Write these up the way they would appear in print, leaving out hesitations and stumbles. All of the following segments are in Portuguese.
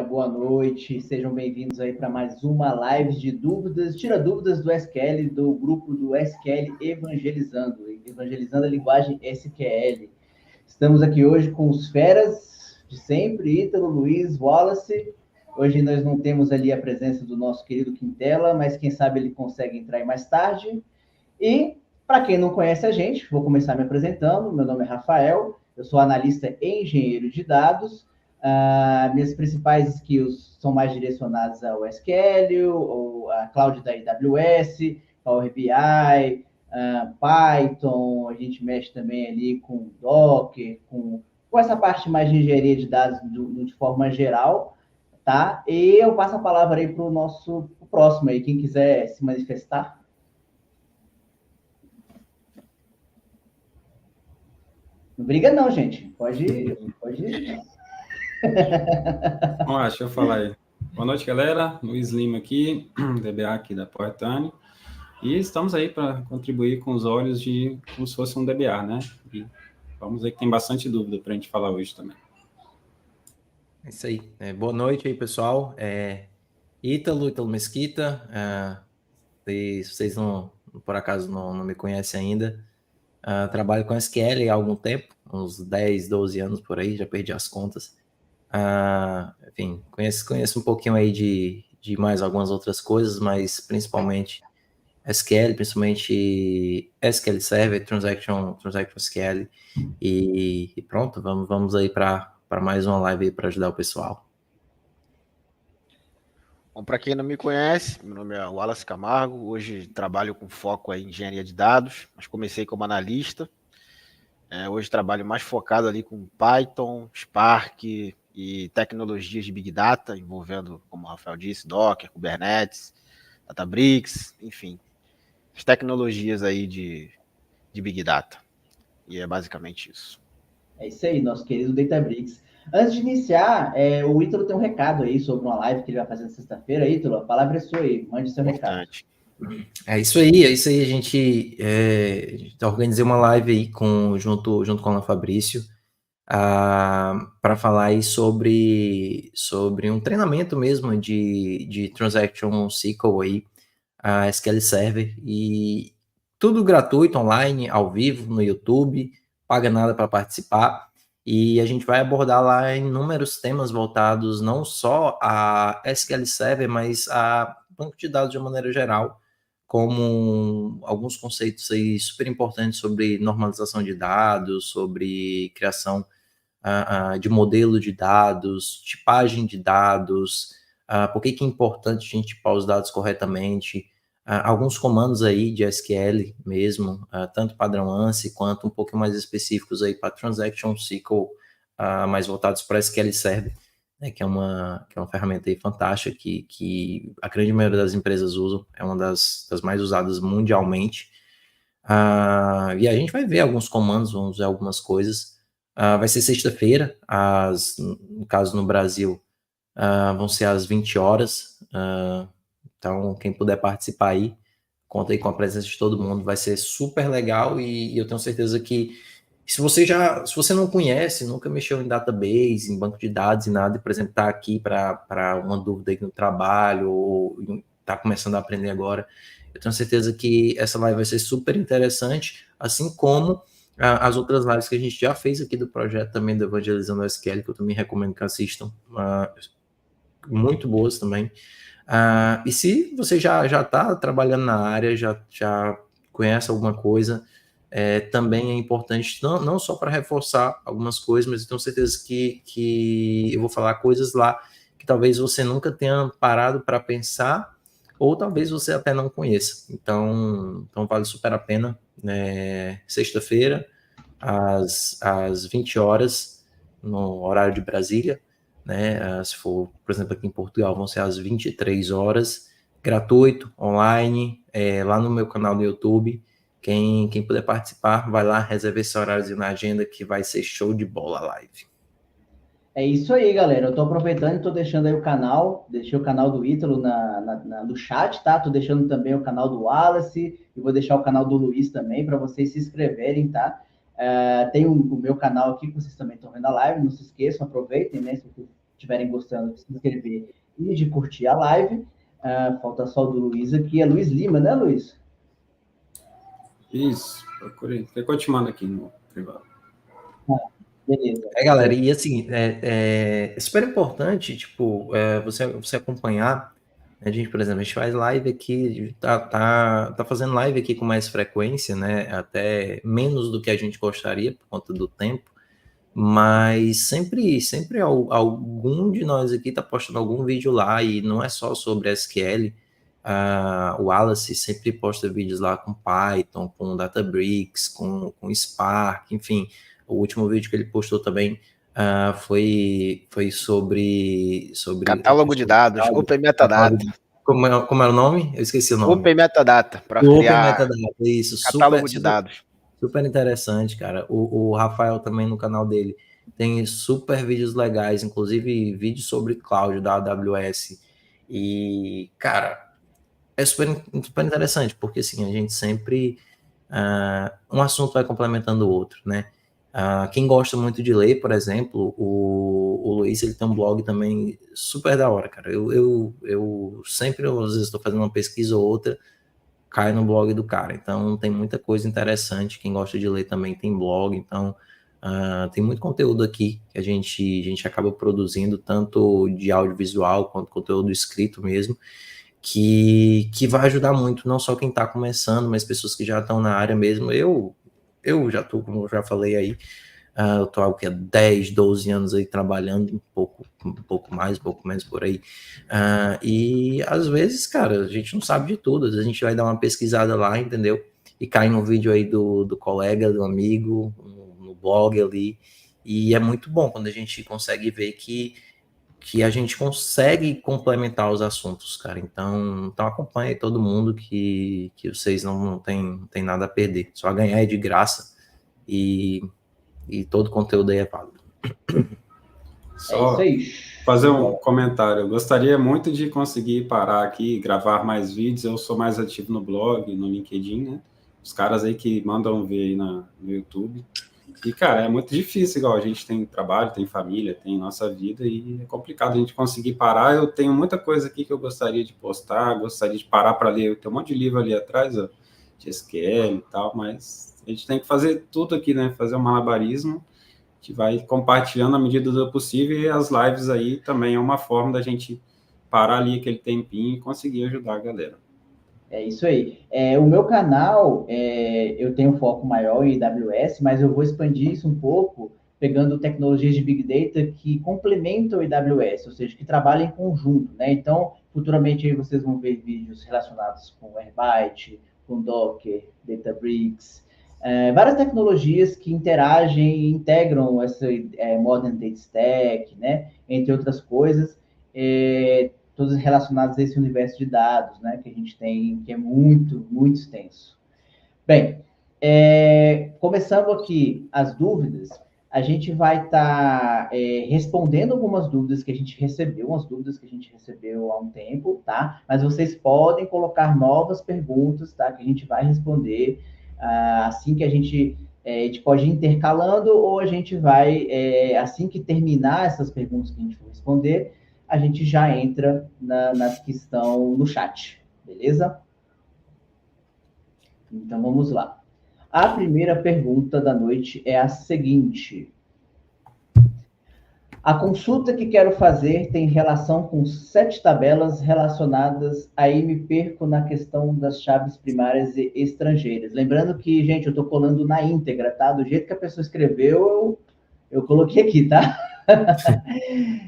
dia, boa noite, sejam bem-vindos aí para mais uma live de dúvidas, tira dúvidas do SQL, do grupo do SQL Evangelizando a linguagem SQL. Estamos aqui hoje com os feras de sempre, Ítalo, Luiz, Wallace. Hoje nós não temos ali a presença do nosso querido Quintela, mas quem sabe ele consegue entrar aí mais tarde. E, para quem não conhece a gente, vou começar me apresentando. Meu nome é Rafael, eu sou analista e engenheiro de dados. Minhas principais skills são mais direcionadas ao SQL, ou a cloud da AWS, Power BI, Python, a gente mexe também ali com Docker, com essa parte mais de engenharia de dados de forma geral, tá? E eu passo a palavra aí para o nosso próximo aí, quem quiser se manifestar. Não briga não, gente. Pode. Vamos lá, deixa eu falar aí. Boa noite, galera. Luiz Lima aqui, DBA aqui da Portani. E estamos aí para contribuir com os olhos de como se fosse um DBA, né? E vamos ver que tem bastante dúvida para a gente falar hoje também. É isso aí. Boa noite aí, pessoal. Ítalo Mesquita. Se vocês por acaso não me conhecem ainda, trabalho com SQL há algum tempo, uns 10, 12 anos por aí, já perdi as contas. Enfim, conheço um pouquinho aí de mais algumas outras coisas, mas principalmente SQL, principalmente SQL Server, Transaction SQL, e pronto, vamos aí para mais uma live aí para ajudar o pessoal. Bom, para quem não me conhece, meu nome é Wallace Camargo, hoje trabalho com foco em engenharia de dados, mas comecei como analista. Hoje trabalho mais focado ali com Python, Spark e tecnologias de Big Data, envolvendo, como o Rafael disse, Docker, Kubernetes, Databricks, enfim, as tecnologias aí de Big Data. E é basicamente isso. É isso aí, nosso querido Databricks. Antes de iniciar, o Ítalo tem um recado aí sobre uma live que ele vai fazer na sexta-feira. Ítalo, a palavra é sua aí, mande seu recado. É isso aí, a gente organizei uma live aí junto com a Ana Fabrício para falar aí sobre um treinamento mesmo de Transaction SQL aí, a SQL Server, e tudo gratuito, online, ao vivo, no YouTube, paga nada para participar, e a gente vai abordar lá inúmeros temas voltados não só a SQL Server, mas a banco de dados de uma maneira geral, como alguns conceitos aí super importantes sobre normalização de dados, sobre criação de modelo de dados, tipagem de dados, por que é importante a gente tipar os dados corretamente, alguns comandos aí de SQL mesmo, tanto padrão ANSI quanto um pouco mais específicos aí para Transaction SQL, mais voltados para SQL Server, né, que é uma ferramenta aí fantástica que a grande maioria das empresas usam, é uma das mais usadas mundialmente. E a gente vai ver alguns comandos, vamos ver algumas coisas. Vai ser sexta-feira, no caso no Brasil, vão ser às 20 horas. Então, quem puder participar aí, conta aí com a presença de todo mundo, vai ser super legal, e eu tenho certeza que se você não conhece, nunca mexeu em database, em banco de dados e nada, e, por exemplo, está aqui para uma dúvida aí no trabalho, ou está começando a aprender agora, eu tenho certeza que essa live vai ser super interessante, assim como as outras lives que a gente já fez aqui do projeto também do Evangelizando SQL, que eu também recomendo que assistam, muito boas também. E se você já está trabalhando na área, já conhece alguma coisa, também é importante, não só para reforçar algumas coisas, mas eu tenho certeza que eu vou falar coisas lá que talvez você nunca tenha parado para pensar, ou talvez você até não conheça. Então vale super a pena. Sexta-feira, às 20 horas, no horário de Brasília, né? Se for, por exemplo, aqui em Portugal, vão ser às 23 horas, gratuito, online, lá no meu canal do YouTube. Quem puder participar, vai lá, reserve esse horário na agenda, que vai ser show de bola a live. É isso aí, galera. Eu tô aproveitando e tô deixando aí o canal, deixei o canal do Ítalo no chat, tá? Tô deixando também o canal do Wallace, e vou deixar o canal do Luiz também, para vocês se inscreverem, tá? Tem o meu canal aqui, que vocês também estão vendo a live, não se esqueçam, aproveitem, né? Se você estiverem gostando, de se inscrever e de curtir a live. Falta só o do Luiz aqui, é Luiz Lima, né, Luiz? Isso, procurei. Eu te mando aqui no privado. Beleza. Galera, e assim, é super importante, tipo, você acompanhar, né, a gente, por exemplo, a gente faz live aqui, tá fazendo live aqui com mais frequência, né, até menos do que a gente gostaria, por conta do tempo, mas sempre algum de nós aqui tá postando algum vídeo lá, e não é só sobre SQL, o Wallace sempre posta vídeos lá com Python, com Databricks, com Spark, enfim. O último vídeo que ele postou também foi sobre Catálogo de dados, Open Metadata. Como era o nome? Eu esqueci o nome. Open Metadata, para Open criar Metadata, isso. catálogo de dados. Super interessante, cara. O Rafael também no canal dele tem super vídeos legais, inclusive vídeos sobre cloud da AWS. E, cara, é super interessante, porque assim, a gente sempre um assunto vai complementando o outro, né? Quem gosta muito de ler, por exemplo, o Luiz, ele tem um blog também super da hora, cara. Eu sempre, às vezes, estou fazendo uma pesquisa ou outra, cai no blog do cara. Então, tem muita coisa interessante. Quem gosta de ler também tem blog. Então, tem muito conteúdo aqui que a gente acaba produzindo, tanto de audiovisual quanto conteúdo escrito mesmo, que vai ajudar muito, não só quem está começando, mas pessoas que já estão na área mesmo. Eu já estou, como eu já falei aí, eu estou há 10, 12 anos aí trabalhando, um pouco mais, um pouco menos por aí. E às vezes, cara, a gente não sabe de tudo, às vezes a gente vai dar uma pesquisada lá, entendeu? E cai no vídeo aí do colega, do amigo, no blog ali. E é muito bom quando a gente consegue ver que a gente consegue complementar os assuntos, cara. Então acompanha aí todo mundo que vocês não tem nada a perder. Só ganhar é de graça e todo conteúdo aí é válido. Só fazer um comentário. Eu gostaria muito de conseguir parar aqui e gravar mais vídeos. Eu sou mais ativo no blog, no LinkedIn, né? Os caras aí que mandam ver aí no YouTube. E, cara, é muito difícil, igual a gente tem trabalho, tem família, tem nossa vida, e é complicado a gente conseguir parar. Eu tenho muita coisa aqui que eu gostaria de postar, gostaria de parar para ler. Tem um monte de livro ali atrás, ó, de SQL e tal, mas a gente tem que fazer tudo aqui, né? Fazer um malabarismo. A gente vai compartilhando à medida do possível, e as lives aí também é uma forma da gente parar ali aquele tempinho e conseguir ajudar a galera. É isso aí. O meu canal, eu tenho foco maior em AWS, mas eu vou expandir isso um pouco, pegando tecnologias de Big Data que complementam o AWS, ou seja, que trabalham em conjunto, né? Então, futuramente aí vocês vão ver vídeos relacionados com Airbyte, com Docker, Databricks, várias tecnologias que interagem e integram essa Modern Data Stack, né? Entre outras coisas. Todos relacionados a esse universo de dados, né, que a gente tem, que é muito, muito extenso. Bem, começando aqui as dúvidas, a gente vai estar respondendo algumas dúvidas que a gente recebeu, umas dúvidas que a gente recebeu há um tempo, tá? Mas vocês podem colocar novas perguntas, tá? Que a gente vai responder assim que a gente pode ir intercalando, ou a gente vai, assim que terminar essas perguntas que a gente for responder, a gente já entra nas que estão no chat, beleza? Então, vamos lá. A primeira pergunta da noite é a seguinte. A consulta que quero fazer tem relação com 7 tabelas relacionadas a me perco na questão das chaves primárias e estrangeiras. Lembrando que, gente, eu estou colando na íntegra, tá? Do jeito que a pessoa escreveu, eu coloquei aqui, tá?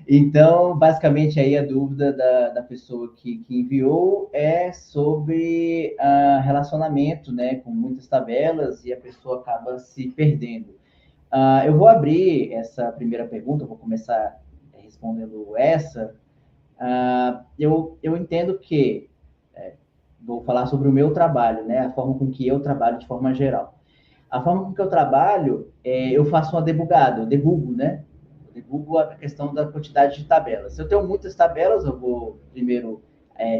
Então, basicamente, aí a dúvida da pessoa que enviou é sobre relacionamento, né, com muitas tabelas, e a pessoa acaba se perdendo. Eu vou abrir essa primeira pergunta, vou começar respondendo essa. Eu entendo que, vou falar sobre o meu trabalho, né, a forma com que eu trabalho de forma geral. A forma com que eu trabalho, eu faço uma debugada, eu debugo, né? Debugo a questão da quantidade de tabelas. Se eu tenho muitas tabelas, eu vou primeiro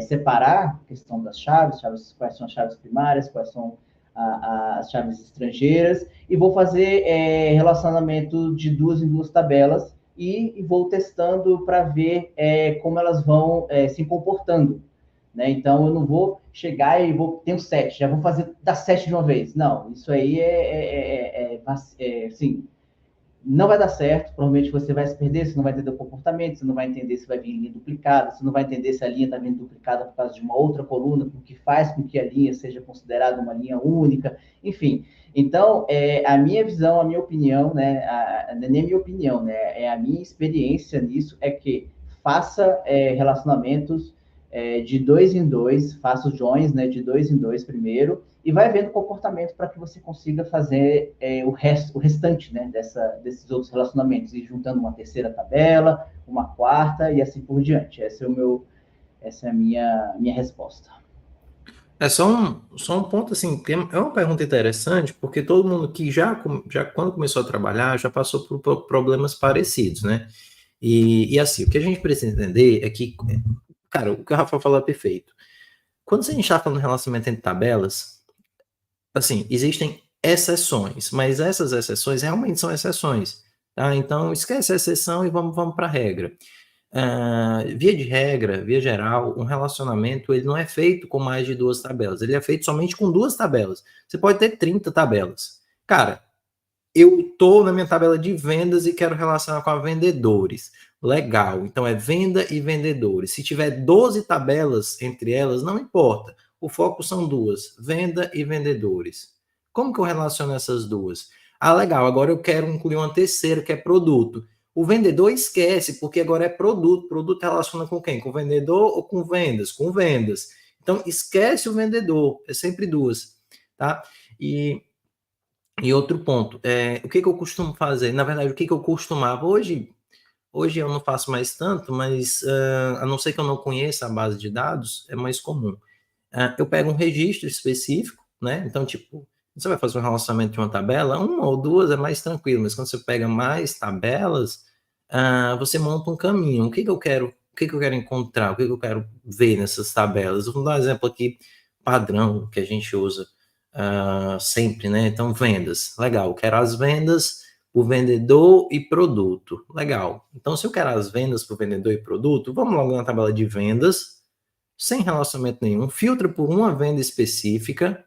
separar a questão das chaves, quais são as chaves primárias, quais são as chaves estrangeiras, e vou fazer relacionamento de duas em duas tabelas e vou testando para ver como elas vão se comportando. Né? Então, eu não vou chegar e tenho 7, já vou dar 7 de uma vez. Não, isso aí assim, não vai dar certo, provavelmente você vai se perder, você não vai entender o comportamento, você não vai entender se vai vir linha duplicada, você não vai entender se a linha está vindo duplicada por causa de uma outra coluna, o que faz com que a linha seja considerada uma linha única, enfim. Então, a minha visão, a minha opinião, né, não é nem a minha opinião, né, é a minha experiência nisso, é que faça relacionamentos de 2 em 2, faça os joins, né, de 2 em 2 primeiro, e vai vendo o comportamento para que você consiga fazer o restante, né, desses outros relacionamentos, e juntando uma terceira tabela, uma quarta e assim por diante. Essa é a minha resposta. É só um ponto assim, que é uma pergunta interessante, porque todo mundo que já quando começou a trabalhar já passou por problemas parecidos, né? E assim, o que a gente precisa entender é que, cara, o que o Rafa falou é perfeito. Quando a gente está falando de relacionamento entre tabelas, assim, existem exceções, mas essas exceções realmente são exceções, tá? Então, esquece a exceção e vamos para a regra. Via de regra, via geral, um relacionamento ele não é feito com mais de 2 tabelas, ele é feito somente com 2 tabelas. Você pode ter 30 tabelas. Cara, eu estou na minha tabela de vendas e quero relacionar com a vendedores. Legal, então é venda e vendedores. Se tiver 12 tabelas entre elas, não importa. O foco são 2, venda e vendedores. Como que eu relaciono essas duas? Legal, agora eu quero incluir uma terceira, que é produto. O vendedor esquece, porque agora é produto. Produto relaciona com quem? Com o vendedor ou com vendas? Com vendas. Então, esquece o vendedor, é sempre 2, tá? E outro ponto, o que eu costumo fazer? Na verdade, o que eu costumava? Hoje eu não faço mais tanto, mas a não ser que eu não conheça a base de dados, é mais comum. Eu pego um registro específico, né? Então, tipo, você vai fazer um relacionamento de uma tabela, 1 ou 2 é mais tranquilo, mas quando você pega mais tabelas, você monta um caminho. O que eu quero encontrar? O que eu quero ver nessas tabelas? Vou dar um exemplo aqui, padrão, que a gente usa sempre, né? Então, vendas. Legal, eu quero as vendas, o vendedor e produto. Legal. Então, se eu quero as vendas para o vendedor e produto, vamos logo na tabela de vendas, sem relacionamento nenhum, filtra por uma venda específica,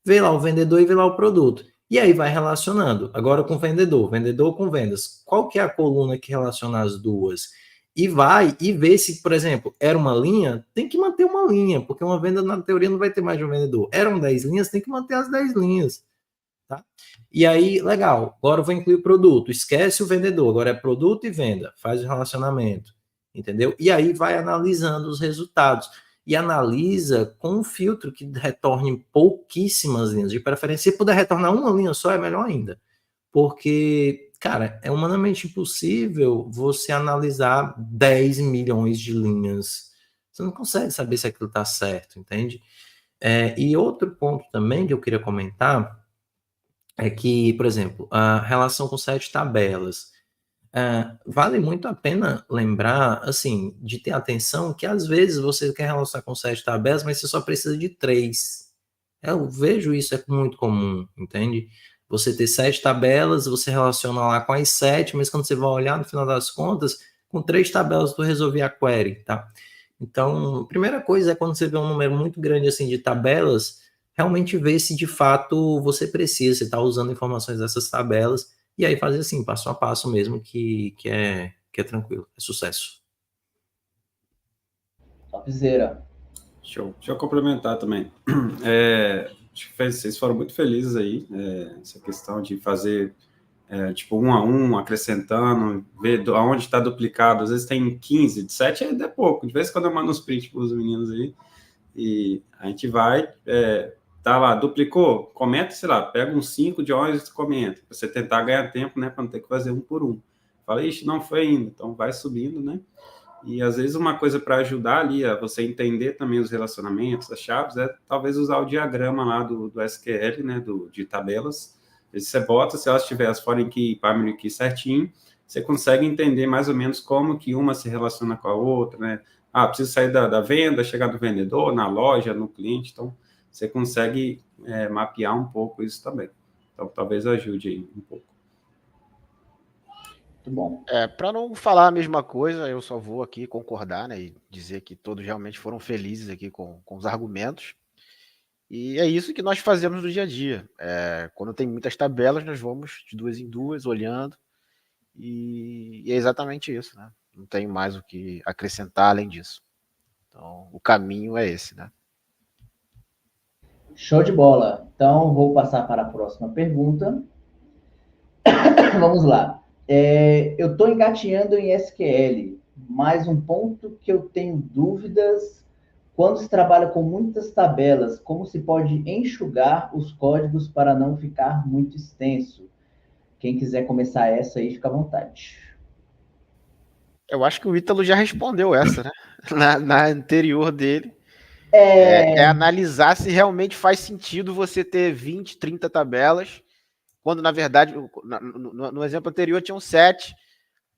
vê lá o vendedor e vê lá o produto. E aí vai relacionando. Agora com o vendedor com vendas. Qual que é a coluna que relaciona as duas? E vai e vê se, por exemplo, era uma linha, tem que manter uma linha, porque uma venda, na teoria, não vai ter mais de um vendedor. Eram 10 linhas, tem que manter as 10 linhas. Tá? E aí, legal, agora eu vou incluir o produto. Esquece o vendedor, agora é produto e venda. Faz o relacionamento, entendeu? E aí vai analisando os resultados. E analisa com um filtro que retorne pouquíssimas linhas. De preferência, se puder retornar uma linha só, é melhor ainda. Porque, cara, é humanamente impossível você analisar 10 milhões de linhas. Você não consegue saber se aquilo está certo, entende? E outro ponto também que eu queria comentar é que, por exemplo, a relação com 7 tabelas. Vale muito a pena lembrar, assim, de ter atenção que às vezes você quer relacionar com 7 tabelas, mas você só precisa de 3. Eu vejo isso, é muito comum, entende? Você ter 7 tabelas, você relaciona lá com as 7, mas quando você vai olhar no final das contas, com 3 tabelas tu resolvi a query, tá? Então, a primeira coisa é quando você vê um número muito grande assim de tabelas, realmente ver se de fato você precisa, você está usando informações dessas tabelas, e aí fazer assim, passo a passo mesmo, que é tranquilo, é sucesso. Topzera. Show. Deixa eu complementar também. Acho que vocês foram muito felizes aí, essa questão de fazer tipo 1 a 1, acrescentando, ver aonde está duplicado. Às vezes tem 15, de 7 ainda é pouco. De vez em quando eu mando uns prints para os meninos aí, e a gente vai, tá lá, duplicou, comenta, sei lá, pega uns 5 de olhos e comenta, para você tentar ganhar tempo, né, para não ter que fazer um por um. Fala, ixi, não foi ainda, então vai subindo, né? E às vezes uma coisa para ajudar ali a você entender também os relacionamentos, as chaves, é talvez usar o diagrama lá do SQL, né, de tabelas. Se você bota, se elas tiverem as foreign key e primary key certinho, você consegue entender mais ou menos como que uma se relaciona com a outra, né? Precisa sair da venda, chegar no vendedor, na loja, no cliente, então você consegue mapear um pouco isso também. Então talvez ajude aí um pouco. Muito bom. Para não falar a mesma coisa, eu só vou aqui concordar, né, e dizer que todos realmente foram felizes aqui com os argumentos. E é isso que nós fazemos no dia a dia. Quando tem muitas tabelas, nós vamos de duas em duas, olhando, e é exatamente isso, né? Não tem mais o que acrescentar além disso. Então, o caminho é esse, né? Show de bola. Então, vou passar para a próxima pergunta. Vamos lá. Eu estou engatinhando em SQL, mas um ponto que eu tenho dúvidas, quando se trabalha com muitas tabelas, como se pode enxugar os códigos para não ficar muito extenso? Quem quiser começar essa aí, fica à vontade. Eu acho que o Ítalo já respondeu essa, né? Na anterior dele. É, Analisar se realmente faz sentido você ter 20, 30 tabelas, quando na verdade, no exemplo anterior tinham 7.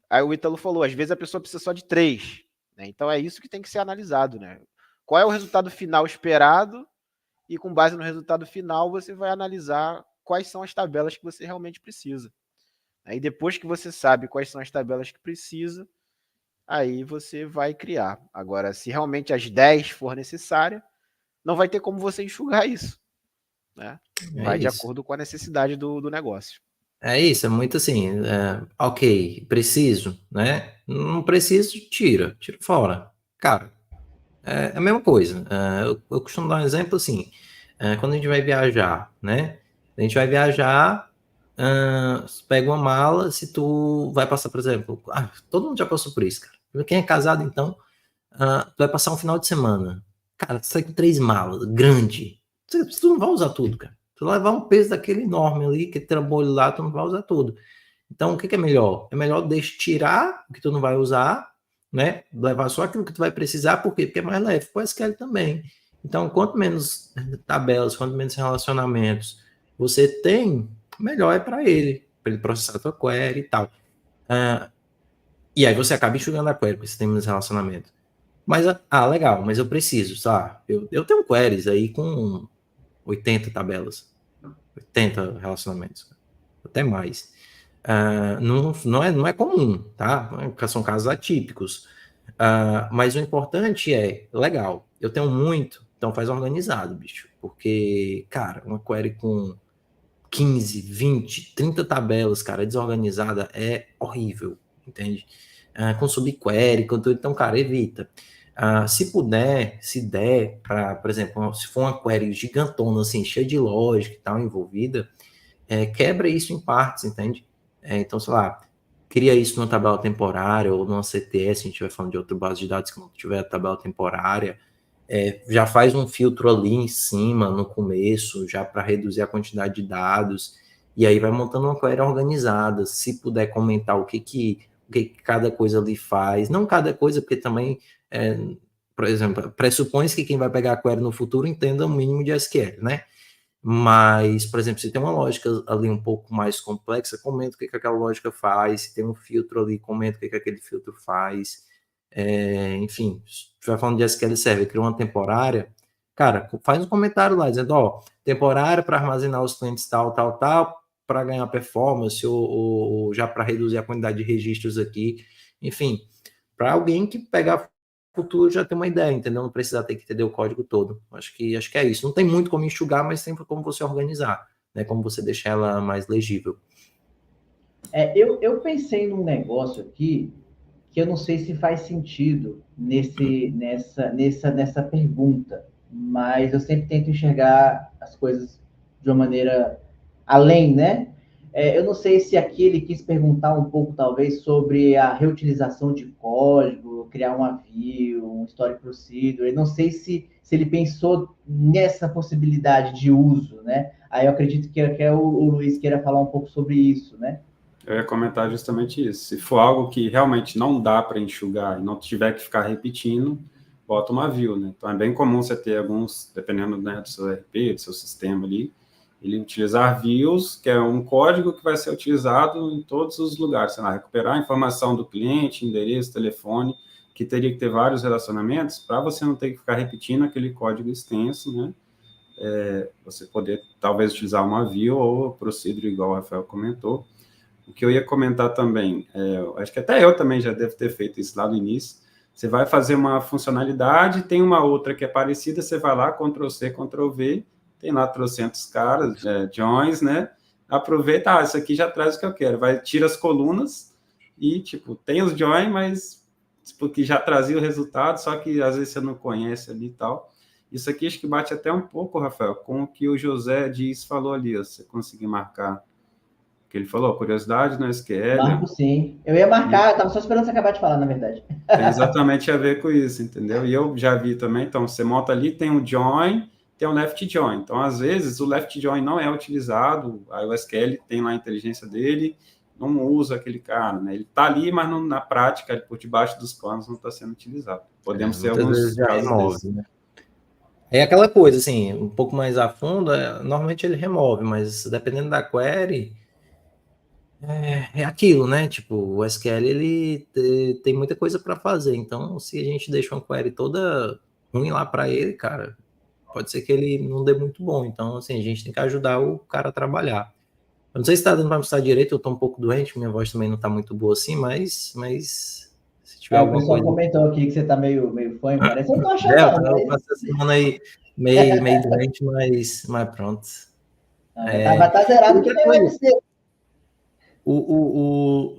Aí o Ítalo falou, às vezes a pessoa precisa só de 3. Né? Então é isso que tem que ser analisado, né? Qual é o resultado final esperado? E com base no resultado final, você vai analisar quais são as tabelas que você realmente precisa. Aí depois que você sabe quais são as tabelas que precisa, aí você vai criar. Agora, se realmente as 10 for necessária, não vai ter como você enxugar isso. Né? Vai de acordo com a necessidade do negócio. É isso, é muito assim, ok, preciso, né? Não preciso, tira fora. Cara, é a mesma coisa. Eu costumo dar um exemplo assim, quando a gente vai viajar, né? A gente vai viajar, pega uma mala, se tu vai passar, por exemplo, todo mundo já passou por isso, cara. Quem é casado, então, tu vai passar um final de semana. Cara, tu sai com 3 malas, grande. Tu não vai usar tudo, cara. Tu vai levar um peso daquele enorme ali, que trambolho lá, tu não vai usar tudo. Então, o que é melhor? É melhor tirar o que tu não vai usar, né? Levar só aquilo que tu vai precisar, por quê? Porque é mais leve. O SQL também. Então, quanto menos tabelas, quanto menos relacionamentos você tem, melhor é para ele processar a tua query e tal. E aí você acaba enxugando a query, porque você tem menos relacionamento. Mas, legal, mas eu preciso, tá? Eu tenho queries aí com 80 tabelas, 80 relacionamentos, até mais. Não é comum, tá? São casos atípicos. Mas o importante legal, eu tenho muito, então faz organizado, bicho. Porque, cara, uma query com 15, 20, 30 tabelas, cara, desorganizada é horrível, entende? Com subquery, então, cara, evita. Se der, por exemplo, se for uma query gigantona, assim, cheia de lógica e tal, envolvida, quebra isso em partes, entende? Então, sei lá, cria isso numa tabela temporária ou numa CTS, a gente vai falando de outra base de dados que não tiver a tabela temporária, já faz um filtro ali em cima, no começo, já para reduzir a quantidade de dados, e aí vai montando uma query organizada, se puder comentar o que cada coisa ali faz, não cada coisa, porque também, por exemplo, pressupõe-se que quem vai pegar a query no futuro entenda o mínimo de SQL, né? Mas, por exemplo, se tem uma lógica ali um pouco mais complexa, comenta o que aquela lógica faz, se tem um filtro ali, comenta o que aquele filtro faz, enfim, se estiver falando de SQL Server, cria uma temporária, cara, faz um comentário lá, dizendo, temporária para armazenar os clientes tal, para ganhar performance, ou já para reduzir a quantidade de registros aqui, enfim, para alguém que pegar futuro já tem uma ideia, entendeu? Não precisa ter que entender o código todo. Acho que é isso. Não tem muito como enxugar, mas tem como você organizar, né? Como você deixar ela mais legível. Eu pensei num negócio aqui que eu não sei se faz sentido nessa pergunta, mas eu sempre tento enxergar as coisas de uma maneira além, né? Eu não sei se aqui ele quis perguntar um pouco, talvez, sobre a reutilização de código, criar uma view, um story procedure. Eu não sei se ele pensou nessa possibilidade de uso, né? Aí eu acredito que o Luiz queira falar um pouco sobre isso, né? Eu ia comentar justamente isso. Se for algo que realmente não dá para enxugar e não tiver que ficar repetindo, bota uma view, né? Então é bem comum você ter alguns, dependendo, né, do seu ERP, do seu sistema ali, ele utilizar views, que é um código que vai ser utilizado em todos os lugares, sei lá, recuperar a informação do cliente, endereço, telefone, que teria que ter vários relacionamentos, para você não ter que ficar repetindo aquele código extenso, né? Você poder, talvez, utilizar uma view ou procedure, igual o Rafael comentou. o que eu ia comentar também, acho que até eu também já devo ter feito isso lá no início. Você vai fazer uma funcionalidade, tem uma outra que é parecida, você vai lá, Ctrl+C, Ctrl+V, tem lá trocentos caras, joins, né? Aproveita, isso aqui já traz o que eu quero. Tira as colunas e, tipo, tem os join, mas porque já trazia o resultado, só que às vezes você não conhece ali e tal. Isso aqui acho que bate até um pouco, Rafael, com o que o José Dias falou ali, ó, você conseguir marcar. Que ele falou, curiosidade no SQL. Marco sim. Eu ia marcar, eu tava só esperando você acabar de falar, na verdade. Tem exatamente a ver com isso, entendeu? E eu já vi também, então você monta ali, tem um join, tem um left join. Então, às vezes, o left join não é utilizado, aí o SQL tem lá a inteligência dele, não usa aquele cara, né? Ele tá ali, mas não, na prática, por debaixo dos panos, não está sendo utilizado. Podemos ter alguns casos desses. Né? É aquela coisa, assim, um pouco mais a fundo, normalmente ele remove, mas dependendo da query, é aquilo, né? Tipo, o SQL, ele tem muita coisa para fazer, então se a gente deixa uma query toda ruim lá para ele, cara, pode ser que ele não dê muito bom, então, assim, a gente tem que ajudar o cara a trabalhar. Eu não sei se tá dando para mostrar direito, eu tô um pouco doente, minha voz também não tá muito boa assim, mas se tiver O alguma pessoal coisa... comentou aqui que você tá meio fã, parece. Eu não tô achando, Eu não. passei a semana aí meio doente, mas pronto. Mas tá zerado que tem o MC.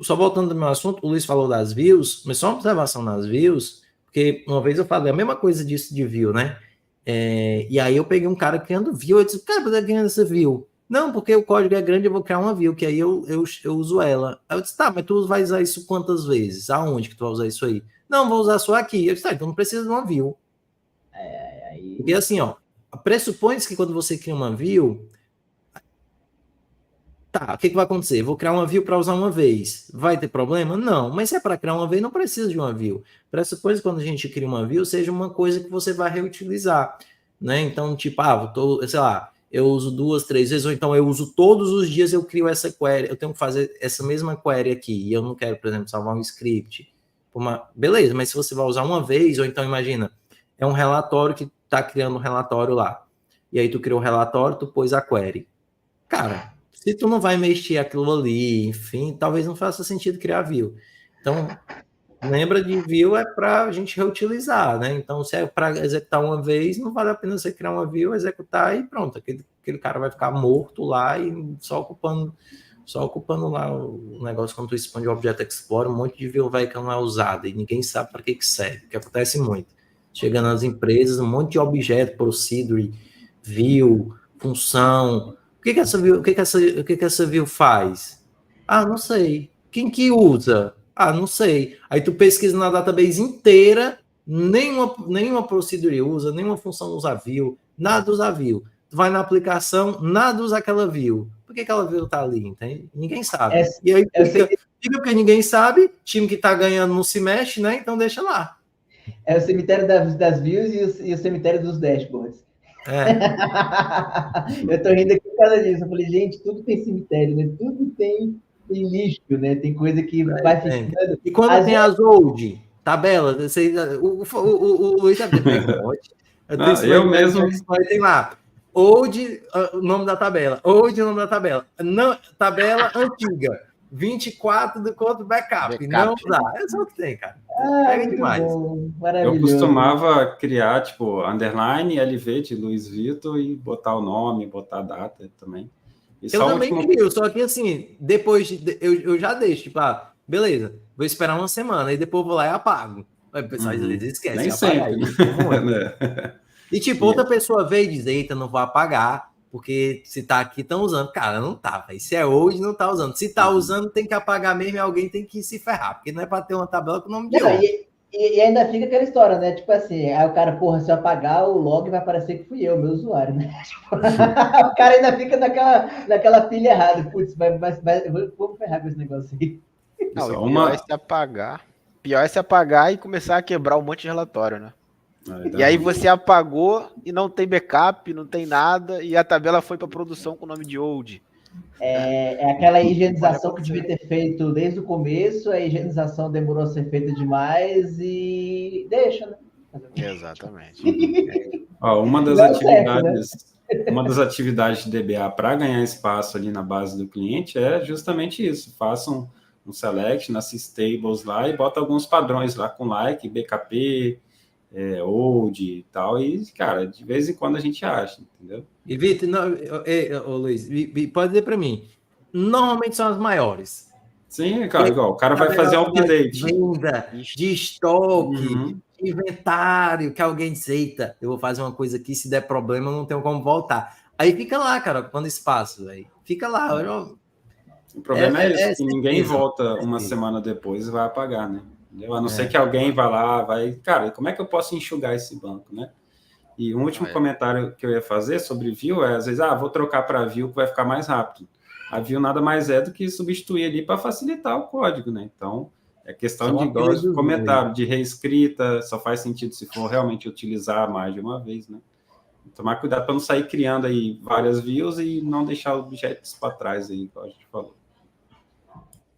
Só voltando ao meu assunto, o Luiz falou das views, mas só uma observação nas views, porque uma vez eu falei a mesma coisa disso de view, né? E aí eu peguei um cara criando view, eu disse, cara, você tá criando essa view? Não, porque o código é grande, eu vou criar uma view, que aí eu uso ela. Aí eu disse, tá, mas tu vai usar isso quantas vezes? Aonde que tu vai usar isso aí? Não, vou usar só aqui. Eu disse, tá, então não precisa de uma view. Porque assim, ó, pressupõe-se que quando você cria uma view, tá, o que vai acontecer? Vou criar uma view para usar uma vez. Vai ter problema? Não. Mas se é para criar uma vez, não precisa de uma view. Pressupõe que quando a gente cria uma view, seja uma coisa que você vai reutilizar, né? Então, tipo, sei lá, eu uso 2, 3 vezes, ou então eu uso todos os dias, eu crio essa query, eu tenho que fazer essa mesma query aqui, e eu não quero, por exemplo, salvar um script. Beleza, mas se você vai usar uma vez, ou então imagina, é um relatório que tá criando um relatório lá. E aí tu criou o relatório, tu pôs a query. Cara, se tu não vai mexer aquilo ali, enfim, talvez não faça sentido criar view. Então, lembra de view é para a gente reutilizar, né? Então, se é para executar uma vez, não vale a pena você criar uma view, executar e pronto. Aquele cara vai ficar morto lá e só ocupando lá o negócio quando tu expande o Object Explorer, um monte de view vai que não é usado e ninguém sabe para que serve, que acontece muito. Chegando nas empresas, um monte de objeto, procedure, view, função. O que essa view faz? Ah, não sei. Quem que usa? Ah, não sei. Aí tu pesquisa na database inteira, nenhuma procedure usa, nenhuma função usa view, nada usa view. Tu vai na aplicação, nada usa aquela view. Por que aquela view tá ali, entende? Ninguém sabe. E aí fica porque ninguém sabe, time que tá ganhando não se mexe, né? Então deixa lá. É o cemitério das views e o cemitério dos dashboards. Eu tô rindo aqui por causa disso. Eu falei, gente, tudo tem cemitério, né? Tudo tem lixo, né? Tem coisa que vai ficando. E quando tem as old, tabela, o Luiz já tem um monte. Eu mesmo. Tem lá. Old, o nome da tabela. Old, o nome da tabela. Não, tabela antiga. 24 do conto backup. Não dá. É só o que tem, cara. Pega demais. Eu costumava criar, tipo, underline, LV de Luiz Vitor e botar o nome, botar a data também. Eu também crio, só que assim, depois eu já deixo, tipo, beleza, vou esperar uma semana, e depois vou lá e apago. Aí o pessoal às vezes esquece. Nem sempre, né? E tipo, outra pessoa veio e diz, eita, não vou apagar, porque se tá aqui, estão usando. Cara, não tá, véio. Se é hoje, não tá usando. Se tá usando, tem que apagar mesmo e alguém tem que se ferrar, porque não é para ter uma tabela com o nome de hoje. E ainda fica aquela história, né? Tipo assim, aí o cara, porra, se eu apagar o log, vai parecer que fui eu, meu usuário, né? O cara ainda fica naquela pilha errada. Putz, vou ferrar com esse negócio aí. Não, pior é se apagar e começar a quebrar um monte de relatório, né? E aí você apagou e não tem backup, não tem nada, e a tabela foi para produção com o nome de old. É aquela higienização que devia ter feito desde o começo, a higienização demorou a ser feita demais e deixa, né? Exatamente. Uma das atividades... uma das atividades de DBA para ganhar espaço ali na base do cliente é justamente isso. Faça um select na systables lá e bota alguns padrões lá com like, BKP, old e tal. E, cara, de vez em quando a gente acha, entendeu? E, Vitor, ô, Luiz, pode dizer para mim, normalmente são as maiores. Sim, cara, igual, o cara vai fazer um update. Venda, de estoque, Uhum. de inventário, que alguém diz, eita, eu vou fazer uma coisa aqui, se der problema, eu não tenho como voltar. Aí fica lá, cara, quando espaço, velho. Fica lá. O problema é esse, que ninguém certeza, volta uma semana depois e vai apagar, né? Entendeu? A não ser É. que alguém vá lá, cara, como é que eu posso enxugar esse banco, né? E um último comentário que eu ia fazer sobre view é, às vezes, vou trocar para view que vai ficar mais rápido. A view nada mais é do que substituir ali para facilitar o código, né? Então, é questão de, igual comentário, de reescrita, só faz sentido se for realmente utilizar mais de uma vez, né? Tomar cuidado para não sair criando aí várias views e não deixar objetos para trás aí, igual a gente falou.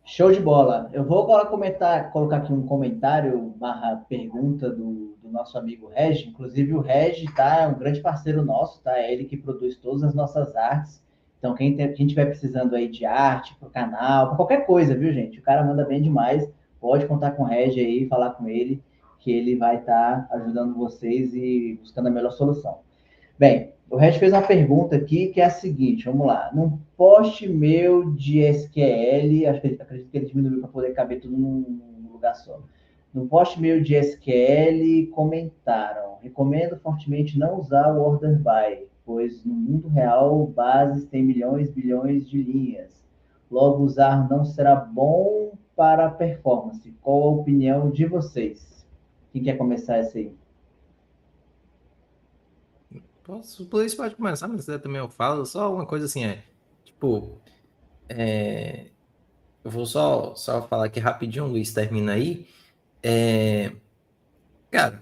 Show de bola. Eu vou agora colocar aqui um comentário / pergunta do nosso amigo Regi. Inclusive, o Regi é um grande parceiro nosso, tá? É ele que produz todas as nossas artes. Então, quem estiver precisando aí de arte para o canal, para qualquer coisa, viu, gente? O cara manda bem demais. Pode contar com o Regi aí, falar com ele, que ele vai estar ajudando vocês e buscando a melhor solução. Bem, o Regi fez uma pergunta aqui que é a seguinte, vamos lá. Num post meu de SQL, acredito que ele diminuiu para poder caber tudo num lugar só. No post meu de SQL, comentaram: recomendo fortemente não usar o order by, pois no mundo real, bases têm milhões, bilhões de linhas. Logo, usar não será bom para a performance. Qual a opinião de vocês? Quem quer começar essa aí? Por isso pode começar, mas também eu falo, só uma coisa assim, tipo, eu vou só falar aqui rapidinho, o Luiz termina aí. Cara,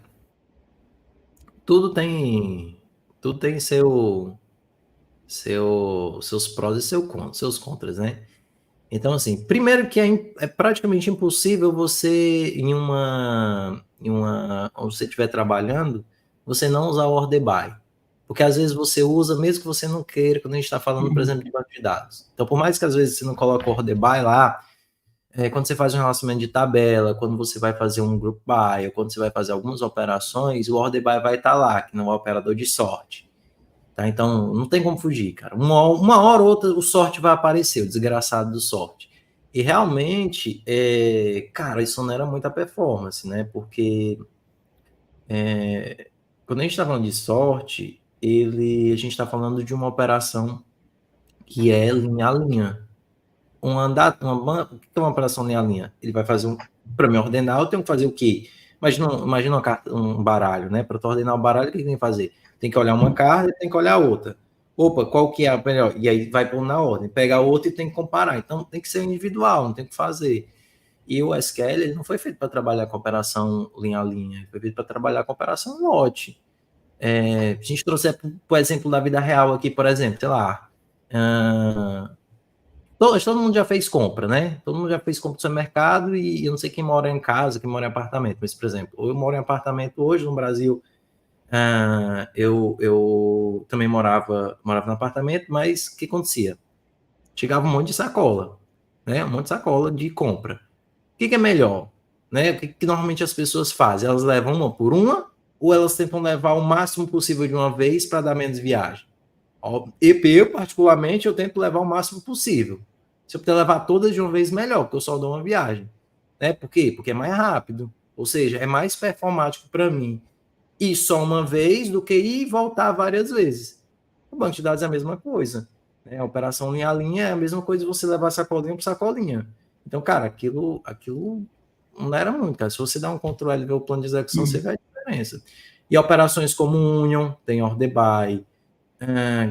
tudo tem seus prós e seus contras, né? Então, assim, primeiro que é praticamente impossível você, onde você estiver trabalhando, você não usar o order by. Porque às vezes você usa, mesmo que você não queira, quando a gente está falando, por exemplo, de banco de dados. Então, por mais que às vezes você não coloque o order by lá, quando você faz um relacionamento de tabela, quando você vai fazer um group by, ou quando você vai fazer algumas operações, o order by vai estar lá, que não é o operador de sorte. Tá? Então, não tem como fugir, cara. Uma hora ou outra, o sorte vai aparecer, o desgraçado do sorte. E realmente, cara, isso não era muita performance, né? Porque quando a gente está falando de sorte, a gente está falando de uma operação que é linha a linha. O que é uma operação linha a linha? Ele vai fazer para me ordenar, eu tenho que fazer o quê? Imagina um baralho, né? Para tu ordenar o baralho, o que tem que fazer? Tem que olhar uma carta e tem que olhar outra. Opa, qual que é a melhor? E aí vai pôr na ordem. Pega outra e tem que comparar. Então tem que ser individual, não tem o que fazer. E o SQL ele não foi feito para trabalhar com operação linha a linha, ele foi feito para trabalhar com operação lote. A gente trouxe, por exemplo, da vida real aqui, por exemplo, sei lá. Todo mundo já fez compra, né? Todo mundo já fez compra no seu mercado e eu não sei quem mora em casa, quem mora em apartamento, mas, por exemplo, eu moro em apartamento hoje no Brasil. Eu também morava no apartamento, mas o que acontecia? Chegava um monte de sacola, né? Um monte de sacola de compra. O que é melhor? Né? O que normalmente as pessoas fazem? Elas levam uma por uma ou elas tentam levar o máximo possível de uma vez para dar menos viagem? Eu, particularmente, eu tento levar o máximo possível. Se eu puder levar todas de uma vez, melhor, porque eu só dou uma viagem. Né? Por quê? Porque é mais rápido. Ou seja, é mais performático para mim ir só uma vez do que ir e voltar várias vezes. O banco de dados é a mesma coisa. Né? A operação linha a linha é a mesma coisa de você levar sacolinha por sacolinha. Então, cara, aquilo não era muito, cara. Se você dá um Ctrl L e ver o plano de execução, você vê a diferença. E operações como Union, tem order by,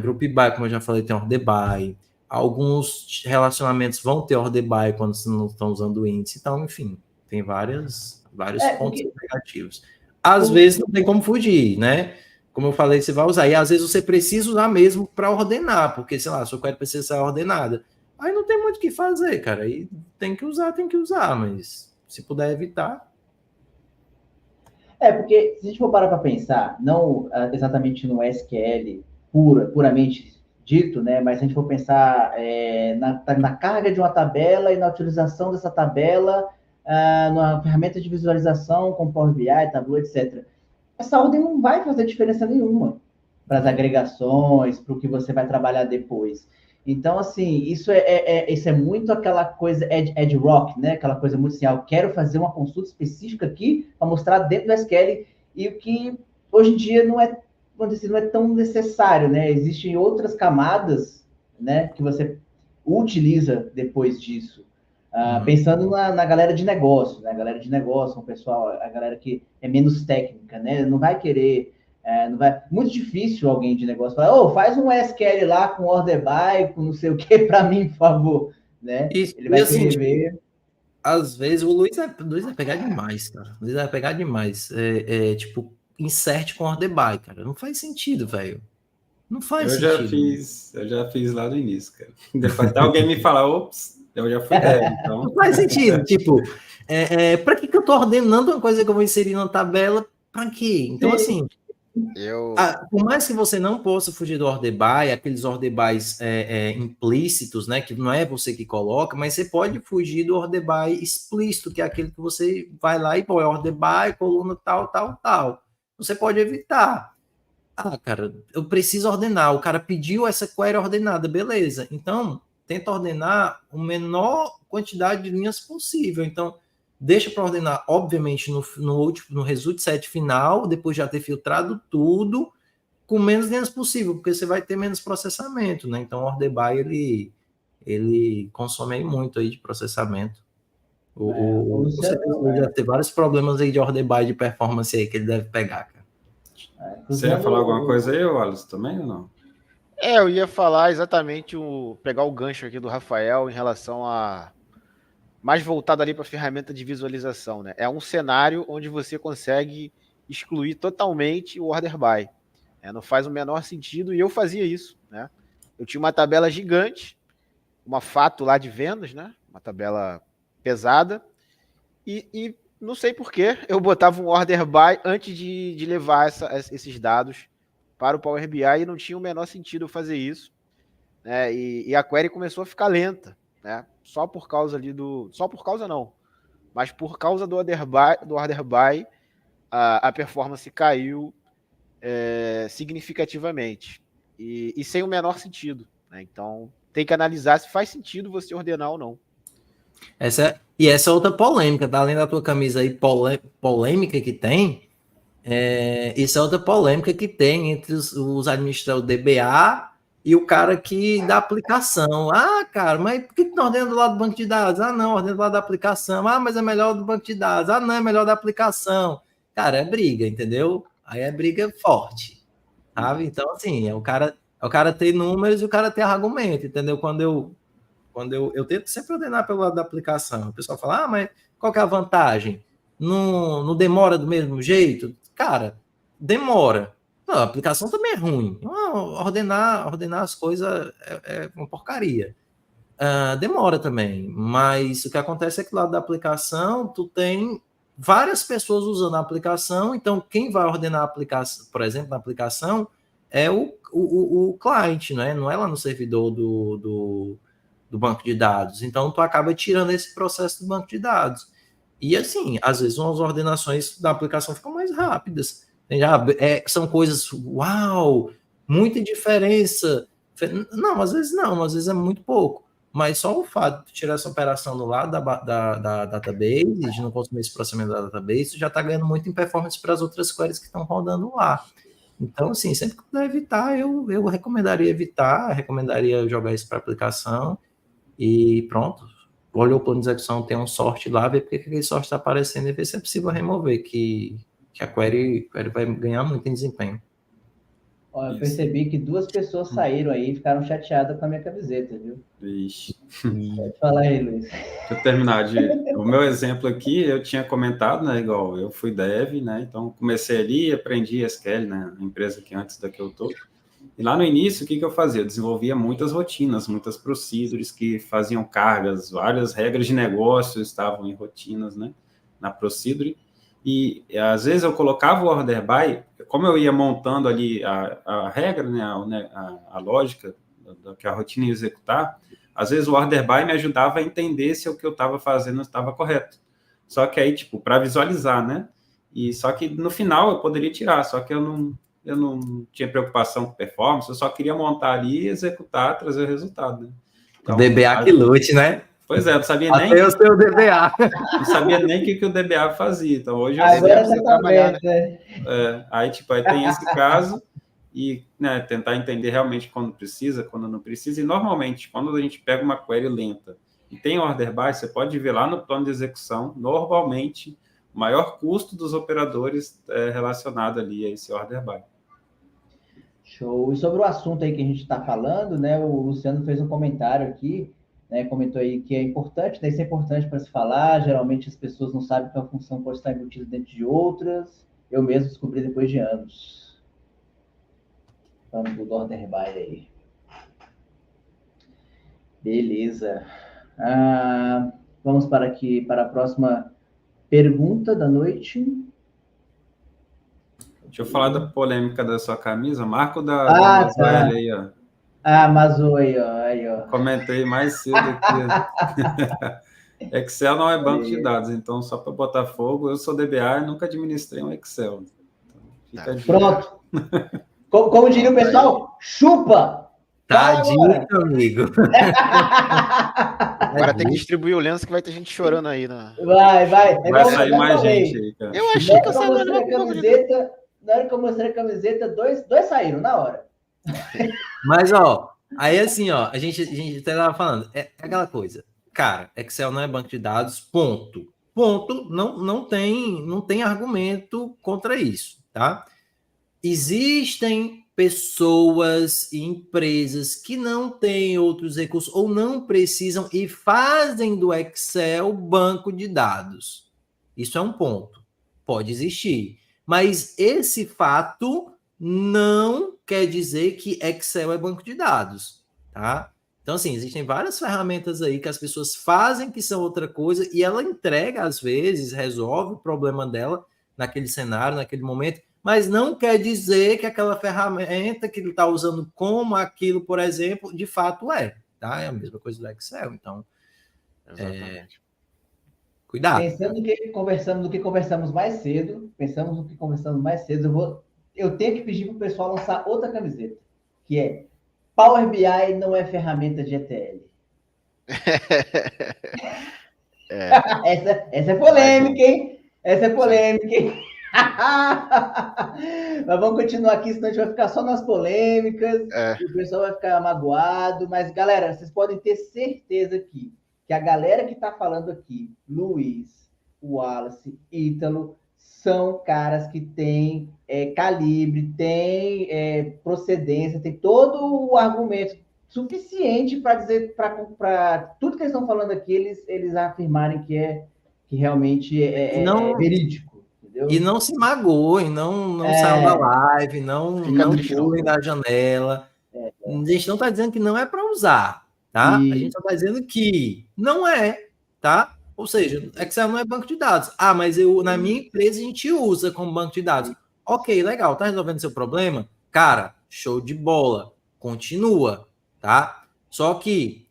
Group by, como eu já falei, tem order by. Alguns relacionamentos vão ter order by quando você não estão usando o índice. Então, enfim, tem vários pontos negativos. Às vezes não tem como fugir, né? Como eu falei, você vai usar. E às vezes você precisa usar mesmo para ordenar, porque, sei lá, a sua query precisa ser ordenada. Aí não tem muito o que fazer, cara. Aí tem que usar, mas se puder evitar. Porque se a gente for parar para pensar, não exatamente no SQL puramente dito, né? Mas se a gente for pensar na carga de uma tabela e na utilização dessa tabela numa ferramenta de visualização como Power BI, Tableau, etc. Essa ordem não vai fazer diferença nenhuma para as agregações, para o que você vai trabalhar depois. Então, assim, isso é muito aquela coisa ad hoc, né? Aquela coisa muito assim, eu quero fazer uma consulta específica aqui para mostrar dentro do SQL, e o que hoje em dia não é tão necessário, né? Existem outras camadas, né, que você utiliza depois disso. Pensando na galera de negócio, né? A galera de negócio, o pessoal, a galera que é menos técnica, né? Não vai querer, muito difícil alguém de negócio falar, faz um SQL lá com order by, com não sei o que para mim, por favor, né? Isso, ele vai assim, querer ver. Às vezes o Luiz vai pegar demais, cara. O Luiz vai pegar demais. Tipo, insert com order by, cara. Não faz sentido, velho. Não faz sentido. Eu já fiz lá no início, cara. Depois até alguém me falar, ops, eu já fui dev, então. Não faz sentido, tipo, pra que eu tô ordenando uma coisa que eu vou inserir na tabela? Pra quê? Então, assim, por mais que você não possa fugir do order by, aqueles order bys implícitos, né, que não é você que coloca, mas você pode fugir do order by explícito, que é aquele que você vai lá e põe order by, coluna tal, tal, tal. Você pode evitar. Cara, eu preciso ordenar. O cara pediu essa query ordenada, beleza. Então, tenta ordenar a menor quantidade de linhas possível. Então, deixa para ordenar, obviamente, no result set final, depois de já ter filtrado tudo, com menos linhas possível, porque você vai ter menos processamento, né? Então, o order by, ele consome muito aí de processamento. Você deve ter vários problemas aí de order by de performance aí que ele deve pegar, cara. Você ia falar alguma coisa aí, Alisson, também ou não? Eu ia falar exatamente pegar o gancho aqui do Rafael em relação a mais voltado ali para a ferramenta de visualização, né? É um cenário onde você consegue excluir totalmente o order by. Não faz o menor sentido, e eu fazia isso, né? Eu tinha uma tabela gigante, uma fato lá de vendas, né? Uma tabela pesada, e não sei porquê, eu botava um order by antes de levar esses dados para o Power BI, e não tinha o menor sentido eu fazer isso, né? E a query começou a ficar lenta, né? Só por causa não, mas por causa do order by, a performance caiu significativamente e sem o menor sentido, né? Então tem que analisar se faz sentido você ordenar ou não. Essa outra polêmica, tá? Além da tua camisa aí polêmica que tem, isso é outra polêmica que tem entre os administradores do DBA e o cara que da aplicação. Cara, mas por que tu não ordena do lado do banco de dados? Não, ordena do lado da aplicação. Mas é melhor do banco de dados. Não, é melhor da aplicação. Cara, é briga, entendeu? Aí é briga forte, sabe? Então, assim, o cara tem números e o cara tem argumento, entendeu? Quando eu tento sempre ordenar pelo lado da aplicação, o pessoal fala, mas qual que é a vantagem? Não demora do mesmo jeito? Cara, demora. Não, a aplicação também é ruim. Ordenar as coisas é uma porcaria. Demora também, mas o que acontece é que do lado da aplicação, tu tem várias pessoas usando a aplicação, então quem vai ordenar a aplicação, por exemplo, na aplicação, é o cliente, né? Não é lá no servidor do banco de dados. Então, tu acaba tirando esse processo do banco de dados. E, assim, às vezes, as ordenações da aplicação ficam mais rápidas. São coisas, muita diferença. Não, às vezes é muito pouco. Mas só o fato de tirar essa operação do lado da database, de não consumir esse processamento da database, já está ganhando muito em performance para as outras queries que estão rodando lá. Então, assim, sempre que puder evitar, eu recomendaria jogar isso para aplicação. E pronto, olhou o plano de execução, tem um sort lá, ver porque aquele sort está aparecendo e ver se é possível remover, que a query vai ganhar muito em desempenho. Eu percebi que 2 pessoas saíram aí e ficaram chateadas com a minha camiseta, viu? Ixi. Pode falar aí, Luiz. Deixa eu terminar o meu exemplo aqui, eu tinha comentado, né, igual eu fui dev, né, então comecei ali e aprendi SQL, né, na empresa que antes da que eu tô. E lá no início, o que eu fazia? Eu desenvolvia muitas rotinas, muitas procedures que faziam cargas, várias regras de negócio estavam em rotinas, né, na procedure. E às vezes eu colocava o order by, como eu ia montando ali a regra, né, a lógica que a rotina ia executar, às vezes o order by me ajudava a entender se o que eu estava fazendo estava correto. Só que aí, tipo, para visualizar, né? E só que no final eu poderia tirar, só que eu não tinha preocupação com performance, eu só queria montar ali, executar, trazer o resultado, né? Então, DBA que lute, né? Pois é, eu não sabia nem... Até o seu DBA. Não sabia nem o que o DBA fazia. Então, hoje eu Agora sei. tá trabalhar, né? Aí, tipo, aí tem esse caso e, né, tentar entender realmente quando precisa, quando não precisa. E, normalmente, quando a gente pega uma query lenta e tem order by, você pode ver lá no plano de execução, normalmente, o maior custo dos operadores é relacionado ali a esse order by. Show. E sobre o assunto aí que a gente está falando, né? O Luciano fez um comentário aqui, né? Comentou aí que é importante, né? Isso é importante para se falar. Geralmente as pessoas não sabem que uma função pode estar embutida dentro de outras. Eu mesmo descobri depois de anos. Vamos do order by aí. Beleza. Vamos para a próxima pergunta da noite. Deixa eu falar da polêmica da sua camisa. Marco da tá. aí, ó. Mas aí, ó. Comentei mais cedo aqui. Excel não é banco de dados, então só para botar fogo, eu sou DBA e nunca administrei um Excel. Então, pronto. Como diria o pessoal, chupa! Tá dito, amigo. Agora tem que distribuir o lenço que vai ter gente chorando aí. Né? Vai. Vai sair mais gente aí, cara. Eu achei que eu saí da camiseta. Na hora que eu mostrei a camiseta, dois saíram na hora. Mas, ó, aí assim, ó, a gente até tava falando, é aquela coisa. Cara, Excel não é banco de dados, ponto. Ponto, não tem argumento contra isso, tá? Existem pessoas e empresas que não têm outros recursos ou não precisam e fazem do Excel banco de dados. Isso é um ponto. Pode existir. Mas esse fato não quer dizer que Excel é banco de dados, tá? Então, assim, existem várias ferramentas aí que as pessoas fazem que são outra coisa e ela entrega, às vezes, resolve o problema dela naquele cenário, naquele momento, mas não quer dizer que aquela ferramenta que ele está usando como aquilo, por exemplo, de fato é, tá? É a mesma coisa do Excel, então... Cuidado. Pensando no que conversamos mais cedo, eu tenho que pedir para o pessoal lançar outra camiseta, que é Power BI não é ferramenta de ETL. Essa é polêmica, hein? Essa é polêmica, hein? Mas vamos continuar aqui, senão a gente vai ficar só nas polêmicas, e o pessoal vai ficar magoado. Mas, galera, vocês podem ter certeza que a galera que está falando aqui, Luiz, Wallace, Ítalo, são caras que têm calibre, têm procedência, tem todo o argumento suficiente para dizer, para tudo que eles estão falando aqui, eles afirmarem que realmente é verídico. Entendeu? E não se magoem, não saiam da live, não pulem da janela. A gente não está dizendo que não é para usar, tá? A gente está dizendo que não é, tá? Ou seja, Excel não é banco de dados. Mas na minha empresa a gente usa como banco de dados. Ok, legal, tá resolvendo seu problema? Cara, show de bola. Continua, tá? Só que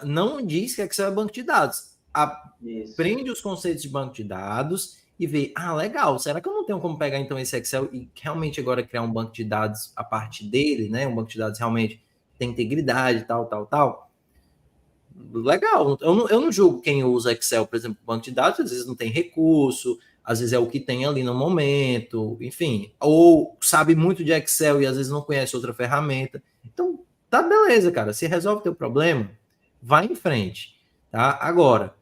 não diz que Excel é banco de dados. Aprende os conceitos de banco de dados e vê, legal, será que eu não tenho como pegar então esse Excel e realmente agora criar um banco de dados a partir dele, né? Um banco de dados realmente tem integridade, tal. Legal, eu não julgo quem usa Excel, por exemplo, banco de dados, às vezes não tem recurso, às vezes é o que tem ali no momento, enfim, ou sabe muito de Excel e às vezes não conhece outra ferramenta. Então, tá beleza, cara, se resolve o teu problema, vai em frente, tá? Agora,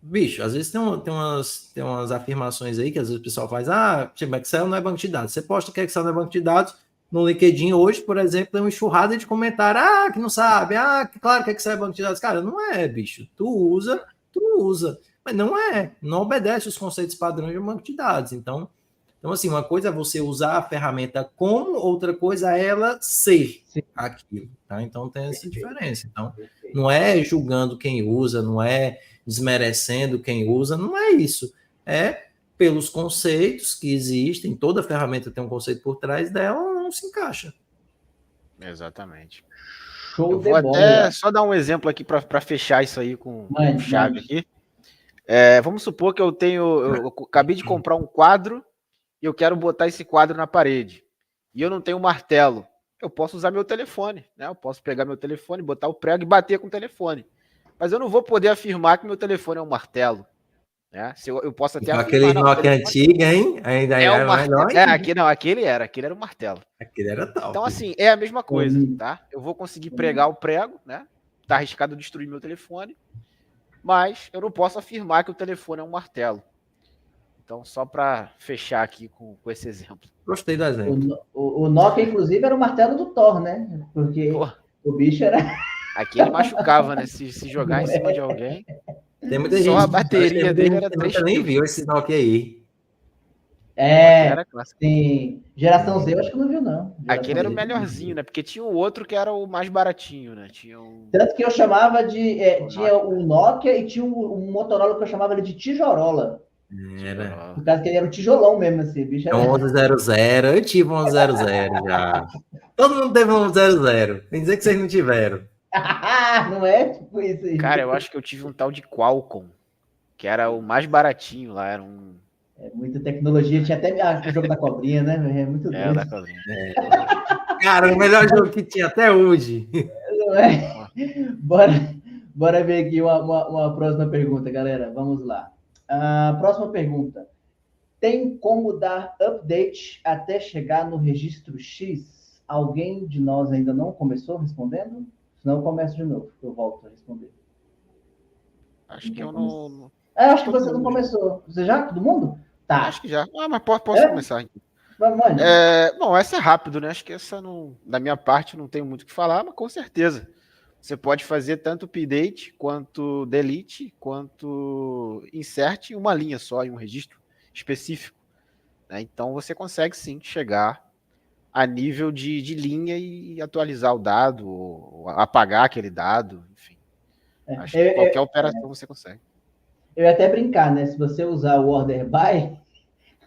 bicho, às vezes tem umas afirmações aí que às vezes o pessoal faz, tipo, Excel não é banco de dados. Você posta que Excel não é banco de dados, no LinkedIn hoje, por exemplo, tem uma enxurrada de comentário, que não sabe, claro que Excel é banco de dados. Cara, não é, bicho. Tu usa, mas não obedece os conceitos padrões de um banco de dados. Então, assim, uma coisa é você usar a ferramenta como, outra coisa é ela ser aquilo, tá? Então, tem essa diferença. Então, Não é julgando quem usa, não é desmerecendo quem usa, não é isso. É pelos conceitos que existem, toda ferramenta tem um conceito por trás dela, não se encaixa. Exatamente. Show Eu de vou bola. até só dar um exemplo aqui para fechar isso aí com chave Mande. aqui. Vamos supor que eu acabei de comprar um quadro e eu quero botar esse quadro na parede. E eu não tenho martelo. Eu posso usar meu telefone, né? Eu posso pegar meu telefone, botar o prego e bater com o telefone. Mas eu não vou poder afirmar que meu telefone é um martelo. Né? Eu posso até Igual afirmar, aquele não, o Nokia telefone antigo, hein? Ainda é um é martelo. melhor ainda. Aquele era um martelo. Aquele era top. Então, assim, é a mesma coisa, tá? Eu vou conseguir pregar o prego, né? Tá arriscado destruir meu telefone, mas eu não posso afirmar que o telefone é um martelo. Então, só para fechar aqui com esse exemplo. Gostei do exemplo. O Nokia, inclusive, era o martelo do Thor, né? Porque Pô, o bicho era... aqui ele machucava, né? Se jogar em cima de alguém, Tem muita só gente, a bateria dele era que 3 nunca nem quilos. viu esse Nokia aí. É, Era clássico. sim. Geração Z, eu acho que não viu, não. Aquele era o Z. melhorzinho, né? Porque tinha o outro que era o mais baratinho, né? Tinha o... Tanto que eu chamava de... tinha Nokia. o Nokia e tinha um Motorola que eu chamava ele de tijorola. Era. Por causa que ele era um tijolão mesmo, assim. Bicho É era... um 1100. Eu tive um 1100 já. Todo mundo teve um 1100. Tem dizer que vocês não tiveram. não é? Tipo isso aí. Cara, eu acho que eu tive um tal de Qualcomm, que era o mais baratinho lá, era um... É muita tecnologia. Tinha até o jogo da cobrinha, né? É muito doido. da cobrinha. Cara, o melhor jogo que tinha até hoje. Não é? Bora ver aqui uma próxima pergunta, galera. Vamos lá. Próxima pergunta. Tem como dar update até chegar no registro X? Alguém de nós ainda não começou respondendo? Senão eu começo de novo. Eu volto a responder. Acho que eu não... acho que você não começou. Você já? Todo mundo? Tá. Acho que já. Mas posso começar. Vamos. Bom, essa é rápido, né? Acho que essa não... Da minha parte não tenho muito o que falar, mas com certeza. Você pode fazer tanto update, quanto delete, quanto insert em uma linha só, em um registro específico. Né? Então você consegue sim chegar a nível de linha e atualizar o dado, ou apagar aquele dado, enfim. Acho que qualquer operação você consegue. Eu ia até brincar, né? Se você usar o order by,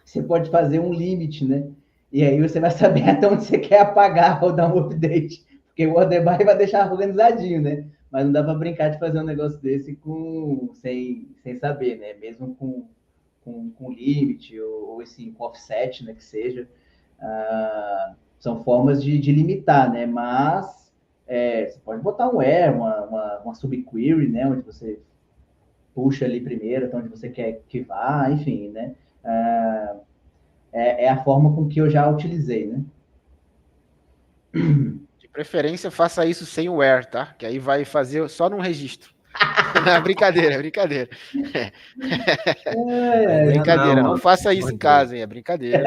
você pode fazer um limite, né? E aí você vai saber até onde você quer apagar ou dar um update. Porque o order by vai deixar organizadinho, né? Mas não dá para brincar de fazer um negócio desse sem saber, né? Mesmo com limite ou assim, com offset, né? Que seja. São formas de limitar, né? Mas você pode botar um where, uma subquery, né? Onde você puxa ali primeiro, até onde você quer que vá, enfim, né? É a forma com que eu já utilizei, né? De preferência, faça isso sem o where, tá? Que aí vai fazer só num registro. Não, brincadeira. Brincadeira, não faça isso em casa, hein? É brincadeira.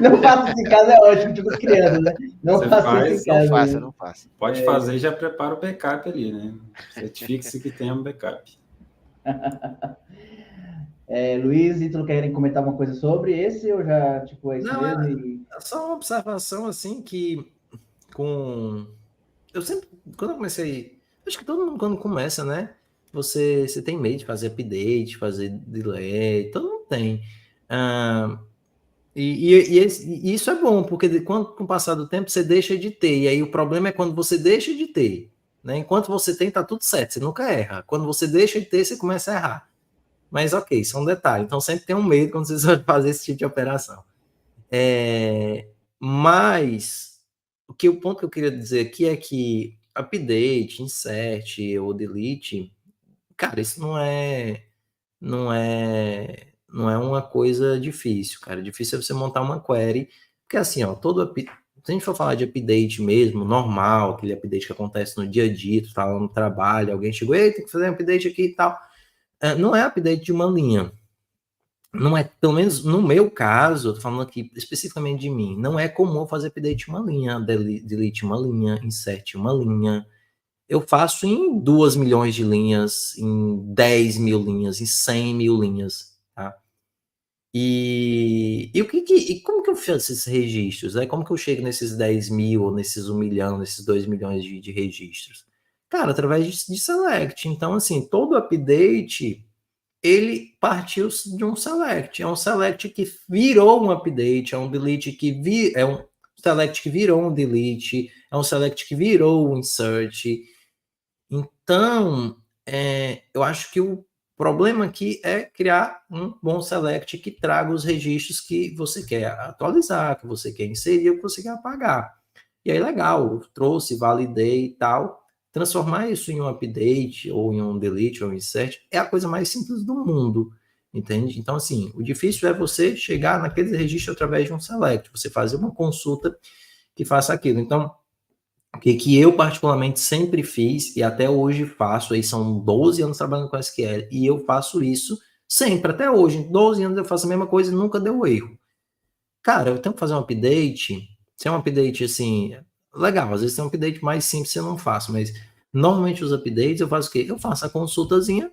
Não faça isso em casa, é ótimo, tipo as crianças, né? Não faça isso em casa. Não faça. Pode fazer e já prepara o backup ali, né? Certifique-se que tem um backup. Luiz e tu querem comentar alguma coisa sobre esse ou já, tipo, é isso Não, mesmo? É só uma observação, assim, que eu sempre, quando eu comecei, acho que todo mundo quando começa, né, você tem medo de fazer update, fazer delay, todo mundo tem. E isso é bom, porque com o passar do tempo você deixa de ter, e aí o problema é quando você deixa de ter, né, enquanto você tem, tá tudo certo, você nunca erra. Quando você deixa de ter, você começa a errar. Mas ok, isso é um detalhe. Então sempre tem um medo quando você vai fazer esse tipo de operação. Mas o ponto que eu queria dizer aqui é que update, insert ou delete, cara, isso não é uma coisa difícil, cara. Difícil é você montar uma query, porque assim, ó, se a gente for falar de update mesmo, normal, aquele update que acontece no dia a dia, tu tá lá no trabalho, alguém chegou, ei, tem que fazer um update aqui e tal. Não é update de uma linha. Não é, pelo menos no meu caso, eu tô falando aqui especificamente de mim, não é comum fazer update de uma linha, delete uma linha, insert uma linha. Eu faço em 2 milhões de linhas, em 10 mil linhas, em 100 mil linhas, tá? E como que eu faço esses registros? Como que eu chego nesses 10 mil, ou nesses 1 milhão, nesses 2 milhões de registros? Cara, através de select. Então, assim, todo update, ele partiu de um select. É um select que virou um update, é um delete que é um select que virou um delete, é um select que virou um insert. Então, eu acho que o problema aqui é criar um bom select que traga os registros que você quer atualizar, que você quer inserir, que você quer apagar. E aí, legal, trouxe, validei e tal. Transformar isso em um update, ou em um delete, ou um insert, é a coisa mais simples do mundo, entende? Então, assim, o difícil é você chegar naquele registro através de um select, você fazer uma consulta que faça aquilo. Então, o que eu particularmente sempre fiz, e até hoje faço, aí são 12 anos trabalhando com SQL, e eu faço isso sempre, até hoje, em 12 anos eu faço a mesma coisa e nunca deu erro. Cara, eu tenho que fazer um update, se é um update assim, legal, às vezes tem um update mais simples eu não faço, mas normalmente os updates eu faço o quê? Eu faço a consultazinha,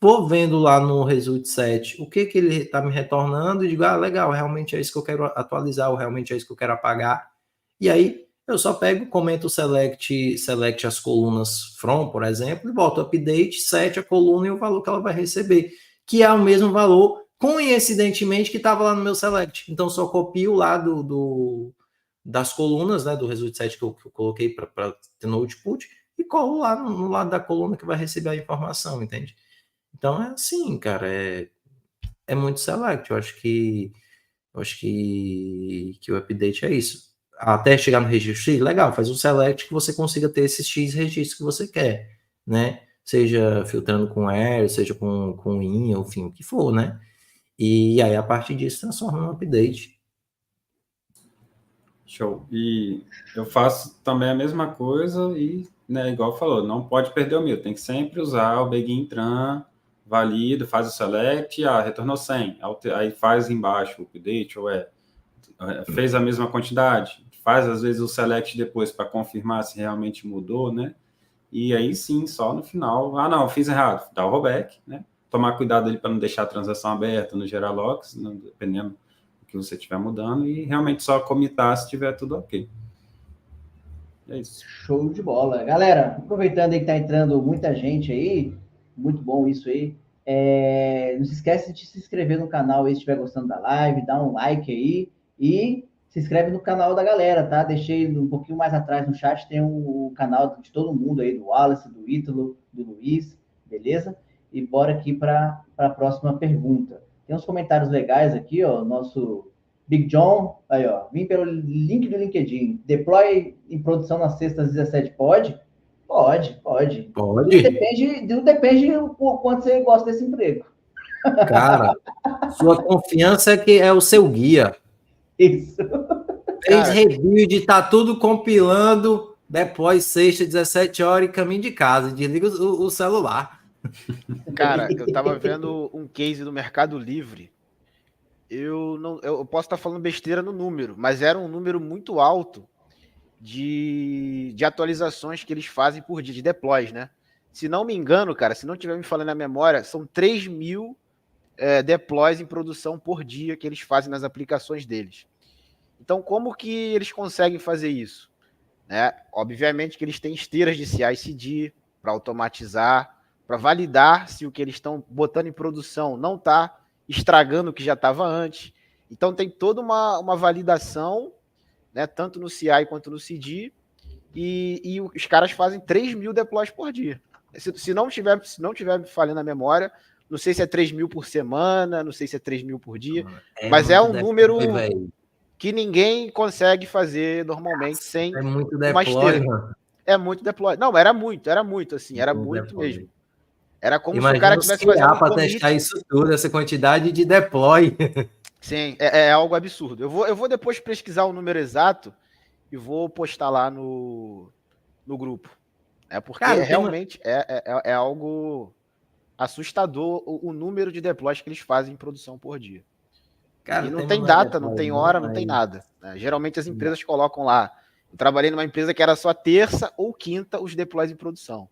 vou vendo lá no result set o que ele está me retornando e digo, legal, realmente é isso que eu quero atualizar, ou realmente é isso que eu quero apagar. E aí eu só pego, comento select as colunas from, por exemplo, e boto update, set a coluna e o valor que ela vai receber, que é o mesmo valor, coincidentemente, que estava lá no meu select. Então, só copio lá das colunas, né, do result set que eu coloquei para ter no output, e colo lá no lado da coluna que vai receber a informação, entende? Então, é assim, cara, é muito select. Eu acho que o update é isso. Até chegar no registro X, legal, faz um select que você consiga ter esses X registros que você quer, né? Seja filtrando com R, seja com IN, enfim, o que for, né? E aí, a partir disso, transforma num update. Show. E eu faço também a mesma coisa e, né, igual falou, não pode perder o meu. Tem que sempre usar o begin tran, valida, faz o select, retornou 100. Aí faz embaixo o update, fez a mesma quantidade. Faz, às vezes, o select depois para confirmar se realmente mudou, né? E aí sim, só no final, não, fiz errado, dá o rollback, né? Tomar cuidado ali para não deixar a transação aberta, não gerar locks, né? Dependendo do que você estiver mudando, e realmente só comitar se tiver tudo ok. É isso. Show de bola. Galera, aproveitando aí que tá entrando muita gente aí, muito bom isso aí. Não se esquece de se inscrever no canal aí se estiver gostando da live, dá um like aí e se inscreve no canal da galera, tá? Deixei um pouquinho mais atrás no chat, tem o canal de todo mundo aí, do Wallace, do Ítalo, do Luiz, beleza? E bora aqui para a próxima pergunta. Tem uns comentários legais aqui, ó, nosso Big John, aí ó, vim pelo link do LinkedIn. Deploy em produção na sexta às 17 pode? Pode. Pode? Não depende o quanto você gosta desse emprego. Cara, sua confiança é o seu guia. Isso. Fez rebuild, tá tudo compilando, deploy sexta, 17 horas e caminho de casa. Desliga o celular. Cara, eu tava vendo um case do Mercado Livre. Eu posso estar falando besteira no número, mas era um número muito alto de atualizações que eles fazem por dia, de deploys, né? Se não me engano, cara, se não tiver me falando na memória, são 3 mil deploys em produção por dia que eles fazem nas aplicações deles. Então, como que eles conseguem fazer isso? Né? Obviamente que eles têm esteiras de CI/CD para automatizar, para validar se o que eles estão botando em produção não está estragando o que já estava antes. Então, tem toda uma validação, né, tanto no CI quanto no CD, e os caras fazem 3 mil deploys por dia. Se não tiver me falhando a memória, não sei se é 3 mil por semana, não sei se é 3 mil por dia, mas é um número que ninguém consegue fazer normalmente sem muito deploy, mano. É muito deploy. Não, era muito, assim, era muito mesmo. Era como Imagina se o cara tivesse fazendo um para testar isso tudo, essa quantidade de deploy. Sim, é algo absurdo. Eu vou depois pesquisar o número exato e vou postar lá no grupo. Porque cara, realmente é algo assustador o número de deploys que eles fazem em produção por dia. Cara, e não tem data, não tem hora, não tem nada. Né? Geralmente as empresas colocam lá. Eu trabalhei numa empresa que era só terça ou quinta os deploys em produção.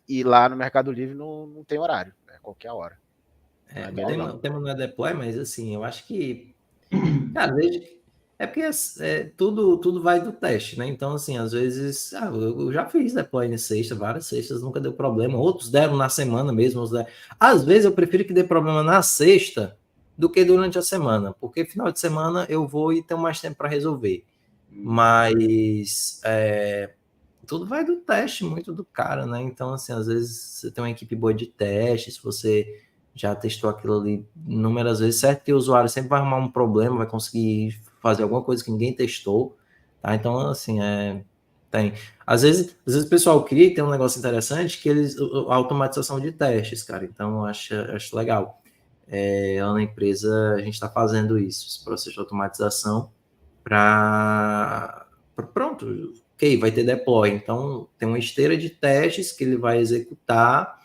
E lá no Mercado Livre não tem horário, é qualquer hora. O tema não é deploy, mas assim, eu acho que, cara, É porque tudo vai do teste, né? Então, assim, às vezes, eu já fiz deploy na sexta, várias sextas, nunca deu problema. Outros deram na semana mesmo. Às vezes eu prefiro que dê problema na sexta do que durante a semana, porque final de semana eu vou e tenho mais tempo para resolver. Mas tudo vai do teste, muito do cara, né? Então, assim, às vezes você tem uma equipe boa de teste, se você já testou aquilo ali inúmeras vezes, certo que o usuário sempre vai arrumar um problema, vai conseguir fazer alguma coisa que ninguém testou, tá? Então, assim, tem. Às vezes o pessoal cria e tem um negócio interessante que a automatização de testes, cara. Então, eu acho legal. Lá na empresa, a gente está fazendo isso, esse processo de automatização pronto, ok, vai ter deploy. Então, tem uma esteira de testes que ele vai executar,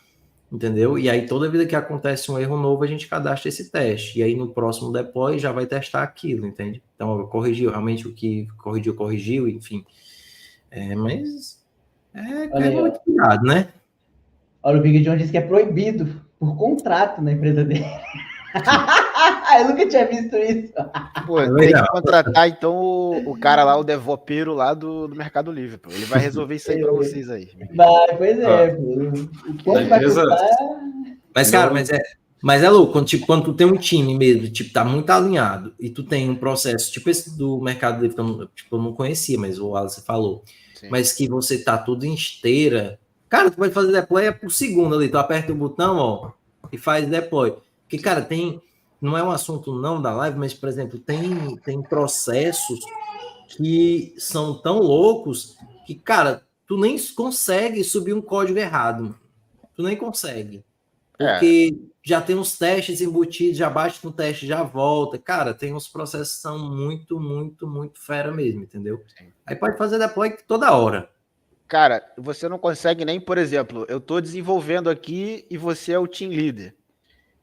entendeu? E aí, toda vida que acontece um erro novo, a gente cadastra esse teste. E aí, no próximo deploy, já vai testar aquilo, entende? Então, corrigiu realmente o que corrigiu, enfim. Mas Olha aí, muito cuidado, né? Olha, o Big John disse que é proibido por contrato na empresa dele. Eu nunca tinha visto isso. Pô, tem que contratar, então, o cara lá, o devopeiro lá do Mercado Livre, pô. Ele vai resolver isso aí pra vocês aí. Vai, pois é. O quanto vai custar... Mas, cara, mas é louco, quando tu tem um time mesmo, tipo, tá muito alinhado, e tu tem um processo, tipo esse do Mercado Livre, que eu não conhecia, mas o Wallace falou, sim, mas que você tá tudo em esteira, cara, tu vai fazer deploy por segundo ali, tu aperta o botão, ó, e faz deploy. Porque, cara, não é um assunto não da live, mas, por exemplo, tem processos que são tão loucos que, cara, tu nem consegue subir um código errado. Tu nem consegue. Porque já tem uns testes embutidos, já bate no teste, já volta. Cara, tem uns processos que são muito, muito, muito fera mesmo, entendeu? Sim. Aí pode fazer deploy toda hora. Cara, você não consegue nem, por exemplo, eu tô desenvolvendo aqui e você é o team leader.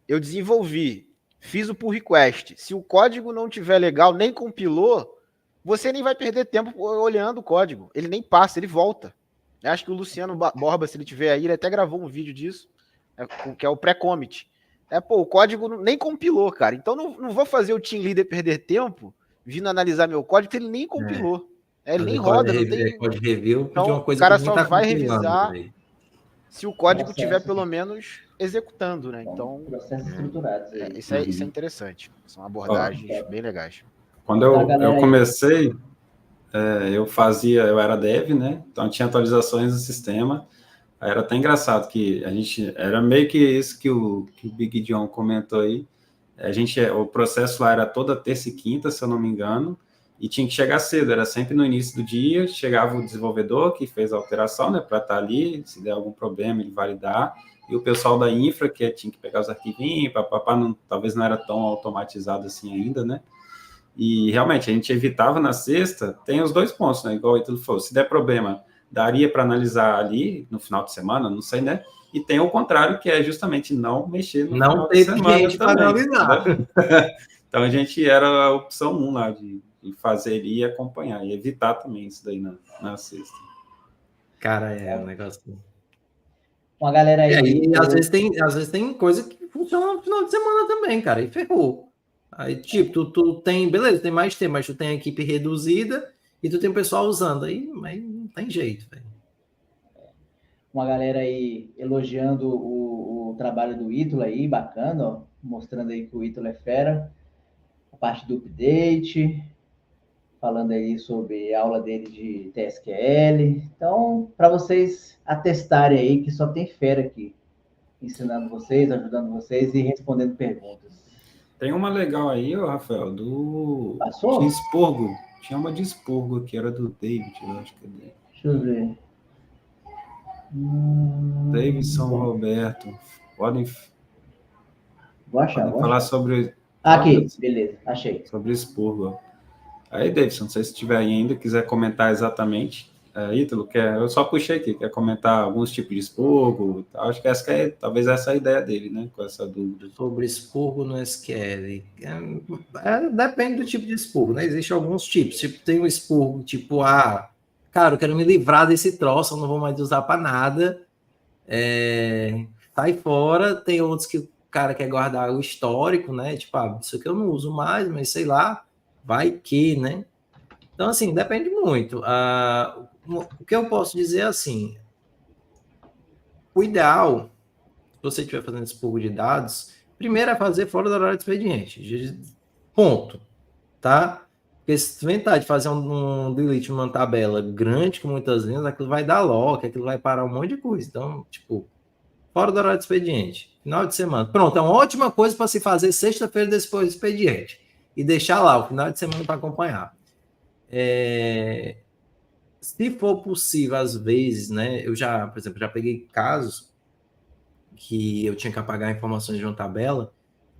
Eu desenvolvi, fiz o pull request. Se o código não tiver legal, nem compilou, você nem vai perder tempo olhando o código. Ele nem passa, ele volta. Eu acho que o Luciano Borba, se ele tiver aí, ele até gravou um vídeo disso, que é o pré-commit. O código nem compilou, cara. Então não vou fazer o team leader perder tempo vindo analisar meu código, porque ele nem compilou. Ele nem roda, não tem... Code review então, de uma coisa o cara que só tá vai revisar se o código estiver pelo menos executando, né? Então, processos estruturados. Isso é interessante. São abordagens bem legais. Quando eu comecei, eu era dev, né? Então tinha atualizações do sistema. Aí era até engraçado que a gente era meio que isso que o Big John comentou aí. O processo lá era toda terça e quinta, se eu não me engano, e tinha que chegar cedo, era sempre no início do dia, chegava o desenvolvedor que fez a alteração, né, para estar ali, se der algum problema, ele validar, e o pessoal da infra, que tinha que pegar os arquivinhos, talvez não era tão automatizado assim ainda, né, e realmente a gente evitava na sexta, tem os dois pontos, né, igual o Ítalo falou, se der problema, daria para analisar ali no final de semana, não sei, né, e tem o contrário, que é justamente não mexer no final de semana também. Né? Então a gente era a opção 1 lá, de fazer e acompanhar, e evitar também isso daí na sexta. Cara, um negócio... Uma galera aí... E às vezes tem coisa que funciona no final de semana também, cara, e ferrou. Aí, tipo, tu tem... Beleza, tem mais tempo, mas tu tem a equipe reduzida e tu tem o pessoal usando, aí não tem jeito, velho. Uma galera aí elogiando o trabalho do Ítalo aí, bacana, ó, mostrando aí que o Ítalo é fera. A parte do update, falando aí sobre a aula dele de TSQL. Então, para vocês atestarem aí que só tem fera aqui, ensinando vocês, ajudando vocês e respondendo perguntas. Tem uma legal aí, Rafael, do Expurgo. Tinha uma de Expurgo que era do David, eu acho que é dele. Deixa eu ver. Davidson Roberto. Podem Vou falar sobre... Aqui, beleza, achei. Sobre Expurgo. Aí, Davidson, não sei se tiver aí ainda, quiser comentar exatamente. Ítalo, eu só puxei aqui, quer comentar alguns tipos de Expurgo. Acho que talvez essa é a ideia dele, né? Com essa dúvida. Sobre Expurgo no SQL. Depende do tipo de Expurgo, né? Existem alguns tipos. Tipo, tem um Expurgo tipo, cara, eu quero me livrar desse troço, eu não vou mais usar para nada. Sai fora. Tem outros que o cara quer guardar o histórico, né? Tipo, isso aqui eu não uso mais, mas sei lá. vai que, né? Então, assim, depende muito. O que eu posso dizer é assim, o ideal, se você estiver fazendo esse pouco de dados, primeiro é fazer fora do horário de expediente. Ponto. Tá? Porque se tu inventar de fazer um delete numa tabela grande com muitas linhas, aquilo vai dar lock, aquilo vai parar um monte de coisa. Então, tipo, fora do horário de expediente, final de semana. Pronto, é uma ótima coisa para se fazer sexta-feira depois do expediente. E deixar lá o final de semana para acompanhar. Se for possível, às vezes, né? Eu já, por exemplo, já peguei casos que eu tinha que apagar informações de uma tabela,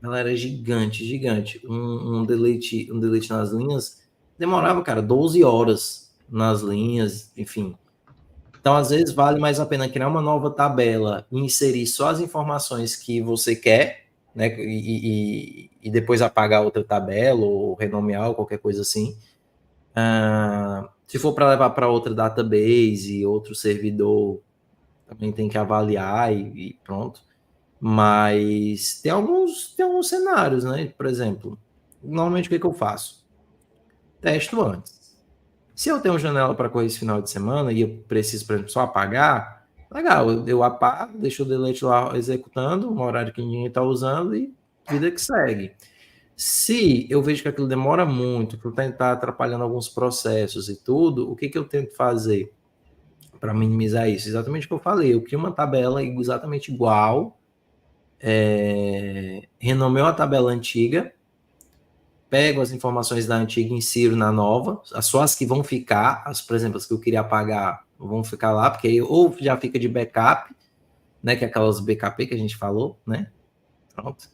ela era gigante, gigante. Um delete nas linhas demorava, cara, 12 horas nas linhas, enfim. Então, às vezes, vale mais a pena criar uma nova tabela e inserir só as informações que você quer, né? E depois apagar outra tabela ou renomear ou qualquer coisa assim. Se for para levar para outra database, outro servidor, também tem que avaliar e pronto. Mas tem alguns cenários, né? Por exemplo, normalmente o que eu faço? Testo antes. Se eu tenho janela para correr esse final de semana e eu preciso, por exemplo, só apagar, legal, eu apago, deixo o delete lá executando, no horário que ninguém está usando e vida que segue. Se eu vejo que aquilo demora muito, que está atrapalhando alguns processos e tudo, o que eu tento fazer para minimizar isso? Exatamente o que eu falei, eu crio uma tabela exatamente igual, renomeio a tabela antiga, pego as informações da antiga e insiro na nova, só as que vão ficar, por exemplo, as que eu queria apagar vão ficar lá, porque aí ou já fica de backup, né, que é aquelas BKP que a gente falou, né, pronto.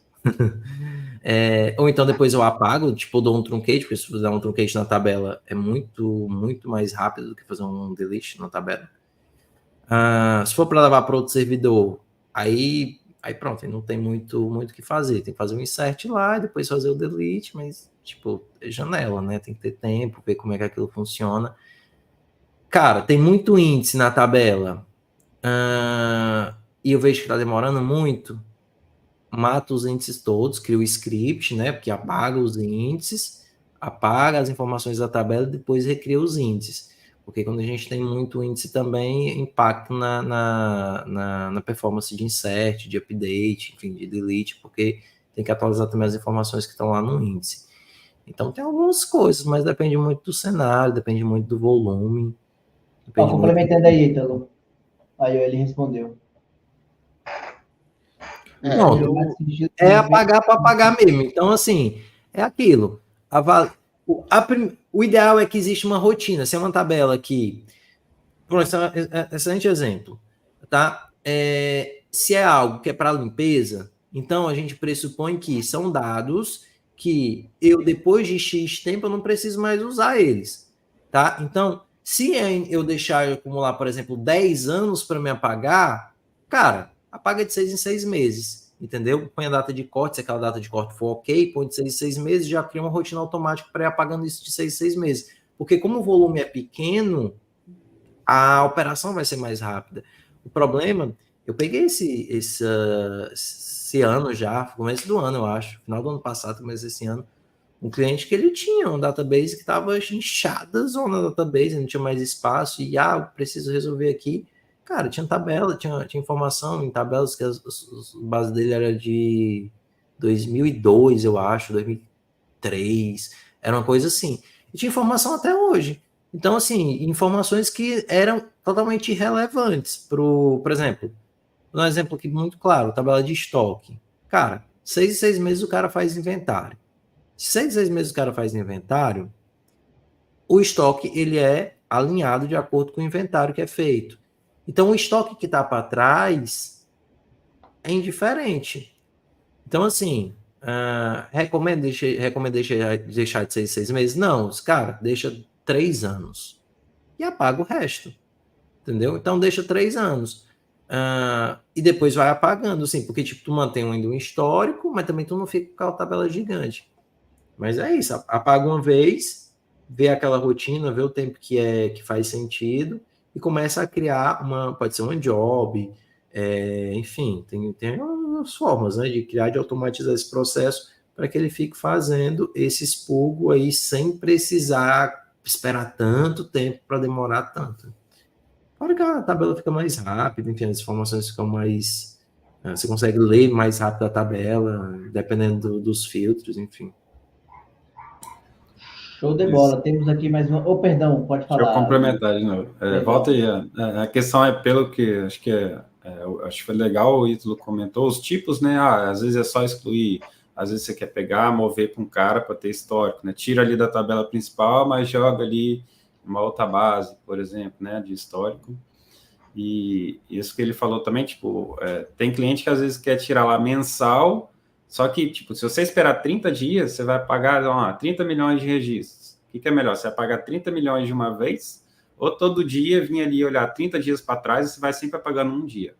Ou então depois eu apago, tipo, dou um truncate, porque se fizer um truncate na tabela é muito, muito mais rápido do que fazer um delete na tabela. Se for para levar para outro servidor, aí pronto, não tem muito o que fazer. Tem que fazer um insert lá e depois fazer o delete, mas, tipo, é janela, né? Tem que ter tempo, ver como é que aquilo funciona. Cara, tem muito índice na tabela. E eu vejo que tá demorando muito. Mata os índices todos, cria o script, né? Porque apaga os índices, apaga as informações da tabela e depois recria os índices. Porque quando a gente tem muito índice também, impacta na performance de insert, de update, enfim, de delete, porque tem que atualizar também as informações que estão lá no índice. Então tem algumas coisas, mas depende muito do cenário, depende muito do volume. Complementando aí, Ítalo. Aí ele respondeu. É apagar para apagar mesmo. Então, assim, é aquilo. O ideal é que existe uma rotina. Se é uma tabela aqui, esse é um excelente exemplo, tá? Se é algo que é para limpeza, então a gente pressupõe que são dados que eu, depois de X tempo, eu não preciso mais usar eles, tá? Então, se eu deixar acumular, por exemplo, 10 anos para me apagar, cara, apaga de 6 em 6 meses, entendeu? Põe a data de corte, se aquela data de corte for ok, põe de 6 em 6 meses, já cria uma rotina automática para ir apagando isso de 6 em 6 meses. Porque como o volume é pequeno, a operação vai ser mais rápida. O problema, eu peguei esse ano já, começo do ano, eu acho, final do ano passado, começo desse ano, um cliente que ele tinha um database que estava inchada, zona da database, não tinha mais espaço, e preciso resolver aqui. Cara, tinha tabela, tinha informação em tabelas que as bases dele era de 2002, eu acho, 2003, era uma coisa assim. E tinha informação até hoje. Então, assim, informações que eram totalmente irrelevantes. Por exemplo, um exemplo aqui muito claro, tabela de estoque. Cara, 6 em 6 meses o cara faz inventário. 6 em 6 meses o cara faz inventário, o estoque ele é alinhado de acordo com o inventário que é feito. Então, o estoque que está para trás é indiferente. Então, assim, recomendo deixar de 6 em 6 meses? Não, cara, deixa 3 anos e apaga o resto, entendeu? Então deixa 3 anos e depois vai apagando, assim, porque tipo, tu mantém ainda um histórico, mas também tu não fica com aquela tabela gigante. Mas é isso, apaga uma vez, vê aquela rotina, vê o tempo que faz sentido e começa a criar pode ser uma job, enfim, tem as formas, né, de criar, de automatizar esse processo para que ele fique fazendo esse expurgo aí sem precisar esperar tanto tempo para demorar tanto. Fora que a tabela fica mais rápida, enfim, as informações ficam mais... Você consegue ler mais rápido a tabela, dependendo dos filtros, enfim. Show de bola. Temos aqui mais uma... Perdão, pode falar. Deixa eu complementar de novo. Volta aí. A questão é pelo que... Acho que foi legal, o Ítalo comentou, os tipos, né? Às vezes é só excluir, às vezes você quer pegar, mover para um cara para ter histórico, né? Tira ali da tabela principal, mas joga ali uma outra base, por exemplo, né? De histórico. E isso que ele falou também, tipo, tem cliente que às vezes quer tirar lá mensal, só que, tipo, se você esperar 30 dias, você vai pagar 30 milhões de registros. O que é melhor? Você vai pagar 30 milhões de uma vez, ou todo dia vir ali olhar 30 dias para trás e você vai sempre pagando um dia,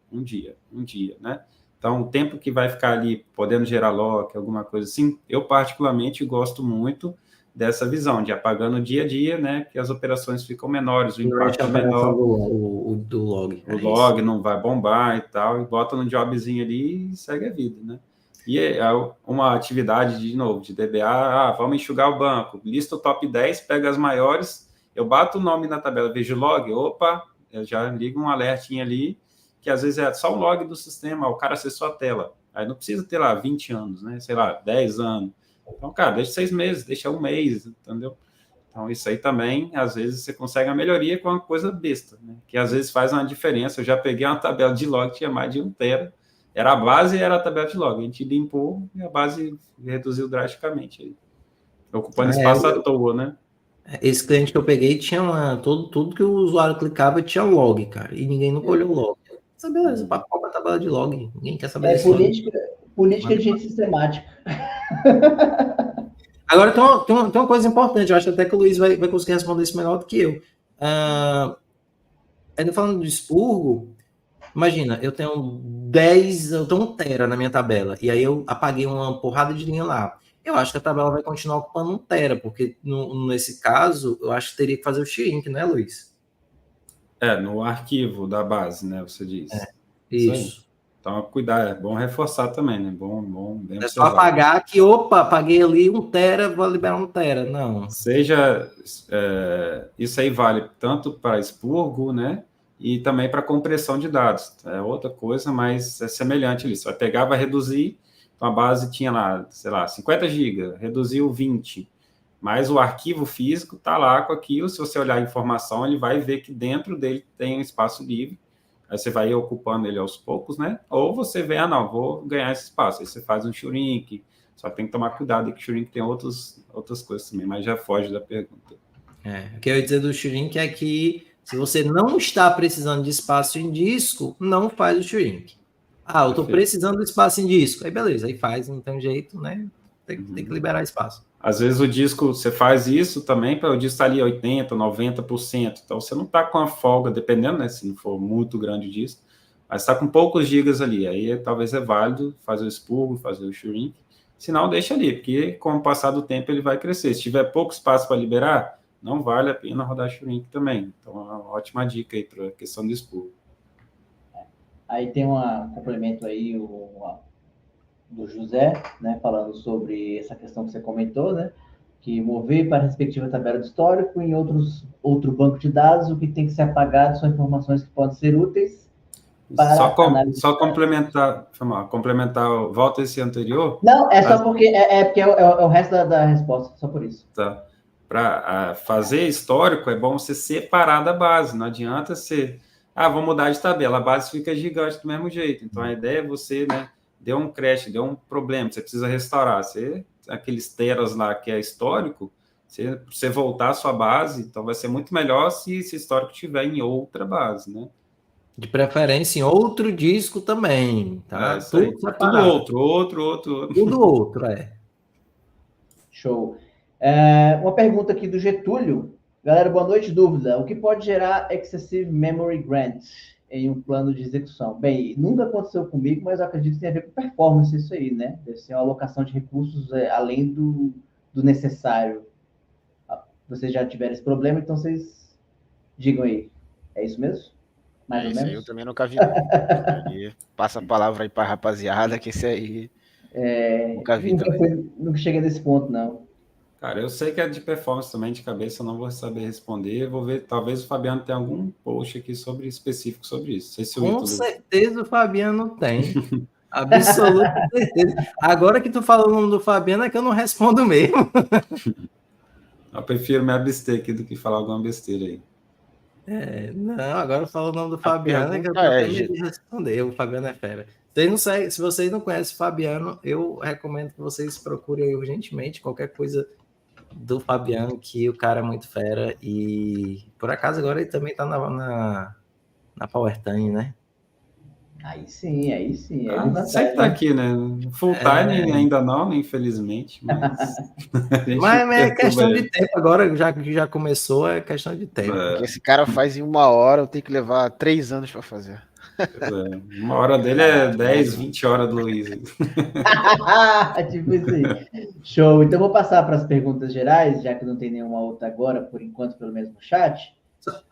né? Então, o tempo que vai ficar ali podendo gerar lock, alguma coisa assim, eu particularmente gosto muito dessa visão de apagando dia a dia, né? Que as operações ficam menores, o impacto é menor. Do log. O log não vai bombar e tal, e bota no jobzinho ali e segue a vida, né? E uma atividade, de novo, de DBA, vamos enxugar o banco, lista o top 10, pega as maiores, eu bato o nome na tabela, vejo o log, eu já ligo um alertinho ali, que às vezes é só o log do sistema, o cara acessou a tela. Aí não precisa ter lá 20 anos, né? Sei lá, 10 anos. Então, cara, deixa 6 meses, deixa um mês, entendeu? Então, isso aí também, às vezes, você consegue a melhoria com uma coisa besta, né? Que às vezes faz uma diferença. Eu já peguei uma tabela de log, tinha mais de 1 tera. Era a base e era a tabela de log. A gente limpou e a base reduziu drasticamente. Aí, ocupando espaço à toa, né? Esse cliente que eu peguei tinha tudo que o usuário clicava tinha log, cara. E ninguém nunca olhou o log. Essa beleza, para a tabela de log. Ninguém quer saber disso. Política de gente sistemática. Agora, tem uma coisa importante. Eu acho até que o Luiz vai conseguir responder isso melhor do que eu. Ainda falando do expurgo, imagina, eu tenho 1 tera na minha tabela. E aí eu apaguei uma porrada de linha lá. Eu acho que a tabela vai continuar ocupando 1 tera, porque nesse caso, eu acho que teria que fazer o shrink, né, Luiz? No arquivo da base, né, você diz. Isso. Então, cuidar, é bom reforçar também, né? Bem é só apagar que, apaguei ali 1 tera, vou liberar 1 tera. Não. Isso aí vale tanto para expurgo, né? E também para compressão de dados. É outra coisa, mas é semelhante ali. Você vai pegar, vai reduzir. Então, a base tinha lá, sei lá, 50 GB, reduziu 20. Mas o arquivo físico está lá com aquilo. Se você olhar a informação, ele vai ver que dentro dele tem um espaço livre. Aí você vai ocupando ele aos poucos, né? Ou você vê, vou ganhar esse espaço. Aí você faz um shrink. Só tem que tomar cuidado, que o shrink tem outras coisas também, mas já foge da pergunta. O que eu ia dizer do shrink é que se você não está precisando de espaço em disco, não faz o shrink. Eu estou precisando de espaço em disco. Aí beleza, aí faz, não tem jeito, né? Tem que liberar espaço. Às vezes o disco, você faz isso também para o disco estar ali 80%, 90%. Então você não está com a folga, dependendo, né? Se não for muito grande o disco, mas está com poucos gigas ali. Aí talvez é válido fazer o expurgo, fazer o shrink. Se não, deixa ali, porque com o passar do tempo ele vai crescer. Se tiver pouco espaço para liberar, não vale a pena rodar shrink também. Então é uma ótima dica aí para a questão do expurgo. Aí tem um complemento aí, do José, né, falando sobre essa questão que você comentou, né, que mover para a respectiva tabela de histórico em outro banco de dados, o que tem que ser apagado são informações que podem ser úteis para só complementar, volta esse anterior. Não, é só porque porque é o resto da resposta, só por isso. Tá. Para fazer histórico, é bom você separar da base, não adianta você... vou mudar de tabela, a base fica gigante do mesmo jeito. Então, a ideia é você, né, deu um crash, deu um problema, você precisa restaurar. Aqueles teras lá que é histórico, você voltar à sua base, então vai ser muito melhor se esse histórico estiver em outra base, né? De preferência em outro disco também, tá? Tudo outro. Tudo outro, Show. Uma pergunta aqui do Getúlio. Galera, boa noite. Dúvida: o que pode gerar Excessive Memory Grant em um plano de execução? Bem, nunca aconteceu comigo, mas eu acredito que tem a ver com performance isso aí, né? Deve ser uma alocação de recursos além do necessário. Vocês já tiveram esse problema, então vocês digam aí. É isso mesmo? Mais ou menos? Aí eu também nunca vi, não. Aí, passa a palavra aí para a rapaziada, que esse aí Nunca vi também. Nunca cheguei nesse ponto, não. Cara, eu sei que é de performance também, de cabeça, eu não vou saber responder. Vou ver, talvez o Fabiano tenha algum post aqui específico sobre isso. Não sei se o Com Ítalo... certeza o Fabiano tem. Absoluta certeza. Agora que tu fala o nome do Fabiano é que eu não respondo mesmo. Eu prefiro me abster aqui do que falar alguma besteira aí. Não, agora fala o nome do Fabiano é que eu tô até medo de responder. O Fabiano é fera. Se vocês não conhecem o Fabiano, eu recomendo que vocês procurem urgentemente qualquer coisa do Fabiano, que o cara é muito fera. E por acaso agora ele também tá na Powertime, né? Aí sim, aí sim. É de Ah, vantagem, sempre tá né? aqui, né? Full time ainda não, infelizmente, mas a gente Mas é perturba questão ele. de tempo agora, já que já começou, é questão de tempo. O que esse cara faz em 1 hora, eu tenho que levar 3 anos para fazer. Uma hora dele é 10, 20 horas do Luiz. Tipo isso aí. Show. Então, vou passar para as perguntas gerais, já que não tem nenhuma outra agora, por enquanto, pelo menos no chat.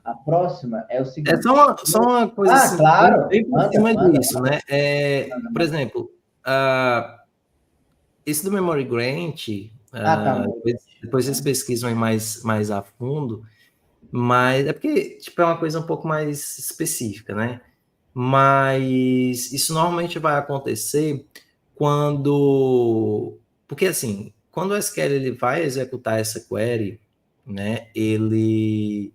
A próxima é o seguinte. É só uma coisa assim, claro. bem por cima disso, né? Por exemplo, esse do Memory Grant, tá. depois vocês pesquisam aí mais a fundo, mas é porque tipo, é uma coisa um pouco mais específica, né? Mas isso normalmente vai acontecer porque assim, quando o SQL ele vai executar essa query, né? Ele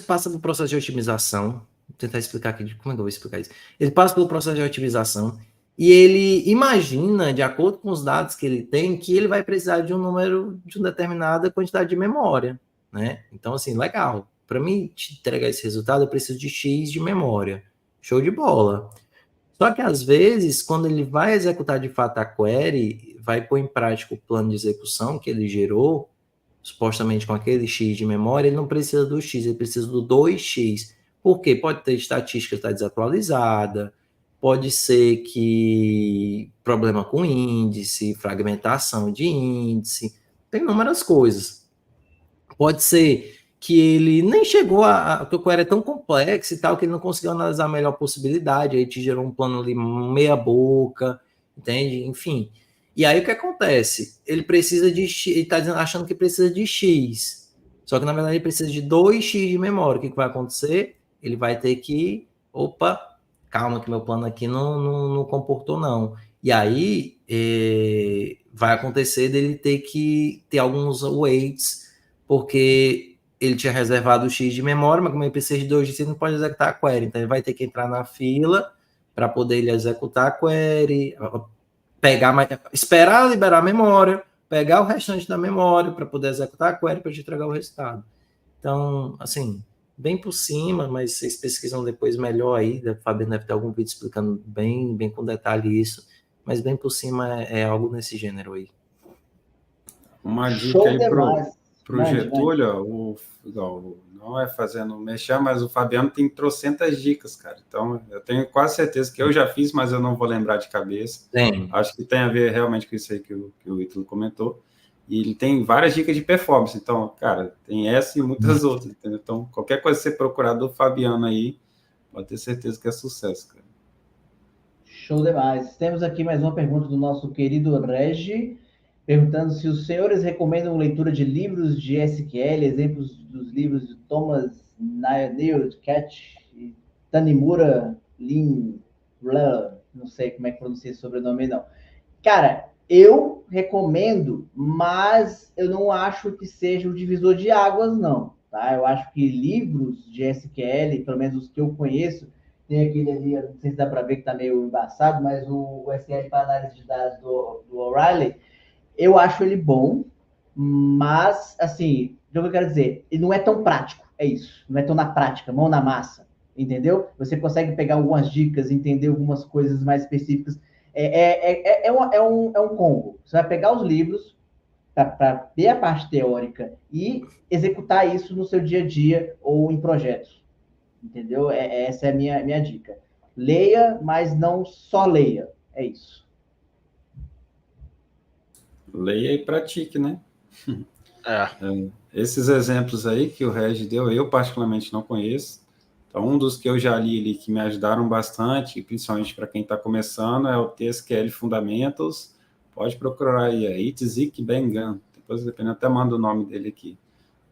passa pelo processo de otimização. Vou tentar explicar aqui como é que eu vou explicar isso. Ele passa pelo processo de otimização e ele imagina, de acordo com os dados que ele tem, que ele vai precisar de um número, de uma determinada quantidade de memória, né? Então, assim, legal. Para mim te entregar esse resultado, eu preciso de X de memória. Show de bola. Só que, às vezes, quando ele vai executar de fato a query, vai pôr em prática o plano de execução que ele gerou, supostamente com aquele X de memória, ele não precisa do X, ele precisa do 2X. Por quê? Pode ter estatística que está desatualizada, pode ser que problema com índice, fragmentação de índice, tem inúmeras coisas. Pode ser que ele nem chegou que o query é tão complexo e tal, que ele não conseguiu analisar a melhor possibilidade, aí te gerou um plano ali meia boca, entende? Enfim. E aí o que acontece? Ele precisa de X, ele está achando que precisa de X. Só que na verdade ele precisa de 2X de memória. O que vai acontecer? Ele vai ter que, calma que meu plano aqui não comportou não. E aí vai acontecer dele ter que ter alguns weights, porque ele tinha reservado o X de memória, mas como ele precisa de 2X, ele não pode executar a query. Então ele vai ter que entrar na fila para poder ele executar a query, esperar liberar a memória, pegar o restante da memória para poder executar a query para te entregar o resultado. Então, assim, bem por cima, mas vocês pesquisam depois melhor aí, o Fabiano deve ter algum vídeo explicando bem com detalhe isso, mas bem por cima é algo nesse gênero aí. Uma dica aí pro Getúlio, não é fazendo mexer, mas o Fabiano tem trocentas dicas, cara. Então, eu tenho quase certeza que eu já fiz, mas eu não vou lembrar de cabeça. Tem. Acho que tem a ver realmente com isso aí que o Ítalo comentou. E ele tem várias dicas de performance. Então, cara, tem essa e muitas outras, entendeu? Então, qualquer coisa que você procurar do Fabiano aí, pode ter certeza que é sucesso, cara. Show demais. Temos aqui mais uma pergunta do nosso querido Regi, perguntando se os senhores recomendam leitura de livros de SQL, exemplos dos livros de Thomas Neill-Catch e Tanimura Lin, não sei como é que pronuncia esse sobrenome, não. Cara, eu recomendo, mas eu não acho que seja o divisor de águas, não. Tá? Eu acho que livros de SQL, pelo menos os que eu conheço, tem aquele ali, não sei se dá para ver que está meio embaçado, mas o SQL para análise de dados do O'Reilly, eu acho ele bom, mas, assim, o que eu quero dizer, ele não é tão prático, é isso. Não é tão na prática, mão na massa, entendeu? Você consegue pegar algumas dicas, entender algumas coisas mais específicas. É um combo. Você vai pegar os livros para ver a parte teórica e executar isso no seu dia a dia ou em projetos. Entendeu? Essa é a minha dica. Leia, mas não só leia. É isso. Leia e pratique, né? Esses exemplos aí que o Regi deu, eu particularmente não conheço. Então, um dos que eu já li ali que me ajudaram bastante, principalmente para quem está começando, é o TSQL Fundamentals. Pode procurar aí, é Itzik Bengan. Depois, dependendo, até mando o nome dele aqui.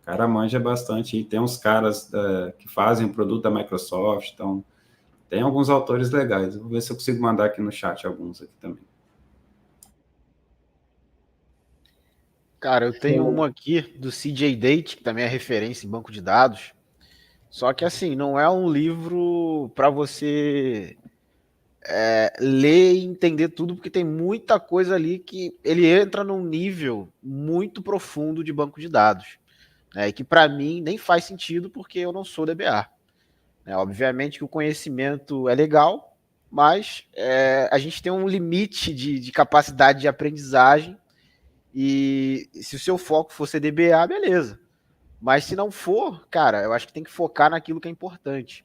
O cara manja bastante. E tem uns caras que fazem produto da Microsoft, então tem alguns autores legais. Vou ver se eu consigo mandar aqui no chat alguns aqui também. Cara, eu tenho um aqui do CJ Date, que também é referência em banco de dados. Só que assim, não é um livro para você ler e entender tudo, porque tem muita coisa ali que ele entra num nível muito profundo de banco de dados, né, e que para mim nem faz sentido porque eu não sou DBA. Né? Obviamente que o conhecimento é legal, mas a gente tem um limite de capacidade de aprendizagem e se o seu foco for ser DBA, beleza. Mas se não for, cara, eu acho que tem que focar naquilo que é importante.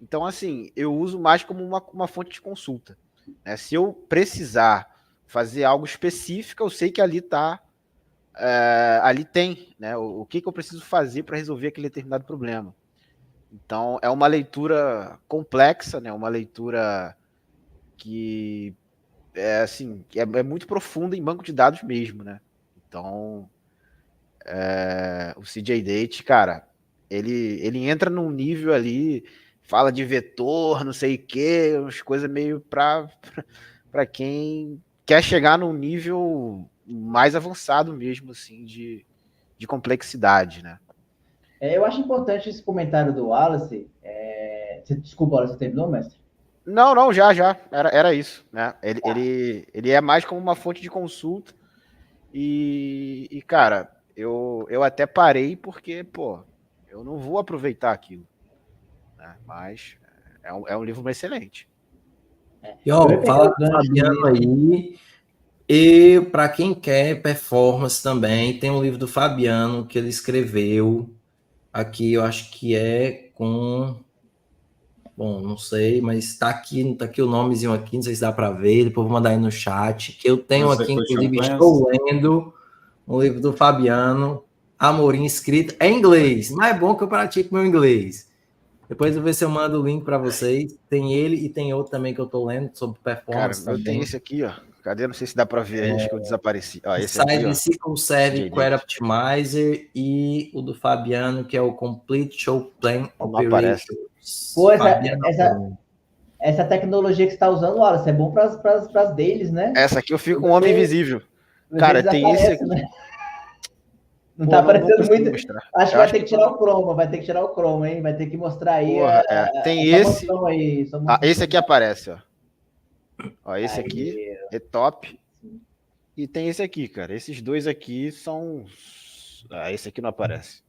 Então, assim, eu uso mais como uma fonte de consulta. Né? Se eu precisar fazer algo específico, eu sei que ali tá, ali tem, né? O que eu preciso fazer para resolver aquele determinado problema. Então, é uma leitura complexa, né? Uma leitura que assim, é muito profunda em banco de dados mesmo, né? Então, o CJ Date, cara, ele entra num nível ali, fala de vetor, não sei o que, umas coisas meio para quem quer chegar num nível mais avançado mesmo, assim, de complexidade, né? Eu acho importante esse comentário do Wallace. Desculpa, Wallace, você terminou, mestre? Não, já. Era isso, né? Ele é mais como uma fonte de consulta e cara, eu até parei porque, pô, eu não vou aproveitar aquilo, né? Mas é um livro excelente. E ó, fala com o Fabiano aí. E para quem quer performance também, tem um livro do Fabiano que ele escreveu. Aqui eu acho que é com. Bom, não sei, mas tá aqui o nomezinho aqui, não sei se dá para ver, depois vou mandar aí no chat, que eu tenho aqui, inclusive, estou lendo um livro do Fabiano, Amorim, escrito em inglês, mas é bom que eu pratico meu inglês. Depois eu vou ver se eu mando o link para vocês. Tem ele e tem outro também que eu tô lendo sobre performance. Cara, eu tenho esse aqui, ó. Cadê? Não sei se dá para ver aí, acho que eu desapareci. Ó, esse aqui, ó. SQL Server Query Optimizer e o do Fabiano, que é o Complete Show Plan Operations. Pô, essa tecnologia que você está usando, Wallace, é bom para as dailies, né? Essa aqui eu fico um homem invisível. Cara, tem esse aqui. Né? Não tá aparecendo muito. Mostrar. Acho que vai ter que tirar o chroma, hein? Vai ter que mostrar aí. Porra, tem esse. Aí, esse aqui aparece, ó. Ó, esse aí aqui é top. E tem esse aqui, cara. Esses dois aqui são. Esse aqui não aparece.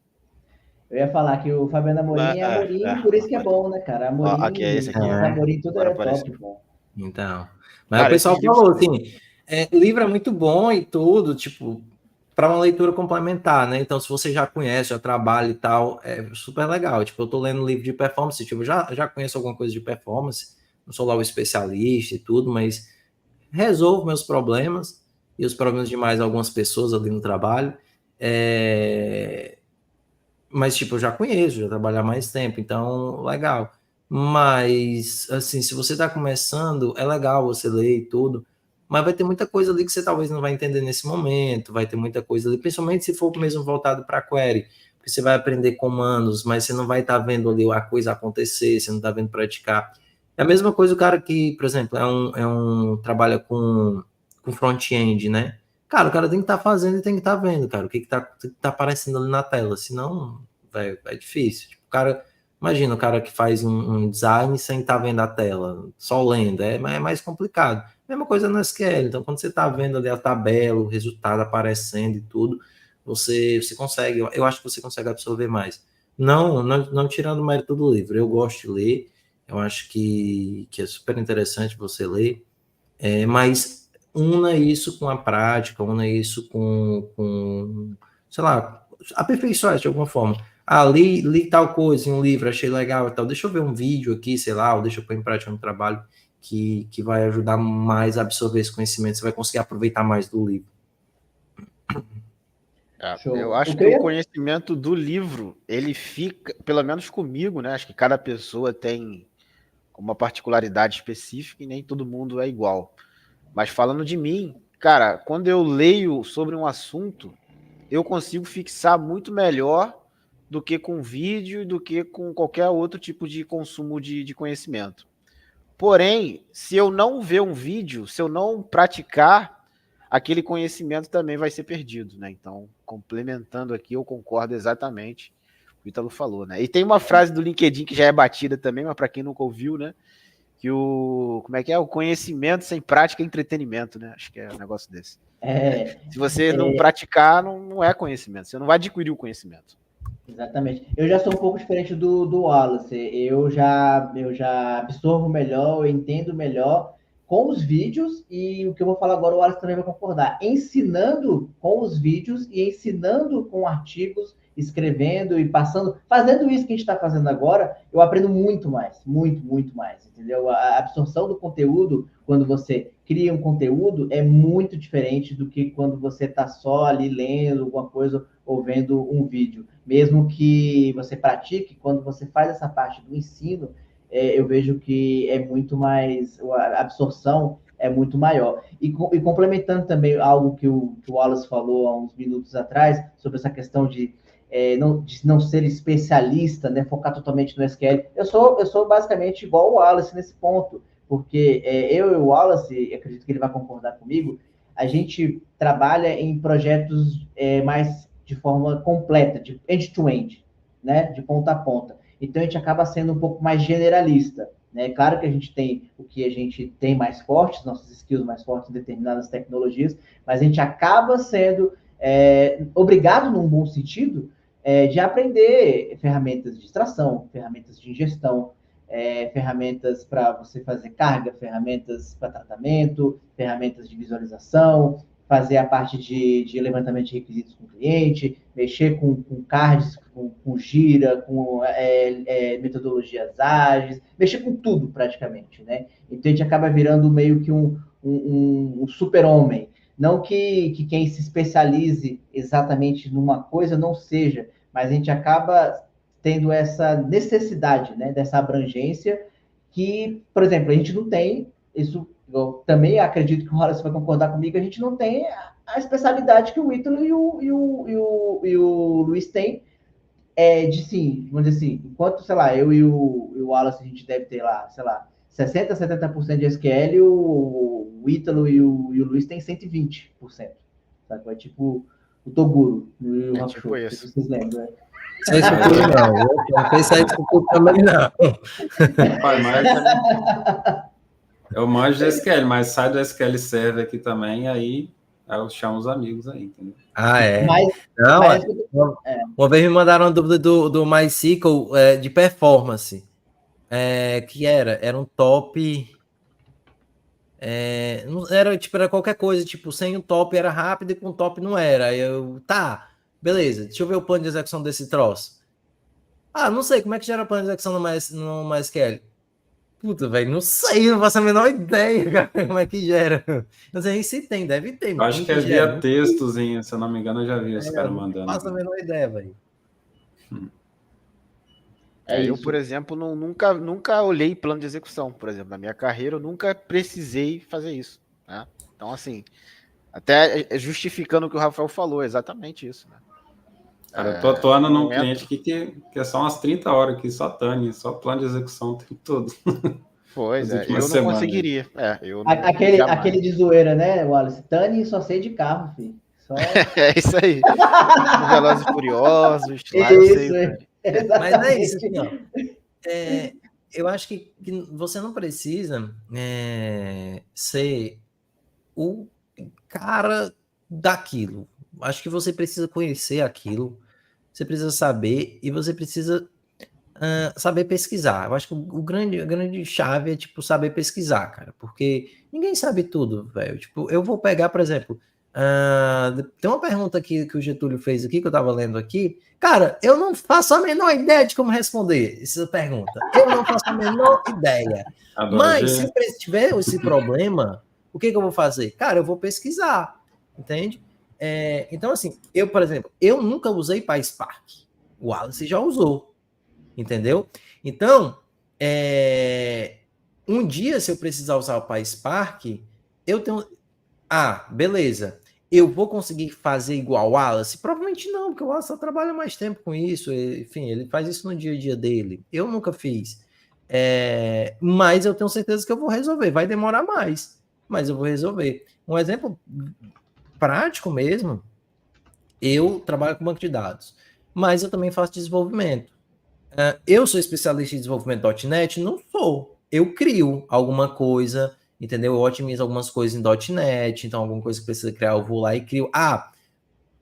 Eu ia falar que o Fabiano Amorim é Amorim, por isso que é bom, né, cara? Amorim, aqui é esse aqui. Amorim, tudo é top, bom. Então. Mas cara, o pessoal falou assim: livro é muito bom e tudo, tipo, para uma leitura complementar, né? Então, se você já conhece, já trabalha e tal, é super legal. Tipo, eu tô lendo livro de performance, tipo, já conheço alguma coisa de performance, não sou lá o especialista e tudo, mas resolvo meus problemas e os problemas de mais algumas pessoas ali no trabalho. Mas, tipo, eu já conheço, já trabalho há mais tempo, então, legal. Mas, assim, se você tá começando, é legal você ler e tudo, mas vai ter muita coisa ali que você talvez não vai entender nesse momento, vai ter muita coisa ali, principalmente se for mesmo voltado para query, porque você vai aprender comandos, mas você não vai estar vendo ali a coisa acontecer, você não está vendo praticar. É a mesma coisa o cara que, por exemplo, trabalha com front-end, né? Cara, o cara tem que estar fazendo e tem que estar vendo, cara, o que tá aparecendo ali na tela, senão é difícil. Tipo, o cara, imagina o cara que faz um design sem estar vendo a tela, só lendo, é mais complicado. Mesma coisa no SQL, então quando você está vendo ali a tabela, o resultado aparecendo e tudo, você consegue, eu acho que você consegue absorver mais. Não tirando o mérito do livro, eu gosto de ler, eu acho que é super interessante você ler, mas una isso com a prática, una isso com sei lá, aperfeiçoar de alguma forma. Li tal coisa em um livro, achei legal e tal, deixa eu ver um vídeo aqui, sei lá, ou deixa eu pôr em prática no trabalho, que vai ajudar mais a absorver esse conhecimento, você vai conseguir aproveitar mais do livro. Show. Eu acho que o conhecimento do livro, ele fica, pelo menos comigo, né? Acho que cada pessoa tem uma particularidade específica e nem todo mundo é igual. Mas falando de mim, cara, quando eu leio sobre um assunto, eu consigo fixar muito melhor do que com vídeo, do que com qualquer outro tipo de consumo de conhecimento. Porém, se eu não ver um vídeo, se eu não praticar, aquele conhecimento também vai ser perdido, né? Então, complementando aqui, eu concordo exatamente com o Ítalo falou, né? E tem uma frase do LinkedIn que já é batida também, mas para quem nunca ouviu, né? Que como é que é? O conhecimento sem prática é entretenimento, né? Acho que é um negócio desse. Se você não praticar, não é conhecimento. Você não vai adquirir o conhecimento. Exatamente. Eu já sou um pouco diferente do Wallace. Eu já absorvo melhor, eu entendo melhor com os vídeos, e o que eu vou falar agora o Wallace também vai concordar. Ensinando com os vídeos e ensinando com artigos, escrevendo e passando, fazendo isso que a gente está fazendo agora, eu aprendo muito mais, muito mais, entendeu? A absorção do conteúdo, quando você cria um conteúdo, é muito diferente do que quando você está só ali lendo alguma coisa ou vendo um vídeo. Mesmo que você pratique, quando você faz essa parte do ensino, eu vejo que é muito mais, a absorção é muito maior. E complementando também algo que o Wallace falou há uns minutos atrás, sobre essa questão de não ser especialista, né, focar totalmente no SQL. Eu sou basicamente igual o Wallace nesse ponto, porque eu e o Wallace, acredito que ele vai concordar comigo, a gente trabalha em projetos mais de forma completa, de end-to-end, né, de ponta a ponta. Então, a gente acaba sendo um pouco mais generalista, né? Claro que a gente tem o que a gente tem mais fortes, nossos skills mais fortes em determinadas tecnologias, mas a gente acaba sendo obrigado, num bom sentido, de aprender ferramentas de extração, ferramentas de ingestão, ferramentas para você fazer carga, ferramentas para tratamento, ferramentas de visualização, fazer a parte de levantamento de requisitos com o cliente, mexer com cards, com gira, com metodologias ágeis, mexer com tudo praticamente, né? Então a gente acaba virando meio que um super-homem. Não que quem se especialize exatamente numa coisa não seja, mas a gente acaba tendo essa necessidade, né, dessa abrangência que, por exemplo, a gente não tem isso. Eu também acredito que o Horace vai concordar comigo, a gente não tem a especialidade que o Ítalo e o Luiz têm, vamos dizer assim, enquanto, sei lá, eu e o Wallace, a gente deve ter lá, sei lá, 60%, 70% de SQL, o Ítalo e o Luiz têm 120%, sabe? É tipo o Toguro e o Rock Show, se vocês lembram, né? Não fez isso tudo também, não. Eu manjo do SQL, mas sai do SQL Server aqui também, aí eu chamo os amigos aí, entendeu? Uma vez me mandaram uma dúvida do MySQL de performance, que era um top, era qualquer coisa, tipo, sem o top era rápido e com o top não era. Aí beleza, deixa eu ver o plano de execução desse troço. Não sei, como é que gera o plano de execução no MySQL? Puta, velho, não sei, não faço a menor ideia, cara, como é que gera. Não sei se tem, deve ter. Eu acho que é via textozinho, se eu não me engano, eu já vi esse cara mandando. Não faço a menor ideia, velho. Eu, por exemplo, nunca olhei plano de execução, por exemplo. Na minha carreira, eu nunca precisei fazer isso. Né? Então, assim, até justificando o que o Rafael falou, exatamente isso. Né? Cara, eu tô atuando num cliente aqui que é só umas 30 horas aqui, só Tânia, só plano de execução o tempo todo. Pois eu não conseguiria. Aquele de zoeira, né, Wallace? Tânia só sei de carro, filho. É isso aí. Velozes e Furiosos. Mas é isso, assim, ó. Eu acho que você não precisa ser o cara daquilo. Acho que você precisa conhecer aquilo, você precisa saber e você precisa saber pesquisar. Eu acho que a grande chave é, tipo, saber pesquisar, cara, porque ninguém sabe tudo, velho. Tipo, eu vou pegar, por exemplo, tem uma pergunta aqui que o Getúlio fez aqui, que eu tava lendo aqui. Cara, eu não faço a menor ideia de como responder essa pergunta. Eu não faço a menor ideia. Mas se eu tiver esse problema, o que eu vou fazer? Cara, eu vou pesquisar, entende? Então, assim, eu, por exemplo, eu nunca usei PySpark. O Wallace já usou, entendeu? Então, um dia, se eu precisar usar o PySpark, eu tenho... beleza. Eu vou conseguir fazer igual o Wallace? Provavelmente não, porque o Wallace só trabalha mais tempo com isso. Enfim, ele faz isso no dia a dia dele. Eu nunca fiz. Mas eu tenho certeza que eu vou resolver. Vai demorar mais, mas eu vou resolver. Um exemplo prático mesmo, eu trabalho com banco de dados, mas eu também faço desenvolvimento. Eu sou especialista em desenvolvimento .NET? Não sou. Eu crio alguma coisa, entendeu? Eu otimizo algumas coisas em .NET, então alguma coisa que precisa criar, eu vou lá e crio.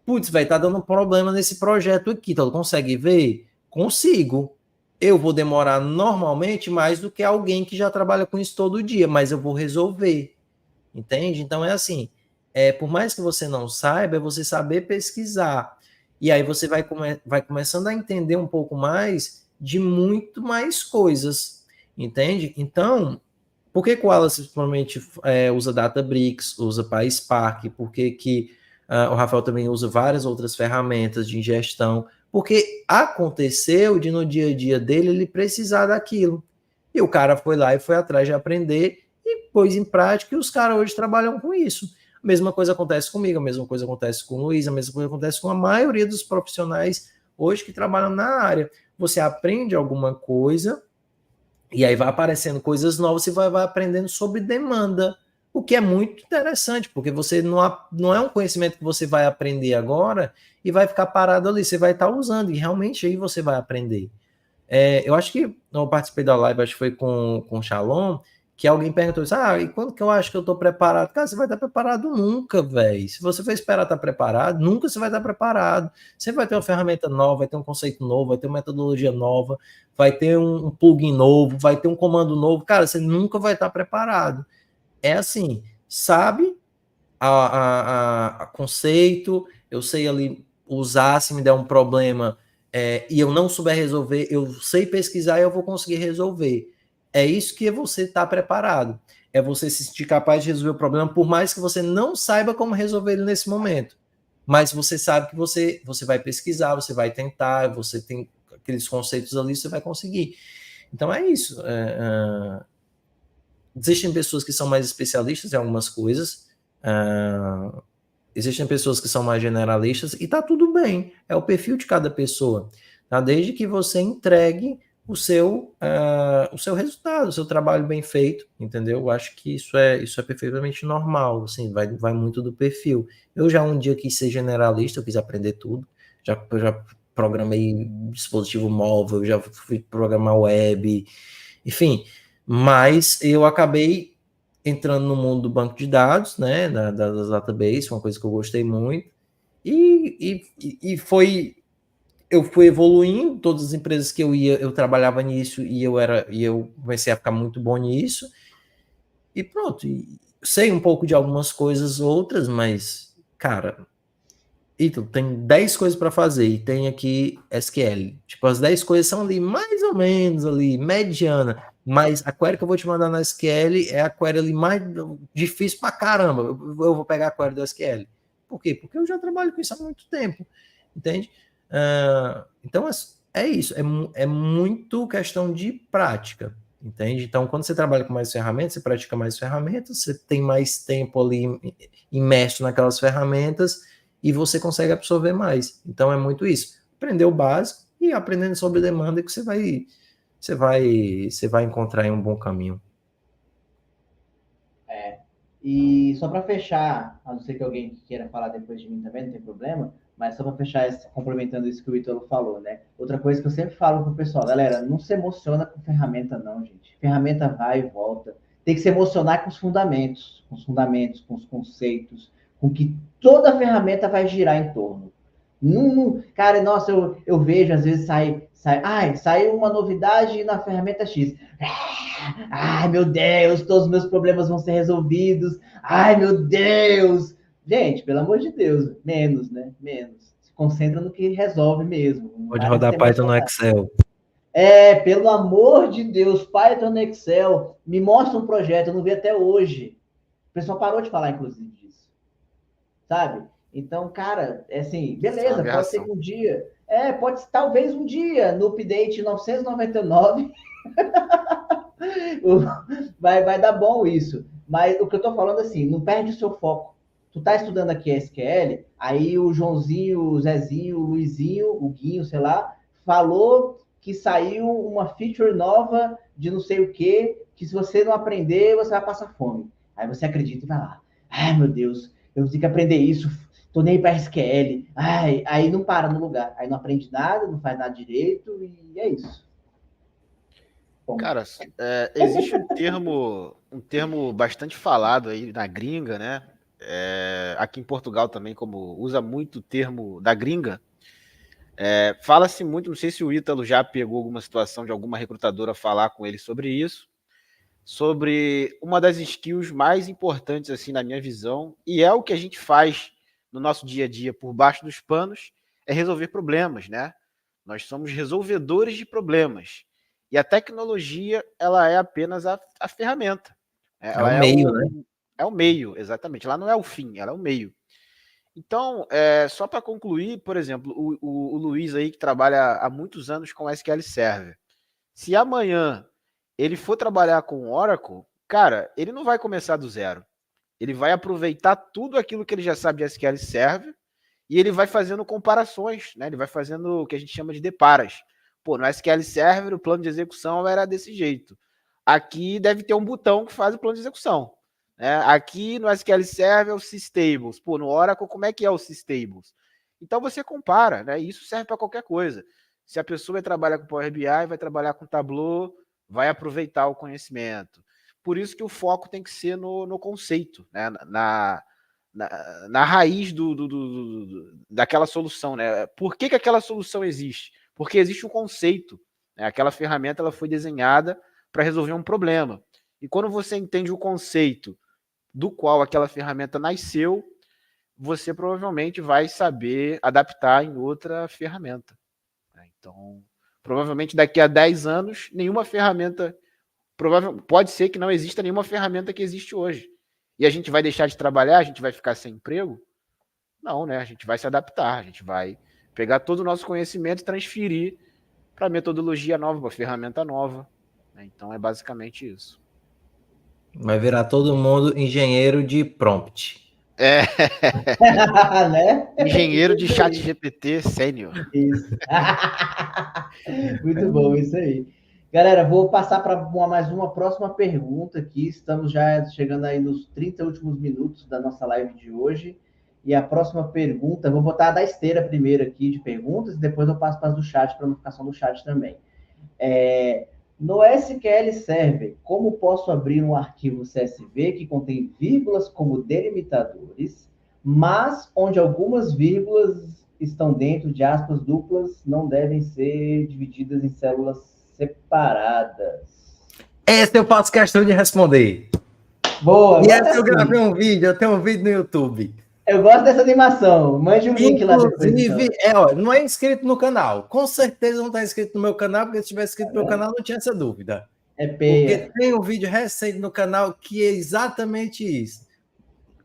Putz, vai tá dando problema nesse projeto aqui, então consegue ver? Consigo. Eu vou demorar normalmente mais do que alguém que já trabalha com isso todo dia, mas eu vou resolver, entende? Então é assim, por mais que você não saiba, é você saber pesquisar, e aí você vai começando a entender um pouco mais de muito mais coisas, entende? Então, por que o Wallace principalmente usa Databricks, usa PySpark, por que o Rafael também usa várias outras ferramentas de ingestão? Porque aconteceu de no dia a dia dele ele precisar daquilo. E o cara foi lá e foi atrás de aprender e pôs em prática, e os caras hoje trabalham com isso. A mesma coisa acontece comigo, a mesma coisa acontece com o Luiz, a mesma coisa acontece com a maioria dos profissionais hoje que trabalham na área. Você aprende alguma coisa, e aí vai aparecendo coisas novas e vai aprendendo sobre demanda, o que é muito interessante, porque você não é um conhecimento que você vai aprender agora e vai ficar parado ali, você vai estar usando, e realmente aí você vai aprender. Eu acho que, eu participei da live, acho que foi com o Shalom, que alguém perguntou assim, e quando que eu acho que eu estou preparado? Cara, você vai estar preparado nunca, velho. Se você for esperar estar preparado, nunca você vai estar preparado. Sempre vai ter uma ferramenta nova, vai ter um conceito novo, vai ter uma metodologia nova, vai ter um plugin novo, vai ter um comando novo. Cara, você nunca vai estar preparado. É assim, sabe a conceito, eu sei ali usar, se me der um problema e eu não souber resolver, eu sei pesquisar e eu vou conseguir resolver. É isso que é você estar preparado. É você se sentir capaz de resolver o problema, por mais que você não saiba como resolver ele nesse momento. Mas você sabe que você vai pesquisar, você vai tentar, você tem aqueles conceitos ali, você vai conseguir. Então é isso. Existem pessoas que são mais especialistas em algumas coisas, existem pessoas que são mais generalistas, e tá tudo bem, é o perfil de cada pessoa, tá? Desde que você entregue o seu resultado, o seu trabalho bem feito, entendeu? Eu acho que isso é perfeitamente normal, assim, vai muito do perfil. Eu já um dia quis ser generalista, eu quis aprender tudo, eu já programei dispositivo móvel, já fui programar web, enfim, mas eu acabei entrando no mundo do banco de dados, né, das databases, uma coisa que eu gostei muito, e eu fui evoluindo, todas as empresas que eu ia, eu trabalhava nisso, e eu comecei a ficar muito bom nisso, e pronto, sei um pouco de algumas coisas, outras, mas, cara, Ítalo, tem 10 coisas para fazer, e tem aqui SQL, tipo, as 10 coisas são ali, mais ou menos ali, mediana, mas a query que eu vou te mandar na SQL é a query ali mais difícil pra caramba, eu vou pegar a query do SQL. Por quê? Porque eu já trabalho com isso há muito tempo, entende? Então é isso, é muito questão de prática, entende? Então, quando você trabalha com mais ferramentas, você pratica mais ferramentas, você tem mais tempo ali imerso naquelas ferramentas e você consegue absorver mais. Então, é muito isso. Aprender o básico e aprendendo sobre demanda que você vai encontrar em um bom caminho. E só para fechar, a não ser que alguém queira falar depois de mim também, não tem problema, mas só para fechar, complementando isso que o Ítalo falou, né? Outra coisa que eu sempre falo pro pessoal, galera, não se emociona com ferramenta não, gente. Ferramenta vai e volta. Tem que se emocionar com os fundamentos, com os conceitos, com que toda ferramenta vai girar em torno. Cara, nossa, eu vejo, às vezes saiu uma novidade na ferramenta X. Ai, meu Deus, todos os meus problemas vão ser resolvidos. Ai, meu Deus. Gente, pelo amor de Deus, menos, né? Menos. Se concentra no que resolve mesmo. Pode rodar Python no Excel. Pelo amor de Deus, Python no Excel. Me mostra um projeto, eu não vi até hoje. O pessoal parou de falar, inclusive, disso. Sabe? Então, cara, é assim, Isso é uma beleza, pode ser aberração. que um dia, talvez um dia, no update 999, vai dar bom isso. Mas o que eu tô falando assim, não perde o seu foco. Tu tá estudando aqui SQL, aí o Joãozinho, o Zezinho, o Luizinho, o Guinho, sei lá, falou que saiu uma feature nova de não sei o que se você não aprender, você vai passar fome. Aí você acredita e vai lá. Ai, meu Deus, eu tenho que aprender isso, tô nem para SQL. Ai, aí não para no lugar. Aí não aprende nada, não faz nada direito e é isso. Bom, Cara, existe um termo bastante falado aí na gringa, né? Aqui em Portugal também, como usa muito o termo da gringa, fala-se muito, não sei se o Ítalo já pegou alguma situação de alguma recrutadora falar com ele sobre isso, sobre uma das skills mais importantes, assim, na minha visão, e é o que a gente faz no nosso dia a dia por baixo dos panos, é resolver problemas, né? Nós somos resolvedores de problemas. E a tecnologia, ela é apenas a ferramenta. É o Ela meio, né? é o meio, exatamente. Ela não é o fim, ela é o meio. Então, só para concluir, por exemplo, o Luiz aí que trabalha há muitos anos com SQL Server. Se amanhã ele for trabalhar com Oracle, cara, ele não vai começar do zero. Ele vai aproveitar tudo aquilo que ele já sabe de SQL Server e ele vai fazendo comparações, né? Ele vai fazendo o que a gente chama de deparas. Pô, no SQL Server o plano de execução era desse jeito. Aqui deve ter um botão que faz o plano de execução. Aqui no SQL Server é o systables. Pô, no Oracle como é que é o systables? Então você compara, né? E isso serve para qualquer coisa. Se a pessoa vai trabalhar com Power BI, vai trabalhar com Tableau, vai aproveitar o conhecimento. Por isso que o foco tem que ser no conceito, né? Na raiz daquela solução, né? Por que aquela solução existe? Porque existe um conceito, né? Aquela ferramenta ela foi desenhada para resolver um problema. E quando você entende o conceito do qual aquela ferramenta nasceu, você provavelmente vai saber adaptar em outra ferramenta. Então, provavelmente daqui a 10 anos, nenhuma ferramenta, pode ser que não exista nenhuma ferramenta que existe hoje. E a gente vai deixar de trabalhar, a gente vai ficar sem emprego? Não, né? A gente vai se adaptar, a gente vai pegar todo o nosso conhecimento e transferir para metodologia nova, para ferramenta nova. Então, é basicamente isso. Vai virar todo mundo engenheiro de prompt. né? Engenheiro de chat GPT sênior. Isso. Muito bom, isso aí. Galera, vou passar para mais uma próxima pergunta aqui. Estamos já chegando aí nos 30 últimos minutos da nossa live de hoje. E a próxima pergunta, vou botar a da esteira primeiro aqui de perguntas, e depois eu passo para as do chat, para não ficar só no chat também. No SQL Server, como posso abrir um arquivo CSV que contém vírgulas como delimitadores, mas onde algumas vírgulas estão dentro de aspas duplas, não devem ser divididas em células separadas? Essa eu faço questão de responder. Boa! E essa eu gravei um vídeo, eu tenho um vídeo no YouTube. Eu gosto dessa animação. Mande um link lá depois. Inclusive, não é inscrito no canal. Com certeza não está inscrito no meu canal, porque se tivesse inscrito no meu canal, não tinha essa dúvida. É peia. Porque tem um vídeo recente no canal que é exatamente isso.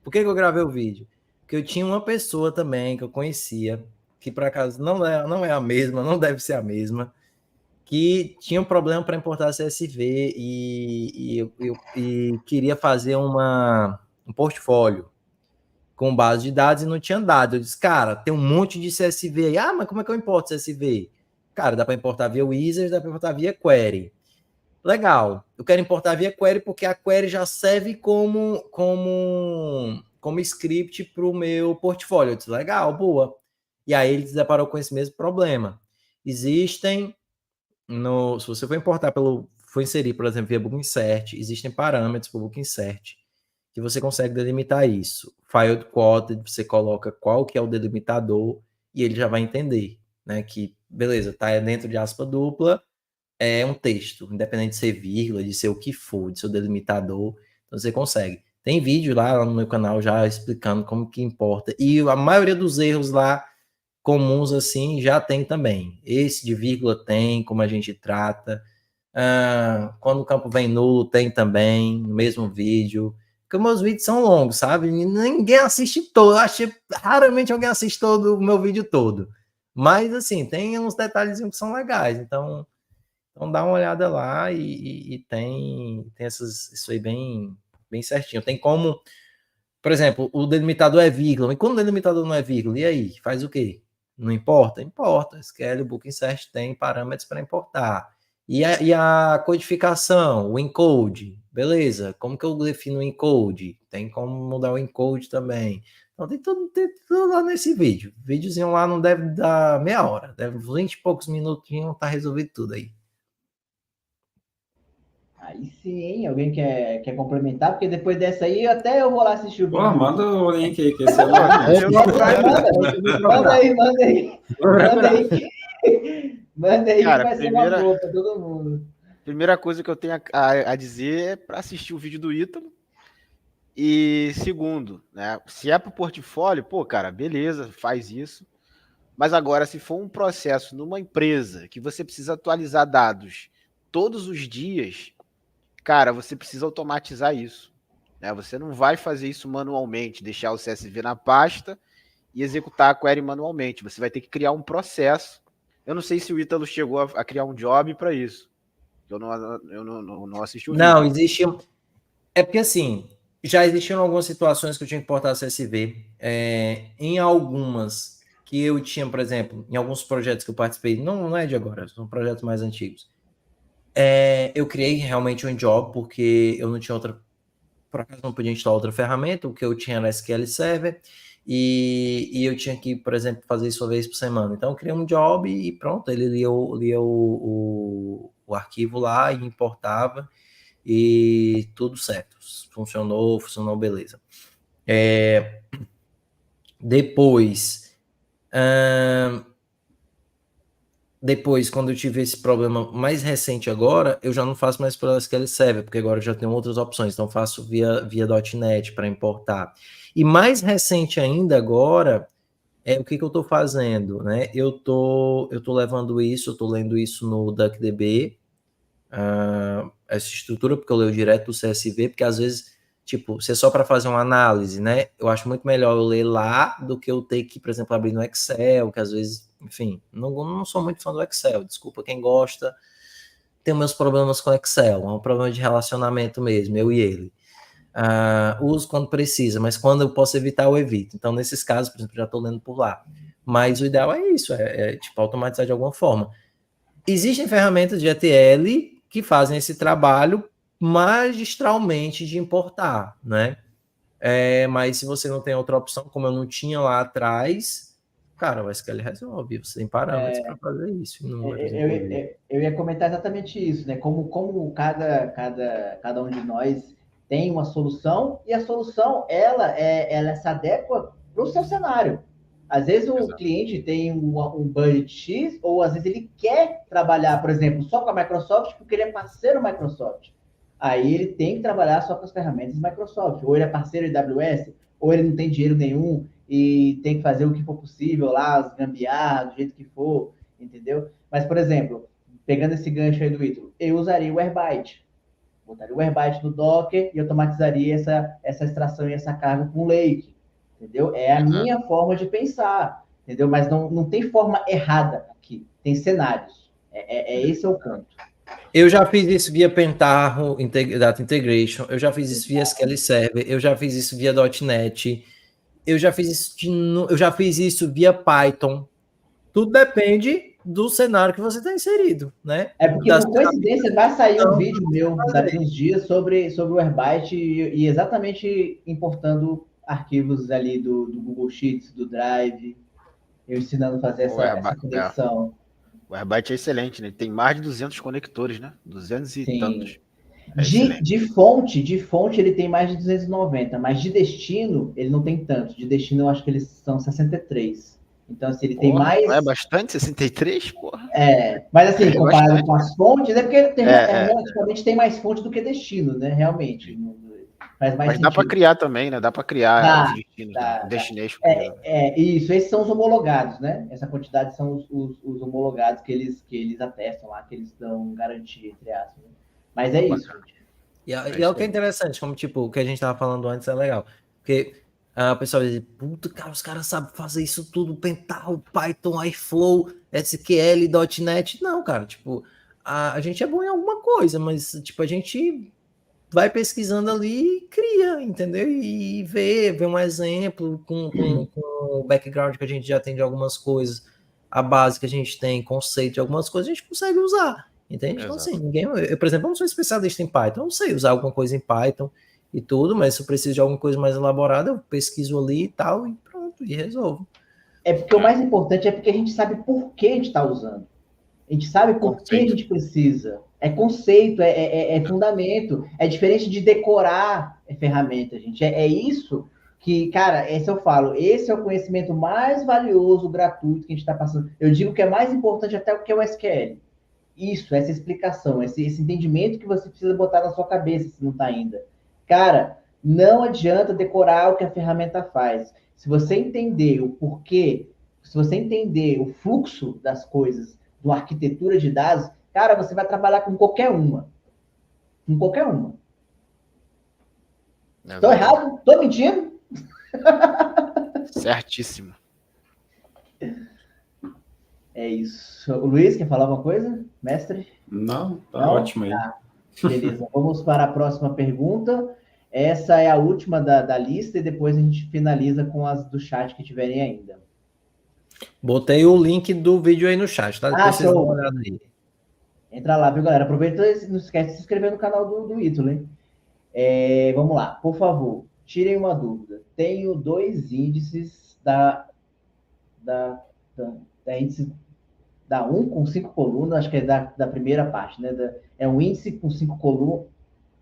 Por que eu gravei o vídeo? Porque eu tinha uma pessoa também que eu conhecia, que por acaso não é a mesma, não deve ser a mesma, que tinha um problema para importar CSV e queria fazer um portfólio com base de dados e não tinha dado. Eu disse, cara, tem um monte de CSV aí. Ah, mas como é que eu importo CSV? Cara, dá para importar via Wizard, dá para importar via Query. Legal. Eu quero importar via Query porque a Query já serve como script para o meu portfólio. Eu disse, legal, boa. E aí ele se deparou com esse mesmo problema. Existem, se você for inserir, por exemplo, via Book Insert, existem parâmetros para o Book Insert que você consegue delimitar isso. Filed quoted, você coloca qual que é o delimitador e ele já vai entender, né? Que, beleza, tá dentro de aspa dupla, é um texto, independente de ser vírgula, de ser o que for, de ser o delimitador, então você consegue. Tem vídeo lá no meu canal já explicando como que importa. E a maioria dos erros lá, comuns assim, já tem também. Esse de vírgula tem, como a gente trata. Quando o campo vem nulo, tem também, no mesmo vídeo. porque meus vídeos são longos, sabe? Ninguém assiste todo. Acho que raramente alguém assiste todo o meu vídeo todo. Mas, assim, tem uns detalhezinhos que são legais. Então dá uma olhada lá e tem isso aí bem certinho. Tem como, por exemplo, o delimitador é vírgula. E quando o delimitador não é vírgula, e aí? Faz o quê? Não importa? Importa. SQL, o Book Insert tem parâmetros para importar. E a codificação, o encode, beleza? Como que eu defino o encode? Tem como mudar o encode também. Então tem tudo lá nesse vídeo. O videozinho lá não deve dar meia hora, deve 20 e poucos minutinhos, tá resolvido tudo aí. Aí sim, hein? Alguém quer complementar? Porque depois dessa aí, até eu vou lá assistir o vídeo. Pô, manda o link aí, que esse é o Manda aí. Manda aí, Cara, que vai ser uma boa pra todo mundo. Primeira coisa que eu tenho a dizer é para assistir o vídeo do Ítalo. E segundo, né? Se é pro portfólio, pô, cara, beleza, faz isso. Mas agora, se for um processo numa empresa que você precisa atualizar dados todos os dias, cara, você precisa automatizar isso. Né? Você não vai fazer isso manualmente, deixar o CSV na pasta e executar a query manualmente. Você vai ter que criar um processo. Eu não sei se o Ítalo chegou a criar um job para isso. Eu não assisti o vídeo. Não, existe... É porque, assim, já existiram algumas situações que eu tinha que portar CSV. Em algumas que eu tinha, por exemplo, em alguns projetos que eu participei, não é de agora, são projetos mais antigos. Eu criei realmente um job, porque eu não tinha outra... Por acaso não podia instalar outra ferramenta, o que eu tinha era SQL Server, e eu tinha que, por exemplo, fazer isso uma vez por semana. Então eu criei um job e pronto, ele lia o arquivo lá e importava, e tudo certo. Funcionou beleza. Depois, quando eu tive esse problema mais recente agora, eu já não faço mais pelo SQL Server, porque agora eu já tenho outras opções, então faço via .NET para importar. E mais recente ainda agora, o que eu estou fazendo, né? Eu tô levando isso, eu estou lendo isso no DuckDB, essa estrutura, porque eu leio direto do CSV, porque às vezes, tipo, se é só para fazer uma análise, né? Eu acho muito melhor eu ler lá do que eu ter que, por exemplo, abrir no Excel, que às vezes, enfim, não sou muito fã do Excel, desculpa quem gosta, tenho meus problemas com Excel, é um problema de relacionamento mesmo, eu e ele. Uso quando precisa, mas quando eu posso evitar, eu evito. Então, nesses casos, por exemplo, já estou lendo por lá. Mas o ideal é isso, tipo, automatizar de alguma forma. Existem ferramentas de ETL que fazem esse trabalho magistralmente de importar, né? Mas se você não tem outra opção, como eu não tinha lá atrás, cara, o SQL resolve, você tem parâmetros para fazer isso. Eu ia comentar exatamente isso, né? Como cada um de nós tem uma solução, e a solução, ela se adequa para o seu cenário. Às vezes o cliente tem um budget X, ou às vezes ele quer trabalhar, por exemplo, só com a Microsoft, porque ele é parceiro Microsoft. Aí ele tem que trabalhar só com as ferramentas Microsoft. Ou ele é parceiro AWS, ou ele não tem dinheiro nenhum e tem que fazer o que for possível lá, as gambiarras, do jeito que for, entendeu? Mas, por exemplo, pegando esse gancho aí do Ítalo, eu usaria o Airbyte. Botaria o Airbyte no Docker e automatizaria essa extração e essa carga com o Lake, entendeu? É a minha forma de pensar, entendeu? Mas não tem forma errada aqui, tem cenários. Esse é o ponto. Eu já fiz isso via Pentaho Data Integration, eu já fiz isso via SQL Server, eu já fiz isso via .NET, eu já fiz isso via Python. Tudo depende do cenário que você está inserido, né? Porque, por coincidência, vai sair um vídeo meu daqui uns dias sobre o Airbyte e exatamente importando arquivos ali do Google Sheets, do Drive, eu ensinando a fazer essa conexão. O Airbyte é excelente, né? Tem mais de 200 conectores, né? 200 e tantos. De fonte ele tem mais de 290, mas de destino ele não tem tanto. De destino eu acho que eles são 63. Então, assim, ele tem mais... É bastante? 63? Porra. Mas assim, comparado com as fontes, porque relativamente tem mais fonte do que destino, né? Realmente. Faz mais Mas dá para criar também, né? Dá para criar os destinos, destination. Isso, esses são os homologados, né? Essa quantidade são os homologados que eles atestam lá, que eles dão garantia, entre aspas. Mas é isso, gente. E é o que é interessante, como tipo, o que a gente tava falando antes é legal. Porque o pessoal diz, puta, cara, os caras sabem fazer isso tudo, Pental, Python, iFlow, SQL, .NET. Não, cara, tipo, a gente é bom em alguma coisa, mas tipo, a gente vai pesquisando ali e cria, entendeu? E vê um exemplo com o background que a gente já tem de algumas coisas, a base que a gente tem, conceito de algumas coisas, a gente consegue usar, entende? Então, assim, eu, por exemplo, não sou especialista em Python, eu não sei usar alguma coisa em Python e tudo, mas se eu preciso de alguma coisa mais elaborada, eu pesquiso ali e tal, e pronto, e resolvo. É porque o mais importante é porque a gente sabe por que a gente está usando. A gente sabe por que a gente precisa. É conceito, é fundamento. É diferente de decorar ferramenta, gente. É isso que, cara, esse eu falo. Esse é o conhecimento mais valioso, gratuito que a gente está passando. Eu digo que é mais importante até o que é o SQL. Isso, essa explicação, esse entendimento que você precisa botar na sua cabeça se não está ainda. Cara, não adianta decorar o que a ferramenta faz. Se você entender o porquê, se você entender o fluxo das coisas, de uma arquitetura de dados, cara, você vai trabalhar com qualquer uma. Com qualquer uma. Estou errado? Estou mentindo? Certíssimo. É isso. O Luiz, quer falar alguma coisa? Mestre? Não, tá ótimo aí. Tá. Beleza, vamos para a próxima pergunta. Essa é a última da lista e depois a gente finaliza com as do chat que tiverem ainda. Botei o link do vídeo aí no chat, tá? Depois vocês dão uma olhada aí. Entra lá, viu, galera? Aproveita e não esquece de se inscrever no canal do Ítalo, hein? Vamos lá, por favor, tirem uma dúvida. Tenho 2 índices da índice da 1 com 5 colunas, acho que é da primeira parte, né? É um índice com 5 colunas.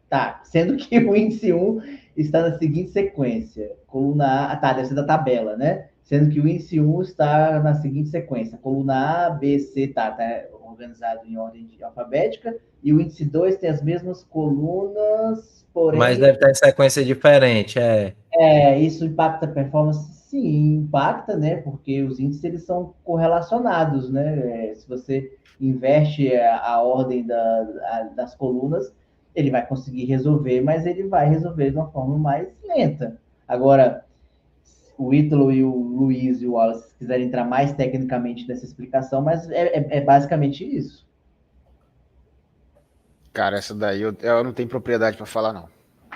Tá, sendo que o índice 1 está na seguinte sequência. Coluna A, tá, deve ser da tabela, né? Sendo que o índice 1 está na seguinte sequência. Coluna A, B, C, tá organizado em ordem alfabética. E o índice 2 tem as mesmas colunas, porém... Mas deve estar em sequência diferente, Isso impacta a performance? Sim, impacta, né? Porque os índices, eles são correlacionados, né? Se você inverte a ordem das colunas, ele vai conseguir resolver, mas ele vai resolver de uma forma mais lenta. Agora, o Ítalo e o Luiz e o Wallace, se quiserem entrar mais tecnicamente nessa explicação, mas é basicamente isso. Cara, essa daí eu não tenho propriedade para falar, não.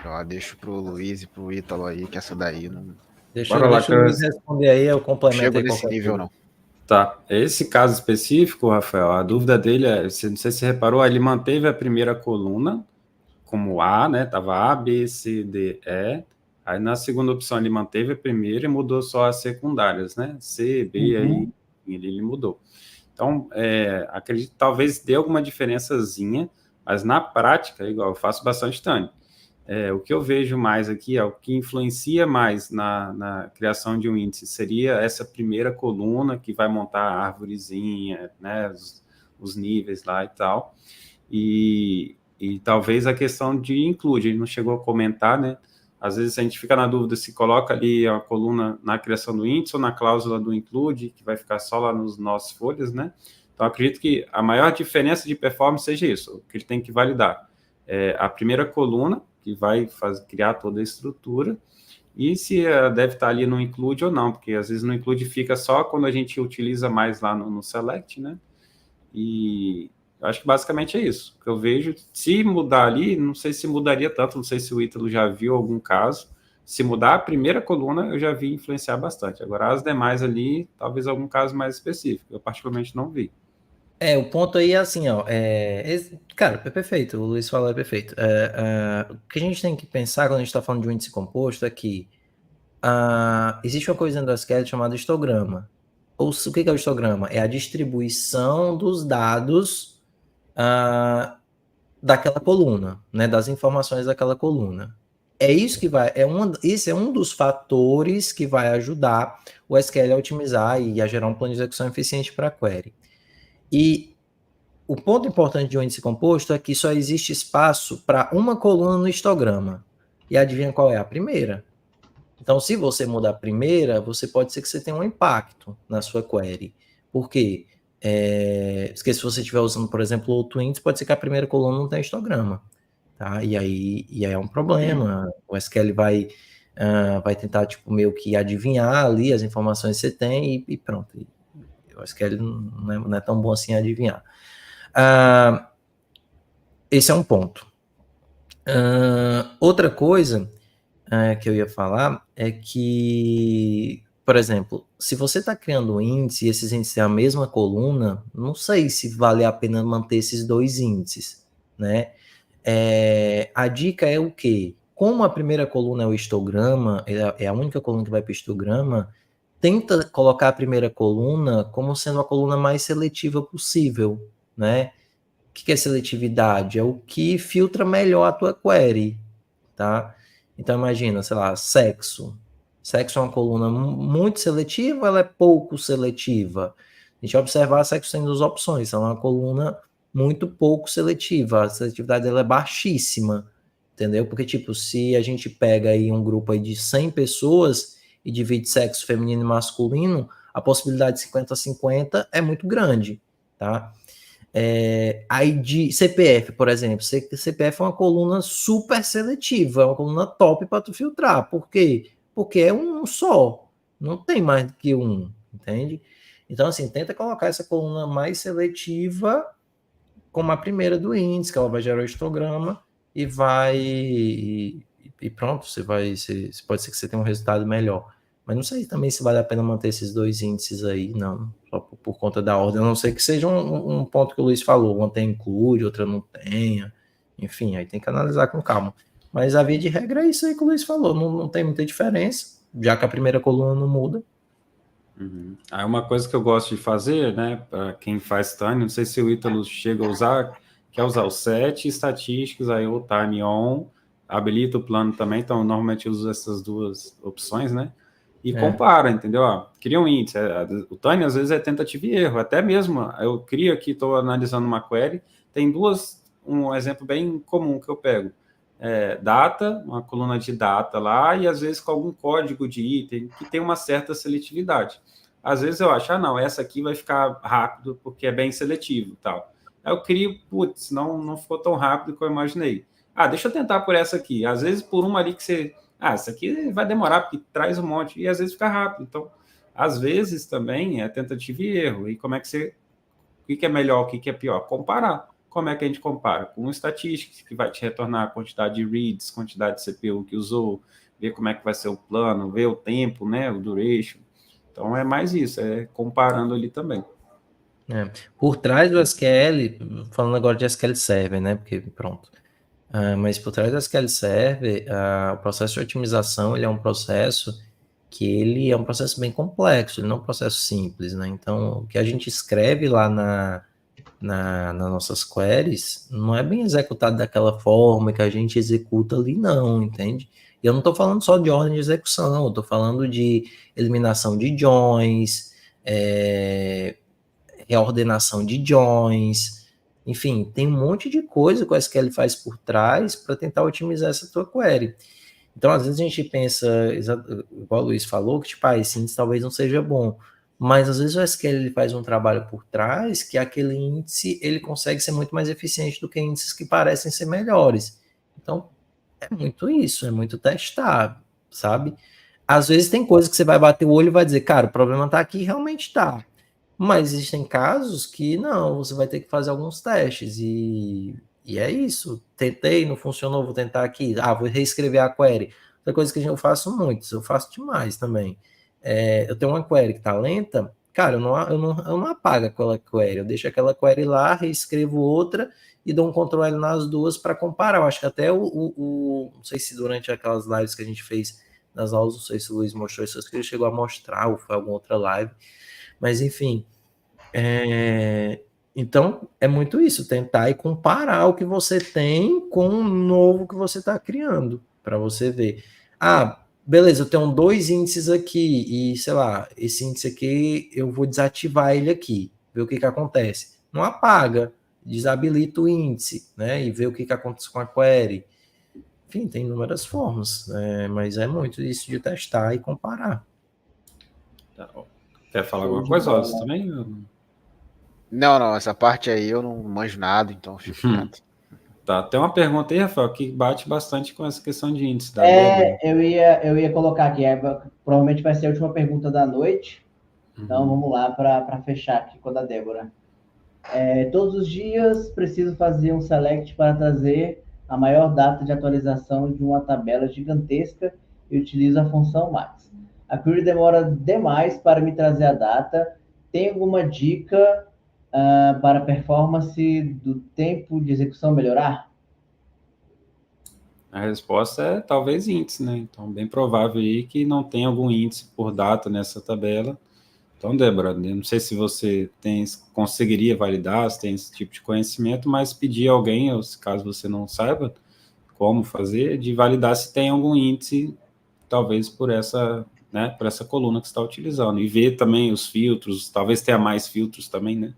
Eu deixo pro Luiz e pro Ítalo aí, que essa daí não... Deixa o Luiz responder aí, eu complemento. Chego nesse nível, não. Tá, esse caso específico, Rafael, a dúvida dele não sei se você reparou, ele manteve a primeira coluna como A, né? Tava A, B, C, D, E. Aí na segunda opção ele manteve a primeira e mudou só as secundárias, né? C, B, aí ele mudou. Então, acredito que talvez dê alguma diferençazinha, mas na prática, igual, eu faço bastante TANI. O que eu vejo mais aqui, o que influencia mais na criação de um índice seria essa primeira coluna que vai montar a árvorezinha, né? Os níveis lá e tal. E talvez a questão de include, ele não chegou a comentar, né? Às vezes a gente fica na dúvida se coloca ali a coluna na criação do índice ou na cláusula do include, que vai ficar só lá nos nossos folhas, né? Então, acredito que a maior diferença de performance seja isso, que ele tem que validar. A primeira coluna, que vai criar toda a estrutura, e se deve estar ali no include ou não, porque às vezes no include fica só quando a gente utiliza mais lá no select, né? E acho que basicamente é isso que eu vejo. Se mudar ali, não sei se mudaria tanto, não sei se o Ítalo já viu algum caso. Se mudar a primeira coluna, eu já vi influenciar bastante. Agora, as demais ali, talvez algum caso mais específico. Eu particularmente não vi. O ponto aí é assim, cara, é perfeito, o Luiz falou, é perfeito. O que a gente tem que pensar quando a gente está falando de um índice composto é que existe uma coisa dentro do SQL chamada histograma. O que é o histograma? É a distribuição dos dados daquela coluna, né, das informações daquela coluna. Esse é um dos fatores que vai ajudar o SQL a otimizar e a gerar um plano de execução eficiente para a query. E o ponto importante de um índice composto é que só existe espaço para uma coluna no histograma. E adivinha qual é a primeira? Então, se você mudar a primeira, pode ser que você tenha um impacto na sua query. Por quê? Porque se você estiver usando, por exemplo, outro índice, pode ser que a primeira coluna não tenha histograma. tá? E aí é um problema. O SQL vai tentar, tipo, meio que adivinhar ali as informações que você tem e pronto. E o SQL não é tão bom assim adivinhar. Esse é um ponto. Outra coisa que eu ia falar é que, por exemplo, se você está criando um índice e esses índices têm a mesma coluna, não sei se vale a pena manter esses dois índices, né? A dica é o quê? Como a primeira coluna é o histograma, é a única coluna que vai para o histograma, tenta colocar a primeira coluna como sendo a coluna mais seletiva possível, né? O que é seletividade? É o que filtra melhor a tua query, tá? Então imagina, sei lá, sexo. Sexo é uma coluna muito seletiva, ela é pouco seletiva. A gente observar sexo tem duas opções, é uma coluna muito pouco seletiva, a seletividade dela é baixíssima, entendeu? Porque, tipo, se a gente pega aí um grupo aí de 100 pessoas e divide sexo feminino e masculino, a possibilidade de 50-50 é muito grande, tá? Aí de CPF, por exemplo, CPF é uma coluna super seletiva, é uma coluna top para tu filtrar. Por quê? Porque é um só, não tem mais do que um, entende? Então, assim, tenta colocar essa coluna mais seletiva como a primeira do índice, que ela vai gerar o histograma e vai. E pronto, pode ser que você tenha um resultado melhor. Mas não sei também se vale a pena manter esses dois índices aí, não, só por conta da ordem. A não ser que seja um ponto que o Luiz falou, uma tem include, outra não tenha. Enfim, aí tem que analisar com calma. Mas a via de regra é isso aí que o Luiz falou, não tem muita diferença, já que a primeira coluna não muda. Uhum. Aí uma coisa que eu gosto de fazer, né, para quem faz time, não sei se o Ítalo chega a usar, quer usar os set estatísticos, aí o time on, habilita o plano também, então normalmente eu uso essas duas opções, né, e compara, entendeu? Cria um índice, o time às vezes é tentativa e erro, até mesmo, eu crio aqui, estou analisando uma query, tem um exemplo bem comum que eu pego, data, uma coluna de data lá, e às vezes com algum código de item que tem uma certa seletividade. Às vezes eu acho, não, essa aqui vai ficar rápido porque é bem seletivo, tal. Aí eu crio, putz, não ficou tão rápido que eu imaginei. Deixa eu tentar por essa aqui. Às vezes por uma ali que você, essa aqui vai demorar porque traz um monte, e às vezes fica rápido. Então, às vezes também é tentativa e erro. E como é que você, o que é melhor, o que é pior? Comparar. Como é que a gente compara? Com estatísticas, que vai te retornar a quantidade de reads, quantidade de CPU que usou, ver como é que vai ser o plano, ver o tempo, né, o duration. Então, é mais isso, é comparando ali também. Por trás do SQL, falando agora de SQL Server, né, porque pronto, mas por trás do SQL Server, o processo de otimização, ele é um processo que ele é um processo bem complexo, ele não é um processo simples, né, então o que a gente escreve lá nas nossas queries, não é bem executado daquela forma que a gente executa ali, não, entende? E eu não estou falando só de ordem de execução, eu estou falando de eliminação de joins, reordenação de joins, enfim, tem um monte de coisa que o SQL faz por trás para tentar otimizar essa tua query. Então, às vezes a gente pensa, igual o Luiz falou, que tipo, esse índice talvez não seja bom, mas às vezes o SQL ele faz um trabalho por trás que aquele índice ele consegue ser muito mais eficiente do que índices que parecem ser melhores. Então, é muito isso, é muito testar, sabe? Às vezes tem coisas que você vai bater o olho e vai dizer, cara, o problema tá aqui, realmente tá. Mas existem casos que não, você vai ter que fazer alguns testes e é isso. Tentei, não funcionou, vou tentar aqui. Vou reescrever a query. Outra coisa que eu faço muito, eu faço demais também. Eu tenho uma query que tá lenta, cara, eu não apago aquela query, eu deixo aquela query lá, reescrevo outra e dou um Ctrl L nas duas para comparar. Eu acho que até não sei se durante aquelas lives que a gente fez nas aulas, não sei se o Luiz mostrou isso, acho que ele chegou a mostrar, ou foi alguma outra live. Mas, enfim, então é muito isso, tentar e comparar o que você tem com o novo que você está criando, para você ver. Beleza, eu tenho dois índices aqui, e sei lá, esse índice aqui eu vou desativar ele aqui, ver o que acontece. Não apaga, desabilita o índice, né? E ver o que acontece com a query. Enfim, tem inúmeras formas, mas é muito isso de testar e comparar. Quer falar alguma coisa, Wallace, também? Não, essa parte aí eu não manjo nada, então fico quieto. Tá, tem uma pergunta aí, Rafael, que bate bastante com essa questão de índice da Débora. Eu ia colocar aqui, provavelmente vai ser a última pergunta da noite, então vamos lá para fechar aqui com a da Débora. Todos os dias preciso fazer um select para trazer a maior data de atualização de uma tabela gigantesca e utilizo a função max. A query demora demais para me trazer a data. Tem alguma dica para a performance do tempo de execução melhorar? A resposta é talvez índice, né? Então, bem provável aí que não tenha algum índice por data nessa tabela. Então, Débora, eu não sei se você conseguiria validar, se tem esse tipo de conhecimento, mas pedir a alguém, caso você não saiba como fazer, de validar se tem algum índice, talvez por essa, né, por essa coluna que você está utilizando. E ver também os filtros, talvez tenha mais filtros também, né?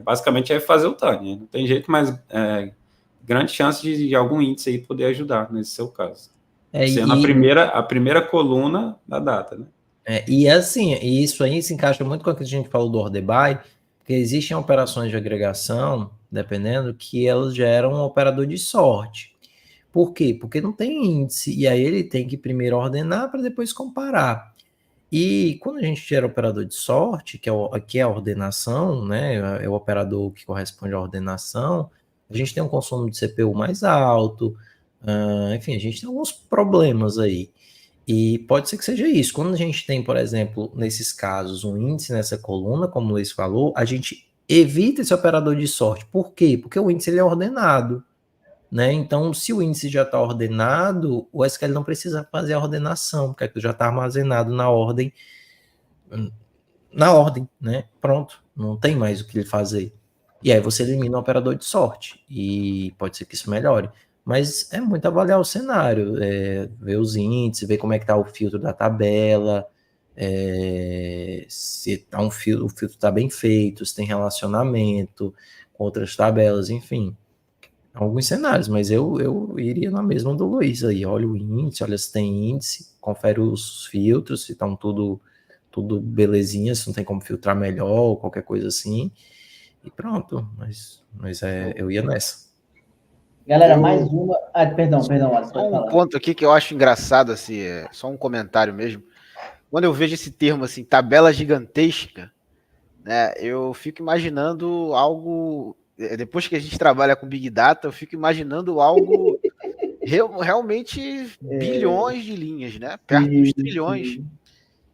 Basicamente é fazer o TANI, né? Não tem jeito, mas grande chance de algum índice aí poder ajudar nesse seu caso. Sendo a primeira coluna da data, né? E assim, isso aí se encaixa muito com o que a gente falou do order by, porque existem operações de agregação, dependendo, que elas geram um operador de sorte. Por quê? Porque não tem índice, e aí ele tem que primeiro ordenar para depois comparar. E quando a gente gera operador de sorte, que é a ordenação, né, é o operador que corresponde à ordenação, a gente tem um consumo de CPU mais alto, enfim, a gente tem alguns problemas aí. E pode ser que seja isso. Quando a gente tem, por exemplo, nesses casos, um índice nessa coluna, como o Luiz falou, a gente evita esse operador de sorte. Por quê? Porque o índice ele é ordenado, né? Então, se o índice já está ordenado, o SQL não precisa fazer a ordenação, porque aquilo já está armazenado na ordem, né? Pronto, não tem mais o que ele fazer. E aí você elimina o operador de sorte, e pode ser que isso melhore. Mas é muito avaliar o cenário, ver os índices, ver como é que está o filtro da tabela, se tá o filtro está bem feito, se tem relacionamento com outras tabelas, enfim. Alguns cenários, mas eu iria na mesma do Luiz aí. Olha o índice, olha se tem índice, confere os filtros, se estão tudo belezinha, se não tem como filtrar melhor, ou qualquer coisa assim. E pronto, mas eu ia nessa. Galera, mais uma. Perdão, Alisson, pode falar. Um ponto aqui que eu acho engraçado, assim, só um comentário mesmo. Quando eu vejo esse termo, assim, tabela gigantesca, né, eu fico imaginando algo. Depois que a gente trabalha com Big Data, eu fico imaginando algo realmente bilhões de linhas, né? Perto dos trilhões.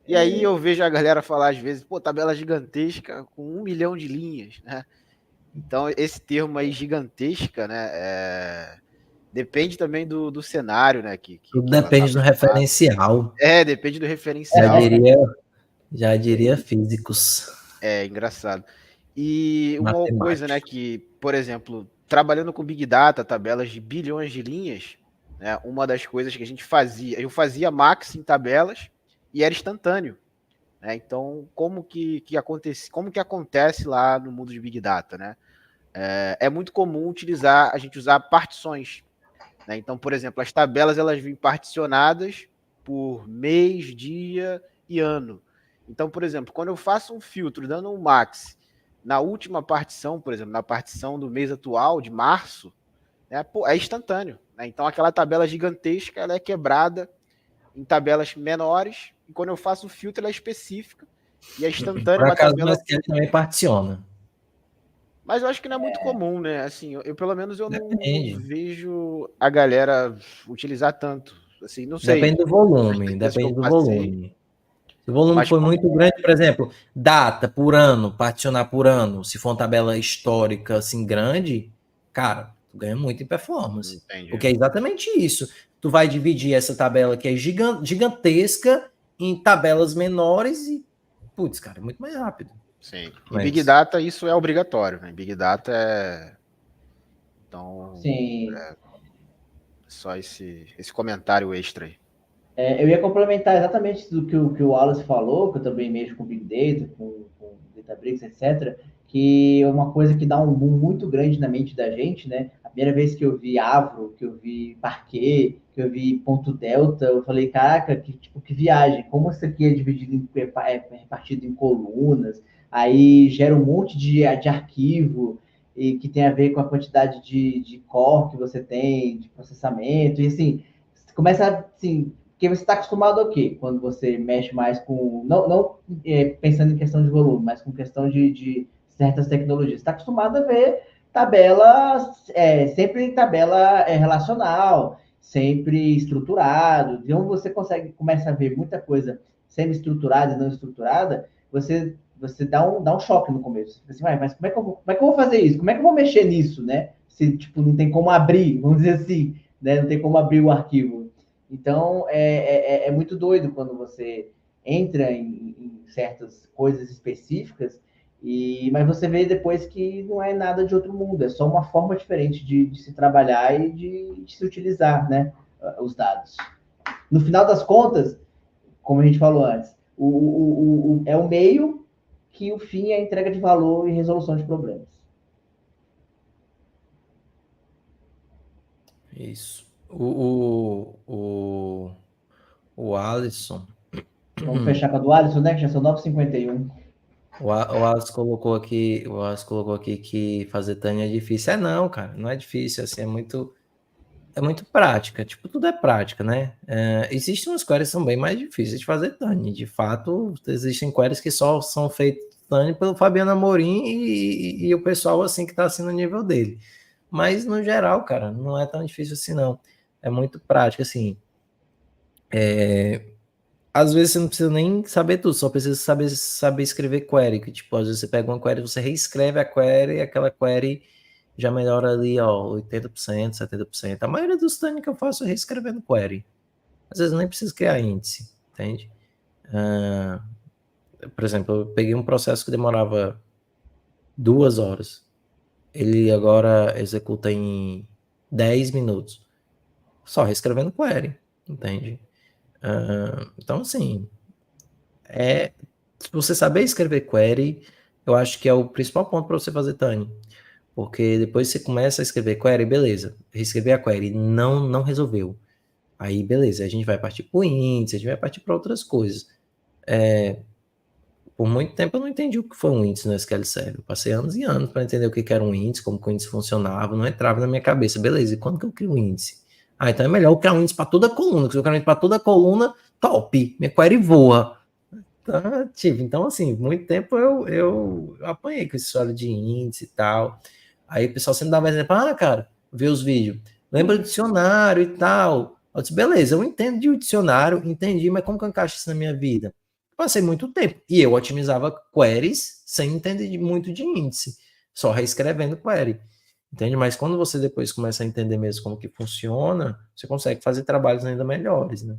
E aí eu vejo a galera falar às vezes, tabela gigantesca com 1 milhão de linhas, né? Então, esse termo aí, gigantesca, né, depende também do cenário, né? Tudo depende do referencial. Depende do referencial. Já diria físicos. É engraçado. E uma coisa, né, que, por exemplo, trabalhando com Big Data, tabelas de bilhões de linhas, né, uma das coisas que a gente fazia, eu fazia max em tabelas e era instantâneo. Né? Então, como que acontece lá no mundo de Big Data, né? É muito comum a gente usar partições. Né? Então, por exemplo, as tabelas elas vêm particionadas por mês, dia e ano. Então, por exemplo, quando eu faço um filtro dando um max na última partição, por exemplo, na partição do mês atual, de março, né, é instantâneo. Né? Então, aquela tabela gigantesca ela é quebrada em tabelas menores, e quando eu faço o filtro, ela é específica e é instantânea. Por acaso, tabela... mas também particiona. Mas eu acho que não é muito comum, né? Assim, pelo menos eu não vejo a galera utilizar tanto. Assim, não sei. Depende do volume, depende do volume. Se o volume for muito grande, por exemplo, data por ano, particionar por ano, se for uma tabela histórica assim grande, cara, tu ganha muito em performance. Entendi. Porque é exatamente isso. Tu vai dividir essa tabela que é gigantesca em tabelas menores e, putz, cara, é muito mais rápido. Sim. Em Big Data isso é obrigatório, né? Big Data é... Então, sim. Só esse comentário extra aí. Eu ia complementar exatamente do que o Wallace falou, que eu também mexo com Big Data, com Databricks, etc., que é uma coisa que dá um boom muito grande na mente da gente, né? A primeira vez que eu vi Avro, que eu vi Parquet, que eu vi Ponto Delta, eu falei, caraca, que viagem, como isso aqui é dividido, repartido em colunas, aí gera um monte de arquivo, e que tem a ver com a quantidade de core que você tem, de processamento, e assim, você começa assim, porque você está acostumado ao quê? Quando você mexe mais com, não pensando em questão de volume, mas com questão de certas tecnologias, você está acostumado a ver tabela, sempre tabela relacional, sempre estruturado, então você começa a ver muita coisa semi-estruturada e não estruturada, você dá um choque no começo. Você fica assim, mas como é que eu vou fazer isso? Como é que eu vou mexer nisso, né? Se, tipo, não tem como abrir, vamos dizer assim, né? Não tem como abrir o arquivo. Então, é muito doido quando você entra em certas coisas específicas, mas você vê depois que não é nada de outro mundo, é só uma forma diferente de se trabalhar e de se utilizar, né, os dados. No final das contas, como a gente falou antes, é o meio que o fim é a entrega de valor e resolução de problemas. Isso. O Alisson. Vamos fechar com a do Alisson, né? Que já são 9h51. O Alisson colocou aqui que fazer Tânia é difícil. Não, cara, não é difícil, assim, é muito prática, tipo, tudo é prática, né? Existem umas queries que são bem mais difíceis de fazer Tânia. De fato, existem queries que só são feitas Tânia pelo Fabiano Amorim e o pessoal, assim, que tá assim no nível dele. Mas, no geral, cara, não é tão difícil assim, não. É muito prático, assim. Às vezes você não precisa nem saber tudo, só precisa saber escrever query, que tipo, às vezes você pega uma query, você reescreve a query e aquela query já melhora ali, ó, 80%, 70%. A maioria dos tuning que eu faço é reescrevendo query. Às vezes eu nem preciso criar índice, entende? Por exemplo, eu peguei um processo que demorava 2 horas. Ele agora executa em 10 minutos. Só reescrevendo query, entende? Então, assim, se você saber escrever query, eu acho que é o principal ponto para você fazer tuning. Porque depois você começa a escrever query, beleza. Reescrever a query não resolveu. Aí, beleza, a gente vai partir para o índice, a gente vai partir para outras coisas. Por muito tempo eu não entendi o que foi um índice no SQL Server. Eu passei anos e anos para entender o que era um índice, como que o índice funcionava, não entrava na minha cabeça. Beleza, e quando que eu crio um índice? Então é melhor eu criar um índice para toda a coluna, porque se eu criar um índice para toda a coluna, top, minha query voa. Então, assim, muito tempo eu apanhei com essa história de índice e tal. Aí o pessoal sempre dava exemplo, cara, vê os vídeos, lembra do dicionário e tal. Eu disse, beleza, eu entendo de dicionário, entendi, mas como que eu encaixo isso na minha vida? Passei muito tempo. E eu otimizava queries sem entender muito de índice, só reescrevendo query. Entende? Mas quando você depois começa a entender mesmo como que funciona, você consegue fazer trabalhos ainda melhores, né?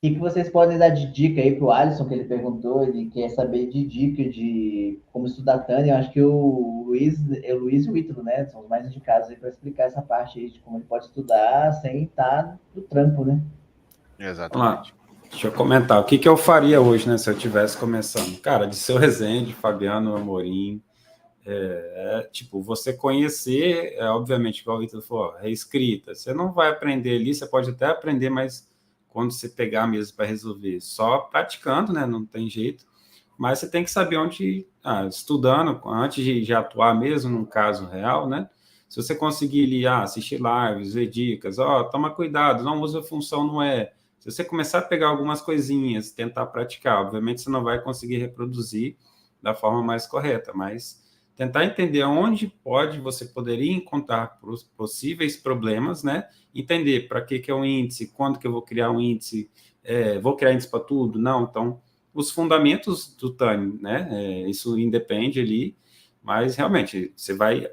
O que vocês podem dar de dica aí para o Alisson, que ele perguntou, ele quer saber de dica de como estudar Tânia. Eu acho que o Luiz e o Ítalo, né, são os mais indicados aí para explicar essa parte aí de como ele pode estudar sem estar no trampo, né? Exatamente. Deixa eu comentar. O que eu faria hoje, né, se eu estivesse começando? Cara, de Seu Rezende, Fabiano Amorim, tipo, você conhecer, obviamente, igual o Ítalo falou, reescrita. Você não vai aprender ali, você pode até aprender, mas quando você pegar mesmo para resolver, só praticando, né? Não tem jeito. Mas você tem que saber onde, estudando, antes de atuar mesmo num caso real, né? Se você conseguir ali, assistir lives, ver dicas, toma cuidado, não usa a função não é. Se você começar a pegar algumas coisinhas, tentar praticar, obviamente você não vai conseguir reproduzir da forma mais correta, mas tentar entender onde você poderia encontrar possíveis problemas, né? Entender para que é um índice, quando que eu vou criar um índice, vou criar índice para tudo? Não, então, os fundamentos do tuning, né? Isso independe ali, mas realmente você vai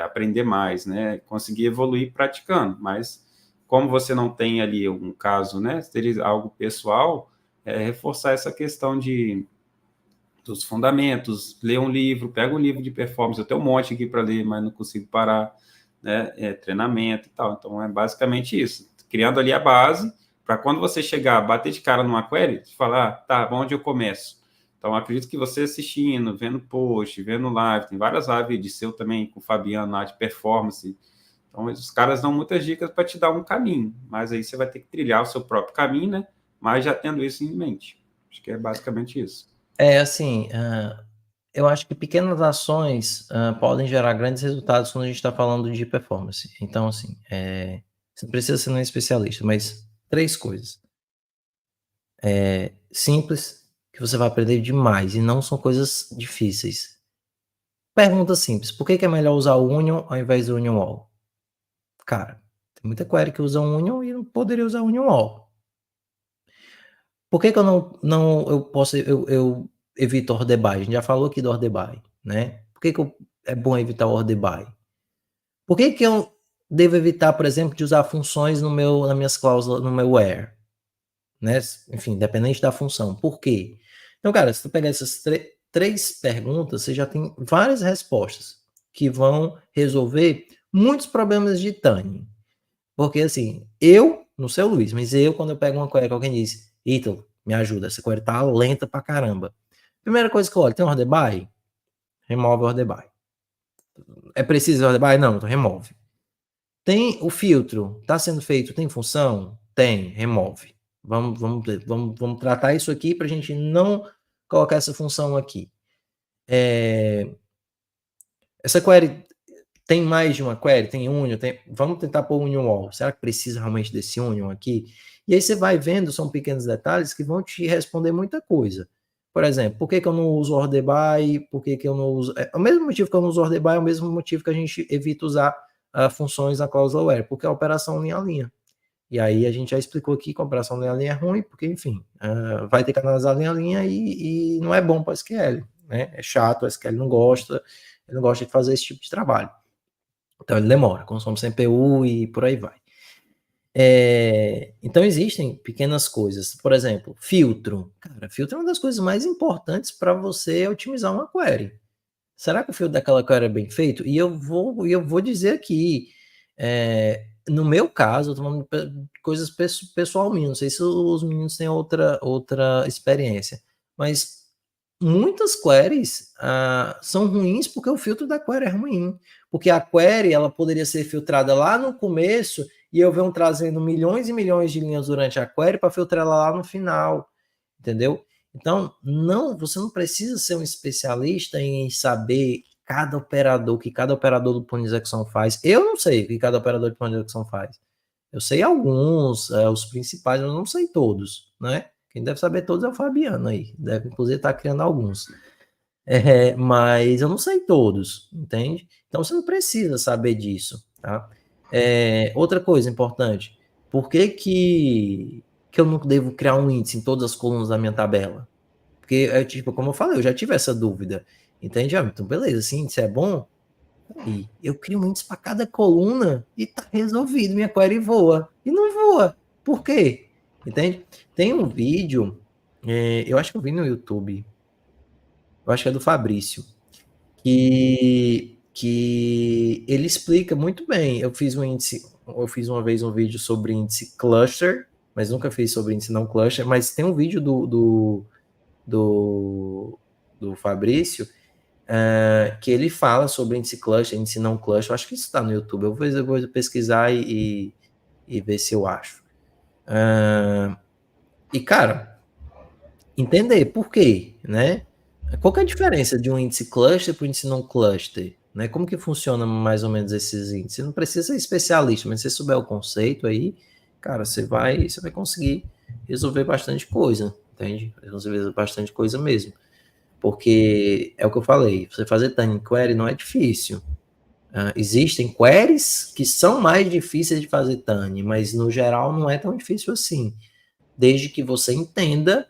aprender mais, né? Conseguir evoluir praticando, mas como você não tem ali um caso, né? Ter algo pessoal, reforçar essa questão dos fundamentos, ler um livro, pega um livro de performance, eu tenho um monte aqui para ler, mas não consigo parar, né? Treinamento e tal. Então, é basicamente isso. Criando ali a base, para quando você chegar, bater de cara numa query, falar, tá, onde eu começo? Então, acredito que você assistindo, vendo post, vendo live, tem várias lives de seu também, com o Fabiano lá, de performance. Então, os caras dão muitas dicas para te dar um caminho, mas aí você vai ter que trilhar o seu próprio caminho, né? Mas já tendo isso em mente. Acho que é basicamente isso. Assim, eu acho que pequenas ações podem gerar grandes resultados quando a gente está falando de performance. Então, assim, você não precisa ser um especialista, mas 3 coisas. Simples, que você vai aprender demais, e não são coisas difíceis. Pergunta simples, por que é melhor usar o Union ao invés do Union All? Cara, tem muita query que usa um Union e não poderia usar o Union All. Por que eu evito order by? A gente já falou aqui do order by, né? Por que é bom evitar o order by? Por que eu devo evitar, por exemplo, de usar funções nas minhas cláusulas, no meu where? Né? Enfim, independente da função. Por quê? Então, cara, se tu pegar essas 3 perguntas, você já tem várias respostas que vão resolver muitos problemas de Tânia. Porque, assim, não sei o Luiz, mas quando eu pego uma query que alguém diz, Ítalo, me ajuda, essa query tá lenta pra caramba. Primeira coisa que eu olho, tem um order by? Remove o order by. É preciso order by? Não, então remove. Tem o filtro, tá sendo feito, tem função? Tem, remove. Vamos tratar isso aqui para a gente não colocar essa função aqui. Essa query tem mais de uma query? Tem union? Vamos tentar pôr union all. Será que precisa realmente desse union aqui? E aí você vai vendo, são pequenos detalhes que vão te responder muita coisa. Por exemplo, por que eu não uso order by? Por que eu não uso... o mesmo motivo que eu não uso order by é o mesmo motivo que a gente evita usar funções na cláusula where, porque é a operação linha a linha. E aí a gente já explicou aqui que a operação linha a linha é ruim, porque, enfim, vai ter que analisar linha a linha e não é bom para SQL, né? É chato, o SQL não gosta, ele não gosta de fazer esse tipo de trabalho. Então ele demora, consome CPU e por aí vai. Então existem pequenas coisas, por exemplo, filtro. Cara, filtro é uma das coisas mais importantes para você otimizar uma query. Será que o filtro daquela query é bem feito? E eu vou dizer aqui, no meu caso, eu tô falando de coisas pessoal minha, não sei se os meninos têm outra experiência, mas muitas queries são ruins porque o filtro da query é ruim, porque a query ela poderia ser filtrada lá no começo e eu venho trazendo milhões e milhões de linhas durante a query para filtrar ela lá no final, entendeu? Então, você não precisa ser um especialista em saber que cada operador do plano de execução faz. Eu não sei o que cada operador de plano de execução faz. Eu sei alguns, os principais, mas eu não sei todos, né? Quem deve saber todos é o Fabiano aí. Deve, inclusive, estar criando alguns. Mas eu não sei todos, entende? Então, você não precisa saber disso, tá? Outra coisa importante. Por que eu não devo criar um índice em todas as colunas da minha tabela? Porque, tipo, como eu falei, eu já tive essa dúvida. Entende? Então, beleza, esse índice é bom. E eu crio um índice para cada coluna e tá resolvido. Minha query voa. E não voa. Por quê? Entende? Tem um vídeo, eu acho que eu vi no YouTube, eu acho que é do Fabrício, que ele explica muito bem. Eu fiz uma vez um vídeo sobre índice cluster, mas nunca fiz sobre índice não cluster, mas tem um vídeo do Fabrício que ele fala sobre índice cluster, índice não cluster. Eu acho que isso está no YouTube. Eu vou pesquisar e ver se eu acho. E, cara, entender por quê, né? Qual que é a diferença de um índice cluster para um índice não cluster? Né? Como que funciona mais ou menos esses índices? Você não precisa ser especialista, mas se você souber o conceito aí, cara, você vai conseguir resolver bastante coisa, entende? Resolver bastante coisa mesmo. Porque é o que eu falei, você fazer tiny query não é difícil. Existem queries que são mais difíceis de fazer tiny, mas no geral não é tão difícil assim. Desde que você entenda,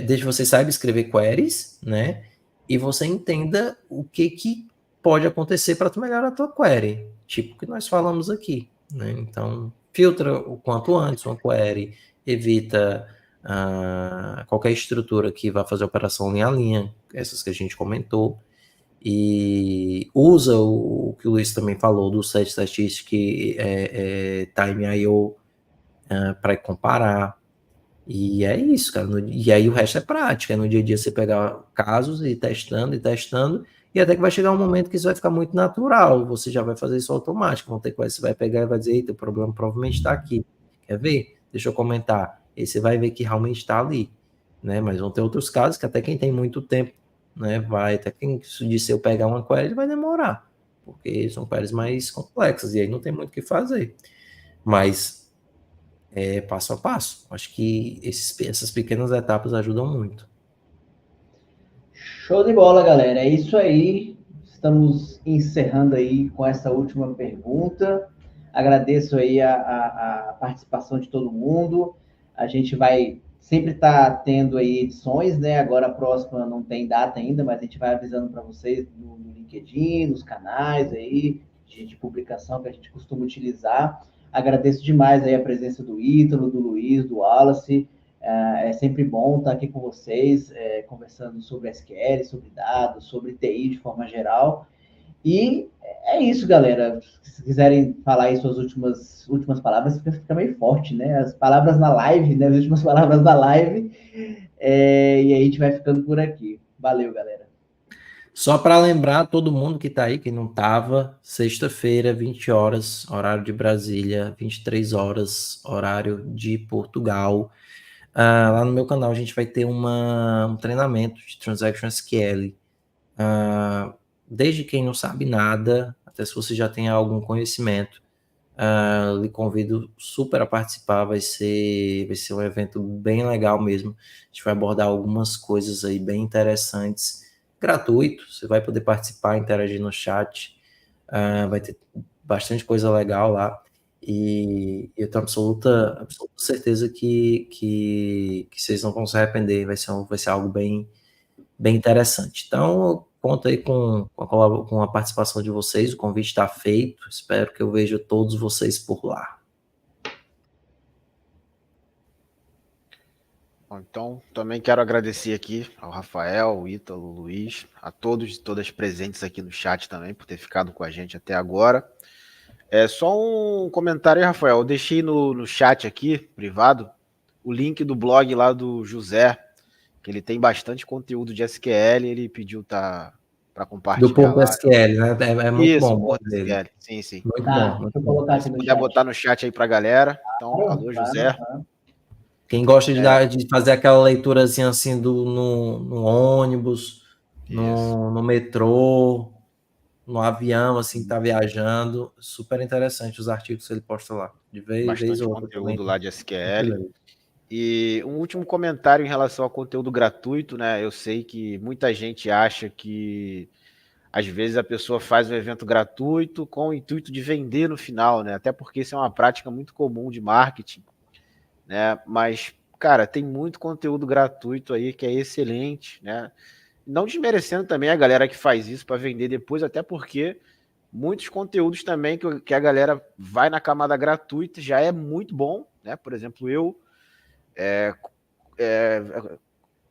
desde que você saiba escrever queries, né? E você entenda o que pode acontecer para tu melhorar a tua query. Tipo o que nós falamos aqui, né? Então, filtra o quanto antes uma query, evita qualquer estrutura que vá fazer operação linha a linha, essas que a gente comentou, e usa o que o Luiz também falou do set statistic time IO para comparar. E é isso, cara. E aí o resto é prática. No dia a dia você pegar casos e testando, e até que vai chegar um momento que isso vai ficar muito natural. Você já vai fazer isso automático. Vão ter coisas que você vai pegar e vai dizer, eita, o problema provavelmente está aqui. Quer ver? Deixa eu comentar. E você vai ver que realmente está ali. Né? Mas vão ter outros casos que até quem tem muito tempo né? Vai, até quem se eu pegar uma query, vai demorar, porque são queries mais complexas, e aí não tem muito o que fazer. Mas é passo a passo. Acho que essas pequenas etapas ajudam muito. Show de bola, galera. É isso aí. Estamos encerrando aí com essa última pergunta. Agradeço aí a participação de todo mundo. A gente vai sempre estar tendo aí edições, né? Agora a próxima não tem data ainda, mas a gente vai avisando para vocês no LinkedIn, nos canais aí de publicação que a gente costuma utilizar. Agradeço demais aí a presença do Ítalo, do Luiz, do Wallace. É sempre bom estar aqui com vocês, conversando sobre SQL, sobre dados, sobre TI de forma geral. E é isso, galera. Se quiserem falar aí suas últimas palavras, fica meio forte, né? As palavras na live, né? As últimas palavras da live. E aí a gente vai ficando por aqui. Valeu, galera. Só para lembrar todo mundo que está aí, que não estava, sexta-feira, 20 horas, horário de Brasília, 23 horas, horário de Portugal. Lá no meu canal a gente vai ter um treinamento de Transaction SQL. Desde quem não sabe nada, até se você já tem algum conhecimento, lhe convido super a participar. Vai ser um evento bem legal mesmo. A gente vai abordar algumas coisas aí bem interessantes, gratuito. Você vai poder participar, interagir no chat. Vai ter bastante coisa legal lá. E eu tenho absoluta certeza que vocês não vão se arrepender. Vai ser algo bem interessante. Então, conto aí com a participação de vocês. O convite está feito. Espero que eu veja todos vocês por lá. Bom, então, também quero agradecer aqui ao Rafael, ao Ítalo, ao Luiz, a todos e todas presentes aqui no chat também, por ter ficado com a gente até agora. Só um comentário aí, Rafael. Eu deixei no chat aqui, privado, o link do blog lá do José, que ele tem bastante conteúdo de SQL, ele pediu para compartilhar Do Porto lá. SQL, né? É muito Isso, bom. Porto SQL. Sim. Muito Tá, bom. deixa eu colocar aqui Se no puder chat. botar no chat aí pra galera. Então, Claro, alô, José. claro. Quem gosta de fazer aquela leiturazinha assim no ônibus, no metrô, no avião, assim, que tá viajando, super interessante os artigos que ele posta lá. De vez ou outra conteúdo também. lá de SQL. E um último comentário em relação ao conteúdo gratuito, né? Eu sei que muita gente acha que às vezes a pessoa faz um evento gratuito com o intuito de vender no final, né? Até porque isso é uma prática muito comum de marketing, né? Mas, cara, tem muito conteúdo gratuito aí que é excelente, né? Não desmerecendo também a galera que faz isso para vender depois, até porque muitos conteúdos também que a galera vai na camada gratuita já é muito bom, né? Por exemplo, eu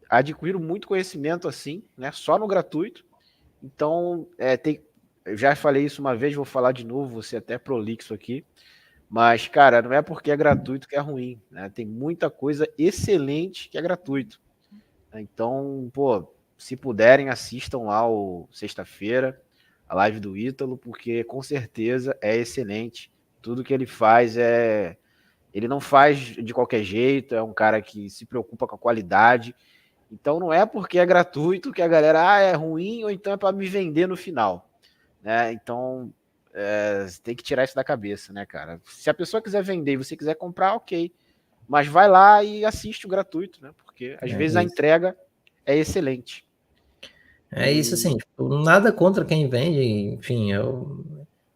adquiro muito conhecimento assim, né? Só no gratuito. Então, eu já falei isso uma vez, vou falar de novo, vou ser até prolixo aqui. Mas, cara, não é porque é gratuito que é ruim, né? Tem muita coisa excelente que é gratuito. Então, pô, se puderem, assistam lá o sexta-feira, a live do Ítalo, porque com certeza é excelente. Tudo que ele faz ele não faz de qualquer jeito, é um cara que se preocupa com a qualidade. Então não é porque é gratuito que a galera é ruim ou então é para me vender no final, né? Então você tem que tirar isso da cabeça, né, cara? Se a pessoa quiser vender e você quiser comprar, ok, mas vai lá e assiste o gratuito, né? Porque às vezes a entrega é excelente. É isso, assim, tipo, nada contra quem vende, enfim, eu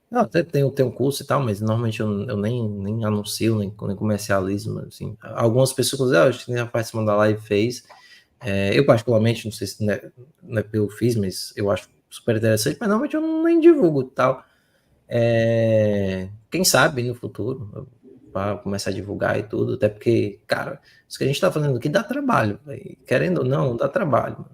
até tenho um curso e tal, mas normalmente eu nem anuncio, nem comercializo, assim. Algumas pessoas, acho que nem a participante da live fez. Eu particularmente, não sei se não é eu fiz, mas eu acho super interessante, mas normalmente eu nem divulgo tal. Quem sabe no futuro para começar a divulgar e tudo, até porque, cara, isso que a gente tá fazendo aqui dá trabalho, véio. Querendo ou não, dá trabalho.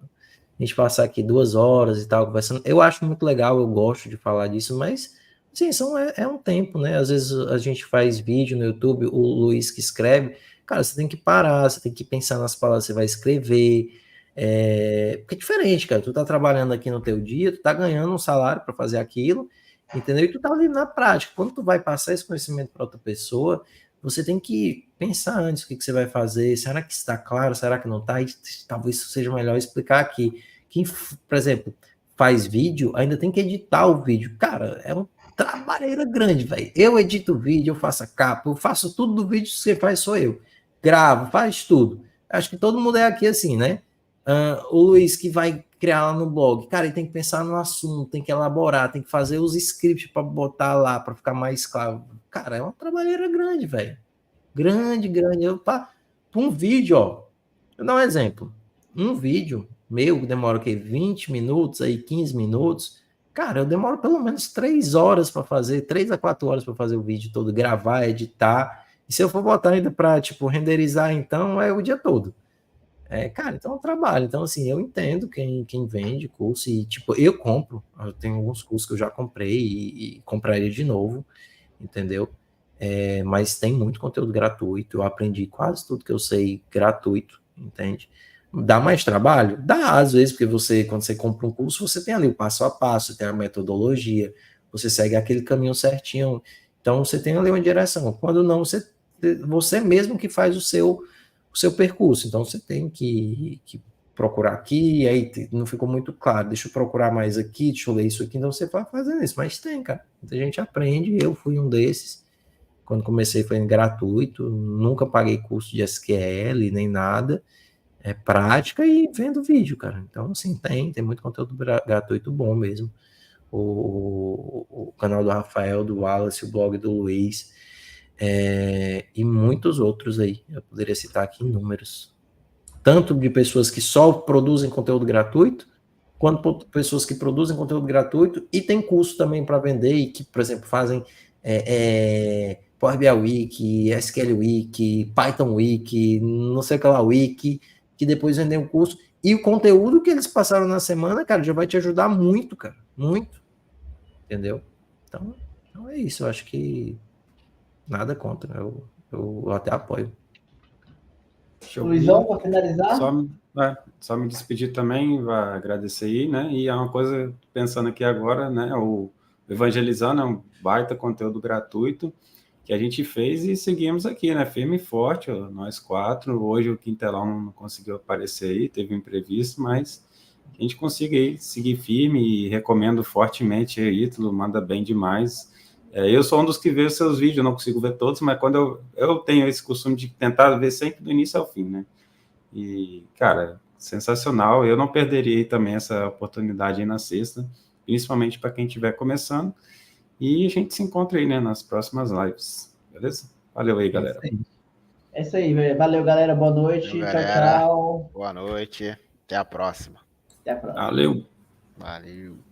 A gente passar aqui 2 horas e tal, conversando, eu acho muito legal, eu gosto de falar disso, mas, sim, é um tempo, né? Às vezes a gente faz vídeo no YouTube, o Luiz que escreve, cara, você tem que parar, você tem que pensar nas palavras que você vai escrever, porque é diferente, cara, tu tá trabalhando aqui no teu dia, tu tá ganhando um salário para fazer aquilo, entendeu? E tu tá ali na prática, quando tu vai passar esse conhecimento para outra pessoa, você tem que pensar antes o que você vai fazer, será que está claro, será que não está? E talvez seja melhor explicar aqui, Quem, por exemplo, faz vídeo, ainda tem que editar o vídeo. Cara, é uma trabalheira grande, velho. Eu edito o vídeo, eu faço a capa, eu faço tudo do vídeo que você faz, sou eu. Gravo, faz tudo. Acho que todo mundo é aqui assim, né? O Luiz que vai criar lá no blog, cara, ele tem que pensar no assunto, tem que elaborar, tem que fazer os scripts para botar lá, para ficar mais claro. Cara, é uma trabalheira grande, velho. Grande. Para um vídeo, ó. Eu dar um exemplo. Um vídeo meu demora o quê? 20 minutos, aí 15 minutos. Cara, eu demoro pelo menos 3 horas para fazer, 3 a 4 horas para fazer o vídeo todo, gravar, editar. E se eu for botar ainda para, tipo, renderizar, então é o dia todo. Cara, então eu trabalho. Então, assim, eu entendo quem vende curso e, tipo, eu compro. Eu tenho alguns cursos que eu já comprei e compraria de novo, entendeu? Mas tem muito conteúdo gratuito. Eu aprendi quase tudo que eu sei gratuito, entende? Dá mais trabalho? Dá, às vezes, porque quando você compra um curso, você tem ali o passo a passo, tem a metodologia, você segue aquele caminho certinho. Então, você tem ali uma direção. Quando não, você mesmo que faz o seu percurso. Então, você tem que procurar aqui, e aí não ficou muito claro, deixa eu procurar mais aqui, deixa eu ler isso aqui. Então, você vai fazendo isso. Mas tem, cara. Muita gente aprende, eu fui um desses. Quando comecei foi gratuito, nunca paguei curso de SQL, nem nada. É prática e vendo vídeo, cara. Então, assim, tem muito conteúdo gratuito bom mesmo. O canal do Rafael, do Wallace, o blog do Luiz, e muitos outros aí. Eu poderia citar aqui inúmeros. Tanto de pessoas que só produzem conteúdo gratuito, quanto pessoas que produzem conteúdo gratuito e tem curso também para vender e que, por exemplo, fazem Power BI Week, SQL Week, Python Week, não sei o que lá, Week, que depois vendem um curso. E o conteúdo que eles passaram na semana, cara, já vai te ajudar muito, cara. Muito. Entendeu? Então é isso. Eu acho que nada contra. Eu até apoio. Luizão, para finalizar? Só me despedir também, vai agradecer aí, né? E é uma coisa, pensando aqui agora, né? O Evangelizando é um baita conteúdo gratuito que a gente fez e seguimos aqui, né? Firme e forte, ó, nós 4. Hoje o Quintelão não conseguiu aparecer aí, teve um imprevisto, mas a gente consiga aí seguir firme e recomendo fortemente aí, Ítalo, manda bem demais. Eu sou um dos que vê seus vídeos, não consigo ver todos, mas quando eu tenho esse costume de tentar ver sempre do início ao fim, né? E, cara, sensacional. Eu não perderia também essa oportunidade aí na sexta, principalmente para quem estiver começando. E a gente se encontra aí, né, nas próximas lives. Beleza? Valeu aí, galera. É isso aí, velho. Valeu, galera. Boa noite. Valeu, tchau, galera. tchau. Boa noite. Até a próxima. Até a próxima. Valeu. Valeu.